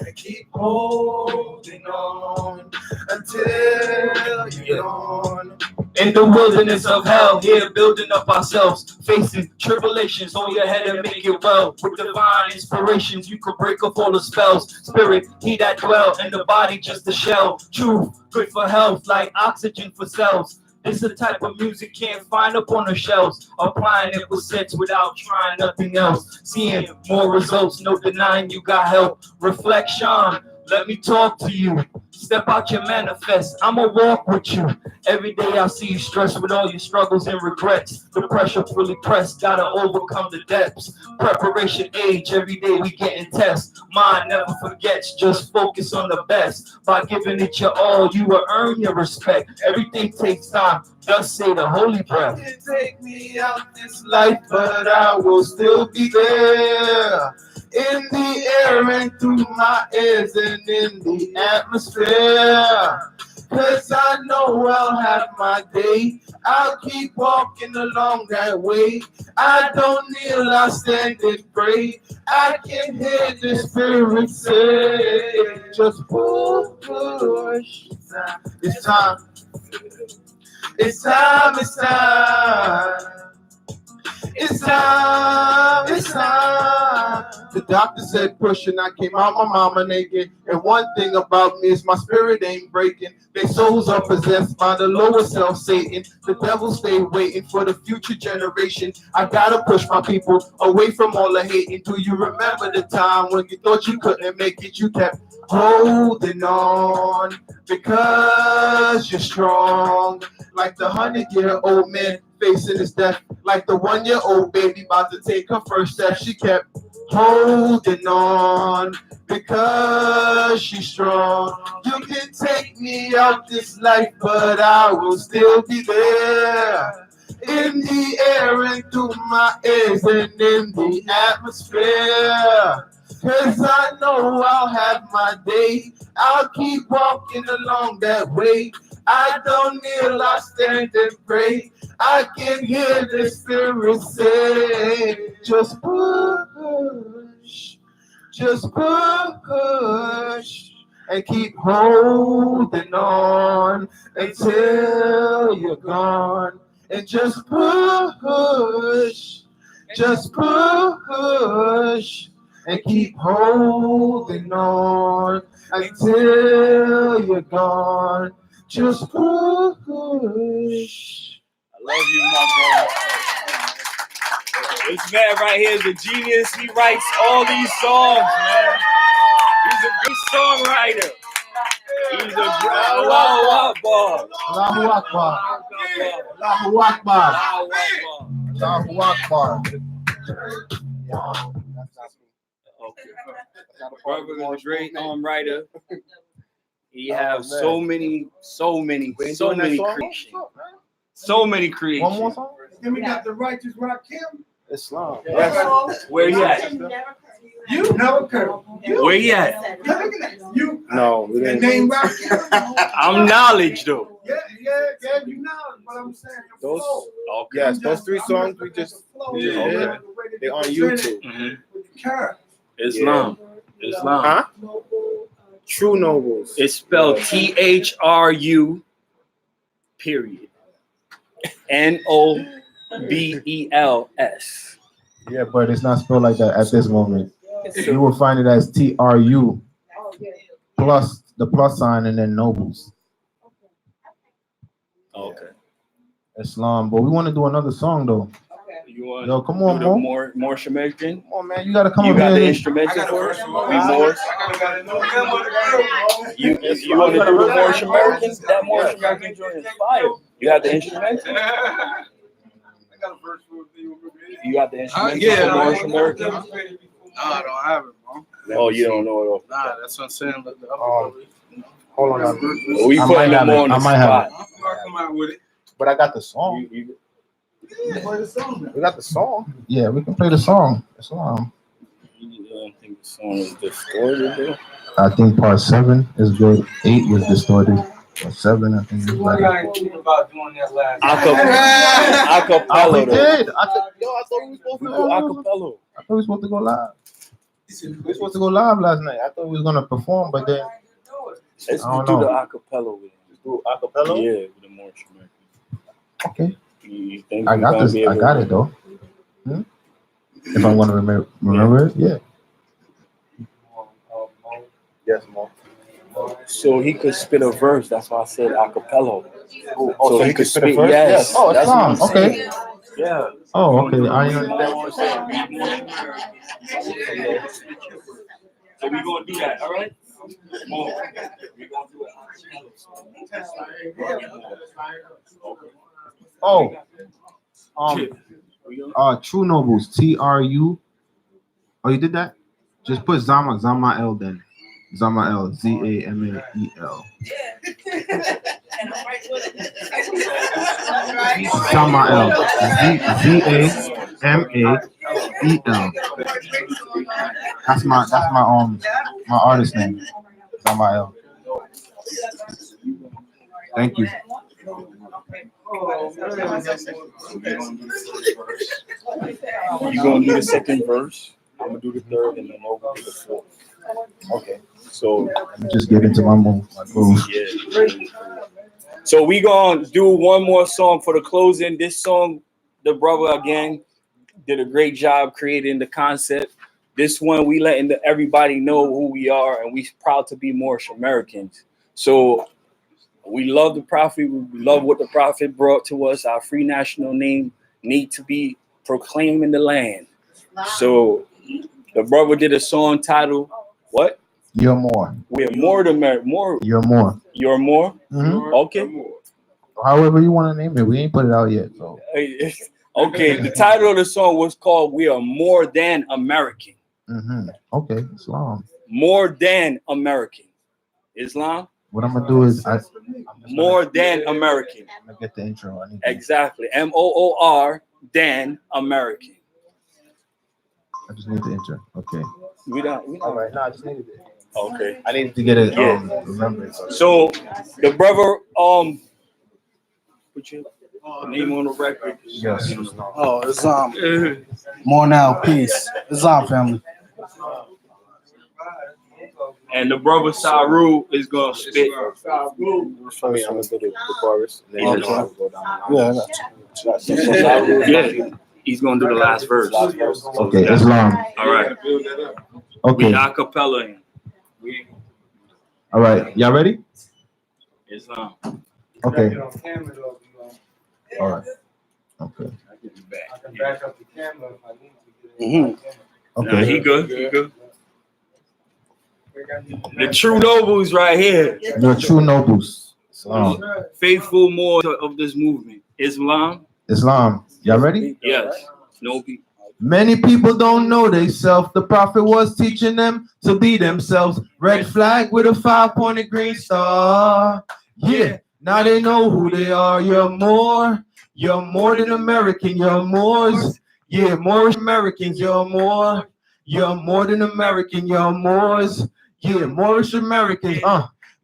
and keep holding on until you're gone. In the wilderness of hell, here building up ourselves, facing tribulations on your head and make it well. With divine inspirations, you could break up all the spells. Spirit, he that dwell, and the body just a shell. Truth, good for health, like oxygen for cells. This the type of music can't find up on the shelves. Applying it with sense without trying nothing else. Seeing more results, no denying you got help. Reflection, let me talk to you. Step out your manifest, I'ma walk with you. Every day I see you stressed with all your struggles and regrets. The pressure fully pressed, gotta overcome the depths. Preparation age, every day we getting tests. Mind never forgets, just focus on the best. By giving it your all, you will earn your respect. Everything takes time, just say the holy breath. You take me out this life, but I will still be there. In the air and through my ears and in the atmosphere. Cause I know I'll have my day. I'll keep walking along that way. I don't kneel, I stand and pray. I can hear the spirit say, just push. It's time. It's time, it's time. It's time, it's time. The doctor said push and I came out my mama naked. And one thing about me is my spirit ain't breaking. Their souls are possessed by the lower self, Satan. The devil stay waiting for the future generation. I gotta push my people away from all the hating. Do you remember the time when you thought you couldn't make it? You kept holding on because you're strong. Like the 100-year-old man facing his death, like the 1-year-old baby about to take her first step. She kept holding on because she's strong. You can take me out this life, but I will still be there. In the air and through my ears and in the atmosphere. Cause I know I'll have my day. I'll keep walking along that way. I don't kneel, I stand and pray. I can hear the spirit say, just push, and keep holding on until you're gone. And just push, and keep holding on until you're gone. Just push. I love you, my brother. This man right here is a genius. He writes all these songs, man. He's a great songwriter. He's a Allahu Akbar. Allahu Akbar. Allahu Akbar. Allahu Akbar. Brother is a great writer. He has so many creations. So many creations. One more song? Then we got the righteous Rakim. Islam. Yes. Where he at? You never could. Where he at? You. No, we The didn't. name Rakim. I'm knowledge though. Yeah, you knowledge, but I'm saying the Those, flow. Okay. yes, those three songs we just Yeah, did. okay. They're on YouTube. With the character. Islam. Islam. Huh? True Nobles. It's spelled THRU period. NOBELS. Yeah, but it's not spelled like that at this moment. You will find it as TRU plus the plus sign and then Nobles. Okay. Islam. But we want to do another song though. You want Yo, come on, do Mo. the more Jamaican? Come on, man. You gotta come You up got here. the instrumental for us? You want to do the Moorish American? That Moorish American joint is fire. You got the instrumental? You got the instrumental for Moorish American? No, I don't have it, bro. Oh, you don't know it all. Nah, that's what I'm saying. Hold on. We I putting might have them it. on the I might have spot. it. I'll come out with it. But I got the song. We got the song. Yeah, we can play the song. Islam. You don't think the song is distorted, though? I think part 7 is good. 8 was distorted. Part 7, I think, is better. About doing that last. Acapella, We though. did. I thought we were supposed We to do go. acapella. I thought we were supposed to go live. We were supposed to go live last night. I thought we was gonna perform, but then Let's I don't do the know. acapella with him. do acapella. Yeah, with the Moorish American. Okay. You think I you got gonna this. be I able got to- it though. If I'm gonna remember it, yeah. Yes, Mo. so he could spit a verse. That's why I said acapella. So he could spit a verse? Yes. Oh, That's what I'm Islam. Okay. saying. Yeah. Oh, okay. I So we gonna do that, all right? More. We gonna do it. True Nobles. TRU. Oh, you did that? Just put Zamael then. Zamael. ZAMAEL. Zamael. ZAMAEL. That's my my artist name. Zamael. Thank you. You gonna do the second verse? I'm gonna do the third, and then we'll do the fourth. Okay. So Just get into my groove. yeah. So we gonna do one more song for the closing. This song, the brother again did a great job creating the concept. This one, we letting everybody know who we are, and we proud to be Moorish Americans. So we love the prophet. We love what the prophet brought to us. Our free national name need to be proclaimed in the land. So the brother did a song titled what? You're more. We're more than more. You're more. You're more. Mhm. Okay. However you want to name it. We ain't put it out yet. So. Okay. The title of the song was called "We Are More Than American." Okay. Islam. More than American. Islam. What I'm gonna do is More than American. I'm gonna get the intro. Exactly. MOOR than American. I just need the intro. Okay. We don't. All right. No, I just needed it. Okay. I needed to get it. Remembrance. So the brother put your name on the record. Yes. Oh, Islam. More now, peace. Islam family. And the brother Saru is gonna spit. I'm gonna do the chorus. And then I'll go down. Yeah. He's gonna do the last verse. Okay. Islam. All right. Okay. We acapella. All right. Y'all ready? Islam. Okay. All right. Okay. I can back up the camera if I need to. Okay. Nah, he good. He good. The true nobles right here. You're true nobles. Islam. Faithful more of this movement. Islam. Islam. Y'all ready? Yes. No people. Many people don't know they self. The prophet was teaching them to be themselves. Red flag with a 5-pointed green star. Yeah. Now they know who they are. You're more. You're more than American. You're Moors. Yeah, Moorish Americans. You're more. You're more than American. You're Moors. Yeah, Moorish Americans.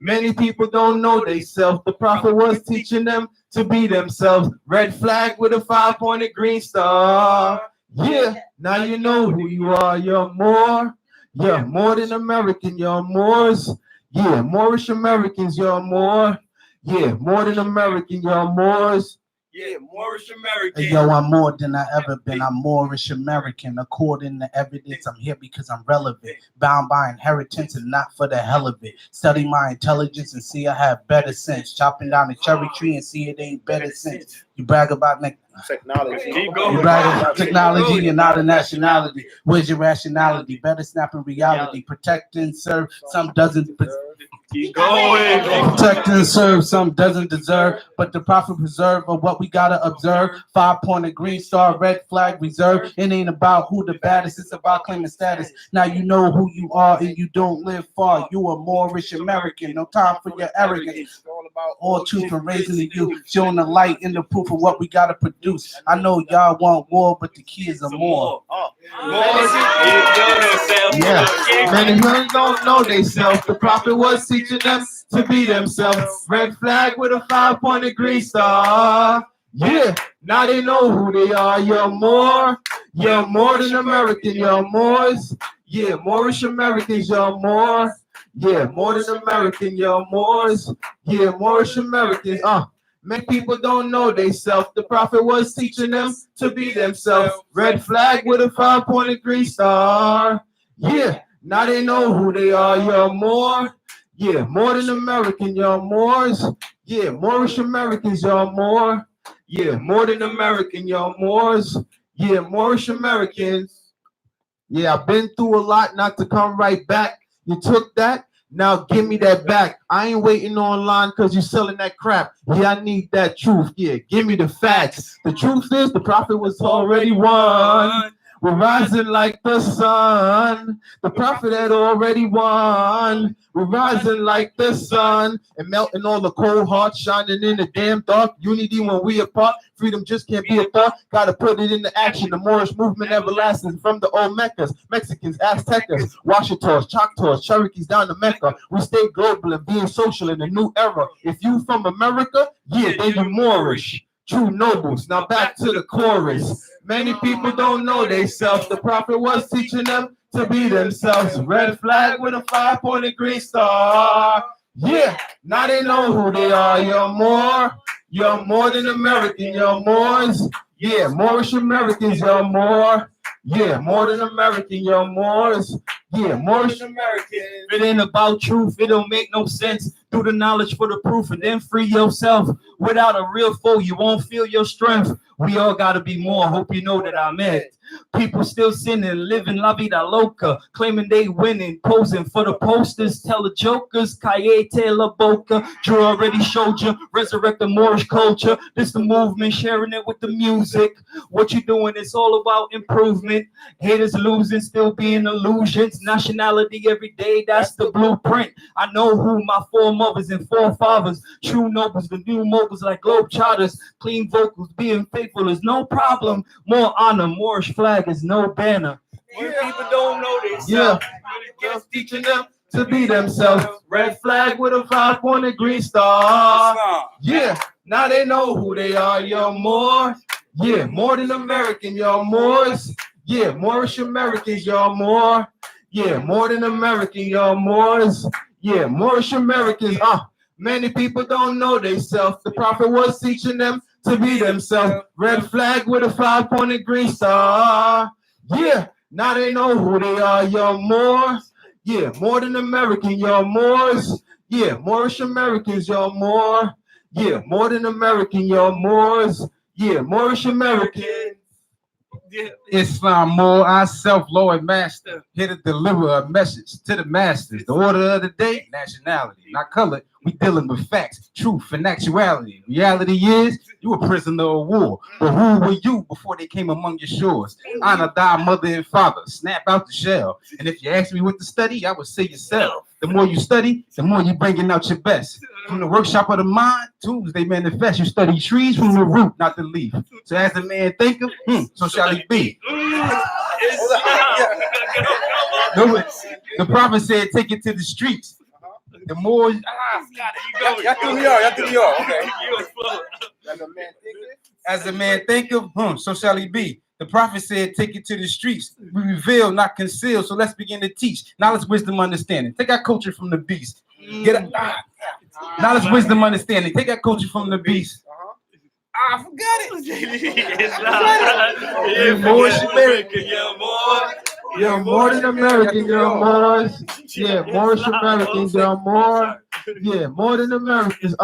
Many people don't know they self. The prophet was teaching them to be themselves. Red flag with a 5-pointed green star. Yeah, now you know who you are. You're more. You're more than American. You're Moors. Yeah, Moorish Americans. You're more. Yeah, more than American. You're Moors. Yeah, Moorish American. Hey, yo, I'm more than I ever been. I'm Moorish American. According to evidence, I'm here because I'm relevant. Bound by inheritance and not for the hell of it. Study my intelligence and see I have better sense. Chopping down the cherry tree and see it ain't better sense. You brag about technology. You brag about technology, you're not a nationality. Where's your rationality? Better snap in reality. Protect and serve, some doesn't. Keep going. Protect and serve, some doesn't deserve, but the prophet preserve of what we gotta observe. 5-pointed green star, red flag reserve. It ain't about who the baddest, it's about claiming status. Now you know who you are and you don't live far. You a Moorish American, no time for your arrogance. All truth and raising the youth, showing the light in the proof of what we gotta produce. I know y'all want war, but the kids are more. Yeah, many men don't know they self. The prophet was teaching them to be themselves. Red flag with a 5-pointed green star. Yeah, now they know who they are. You're more. You're more than American. You're Moors. Yeah, Moorish Americans. You're more. Yeah, more than American. You're Moors. Yeah, Moorish Americans. Many people don't know they self. The prophet was teaching them to be themselves. Red flag with a 5-pointed green star. Yeah, now they know who they are. You're more. Yeah, more than American, y'all. Moors. Yeah, Moorish Americans, y'all. More. Yeah, more than American, y'all. Moors. Yeah, Moorish Americans. Yeah, I've been through a lot not to come right back. You took that, now give me that back. I ain't waiting online because you selling that crap. Yeah, I need that truth. Yeah, give me the facts. The truth is the prophet was already won. We're rising like the sun. The prophet had already won. We're rising like the sun and melting all the cold hearts, shining in the damn dark. Unity when we apart. Freedom just can't be a thought. Gotta put it into action. The Moorish movement everlasting from the old Meccas, Mexicans, Aztecas, Washingtons, Choctaws, Cherokees down to Mecca. We stay global and being social in a new era. If you from America, yeah, then you Moorish. True nobles. Now back to the chorus. Many people don't know they self. The prophet was teaching them to be themselves. Red flag with a 5-pointed green star. Yeah, now they know who they are. You're more. You're more than American. You're Moors. Yeah, Moorish Americans. You're more. Yeah, more than American. You're Moors. Yeah, Moorish Americans. It ain't about truth. It don't make no sense. Do the knowledge for the proof and then free yourself. Without a real foe, you won't feel your strength. We all gotta be more. Hope you know that I'm it. People still sinning, living la vida loca, claiming they winning, posing for the posters. Tell the jokers, Cayete la boca. Drew already showed you, resurrect the Moorish culture. This the movement, sharing it with the music. What you doing? It's all about improvement. Haters losing, still being illusions. Nationality every day, that's the blueprint. I know who my foremothers and forefathers. True nobles, the new moguls like Globetrotters. Clean vocals, being faithful is no problem. More honor, Moorish flag is no banner. When people don't know this, Yeah, just teaching them to be themselves. Red flag with a 5-pointed green star. Yeah, now they know who they are. You're more. Yeah, more than American. You're Moors. Yeah, Moorish Americans. You're more. Yeah, more than American. You're Moors. Yeah, Moorish Americans. Many people don't know they self. The prophet was teaching them to be themselves. Red flag with a 5-pointed green star. Yeah, now they know who they are. You're more. Yeah, more than American. You're Moors. Yeah, Moorish Americans. You're more. Yeah, more than American. You're Moors. Yeah, Moorish Americans. Islam, more ourself, Lord Master, here to deliver a message to the masses. The order of the day, nationality, not color. We dealing with facts, truth, and actuality. Reality is you a prisoner of war. But who were you before they came among your shores? Honor thy mother and father. Snap out the shell. And if you ask me what to study, I would say yourself. The more you study, the more you bringing out your best. From the workshop of the mind, tools they manifest. You study trees from the root, not the leaf. So as a man thinketh, so shall he be. The prophet said, take it to the streets. The more y'all threw me off. Okay. As a man thinketh, so shall he be. The prophet said, take it to the streets. We reveal, not conceal. So let's begin to teach. Knowledge, wisdom, understanding. Take our culture from the beast. Knowledge, wisdom, understanding. Take our culture from the beast. I forgot it. You're Moorish American. You're more. You're more than American. You're Moors. Yeah, Moorish Americans. You're more. Yeah, more than Americans.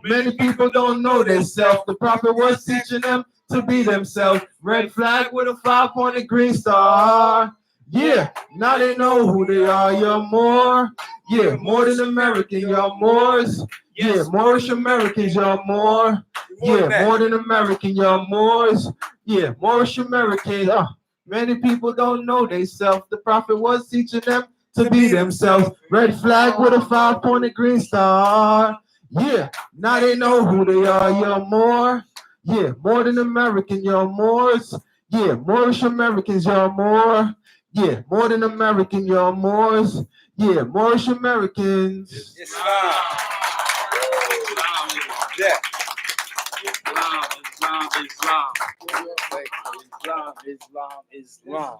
Many people don't know themselves. The prophet was teaching them to be themselves. Red flag with a 5-pointed green star. Yeah, now they know who they are. You're more. Yeah, more than American. You're Moors. Yeah, Moorish Americans. You're more. Yeah, more than American. You're Moors. Yeah, Moorish Americans. Many people don't know they self. The prophet was teaching them to be themselves. Red flag with a 5-pointed green star. Yeah, now they know who they are. You're more. Yeah, more than American. You're Moors. Yeah, Moorish Americans. You're more. Yeah, more than American. You're Moors. Yeah, Moorish Americans. Islam. Yeah. Islam.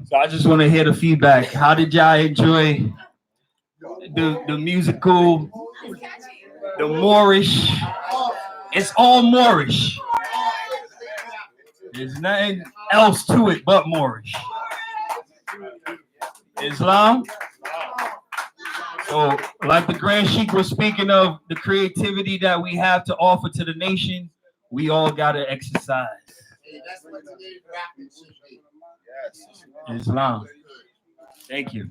So I just want to hear the feedback. How did y'all enjoy the musical, the Moorish? It's all Moorish. There's nothing else to it but Moorish. Islam. So, like the Grand Sheik was speaking of, the creativity that we have to offer to the nation, we all got to exercise. That's what today's rapping should be. Islam. Thank you.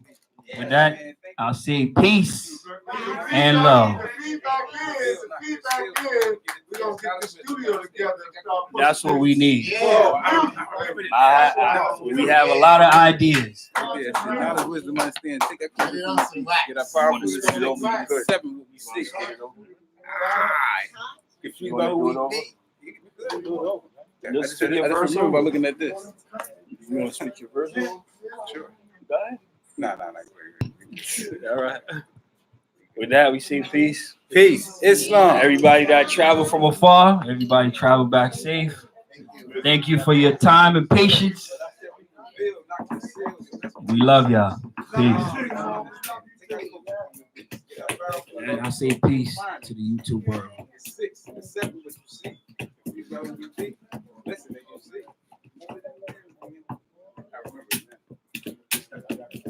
With that, I'll say peace and love. That's what we need. We have a lot of ideas. Knowledge, wisdom, understanding. Take that credit. Get our powerful spirit over. 7 will be 6. Confused about who we be. I just remember by looking at this. You want to switch your verse? Sure. You got it? Nah. All right. With that, we say peace. Peace. Islam. Everybody that traveled from afar, everybody travel back safe. Thank you for your time and patience. We love y'all. Peace. And I say peace to the YouTube world.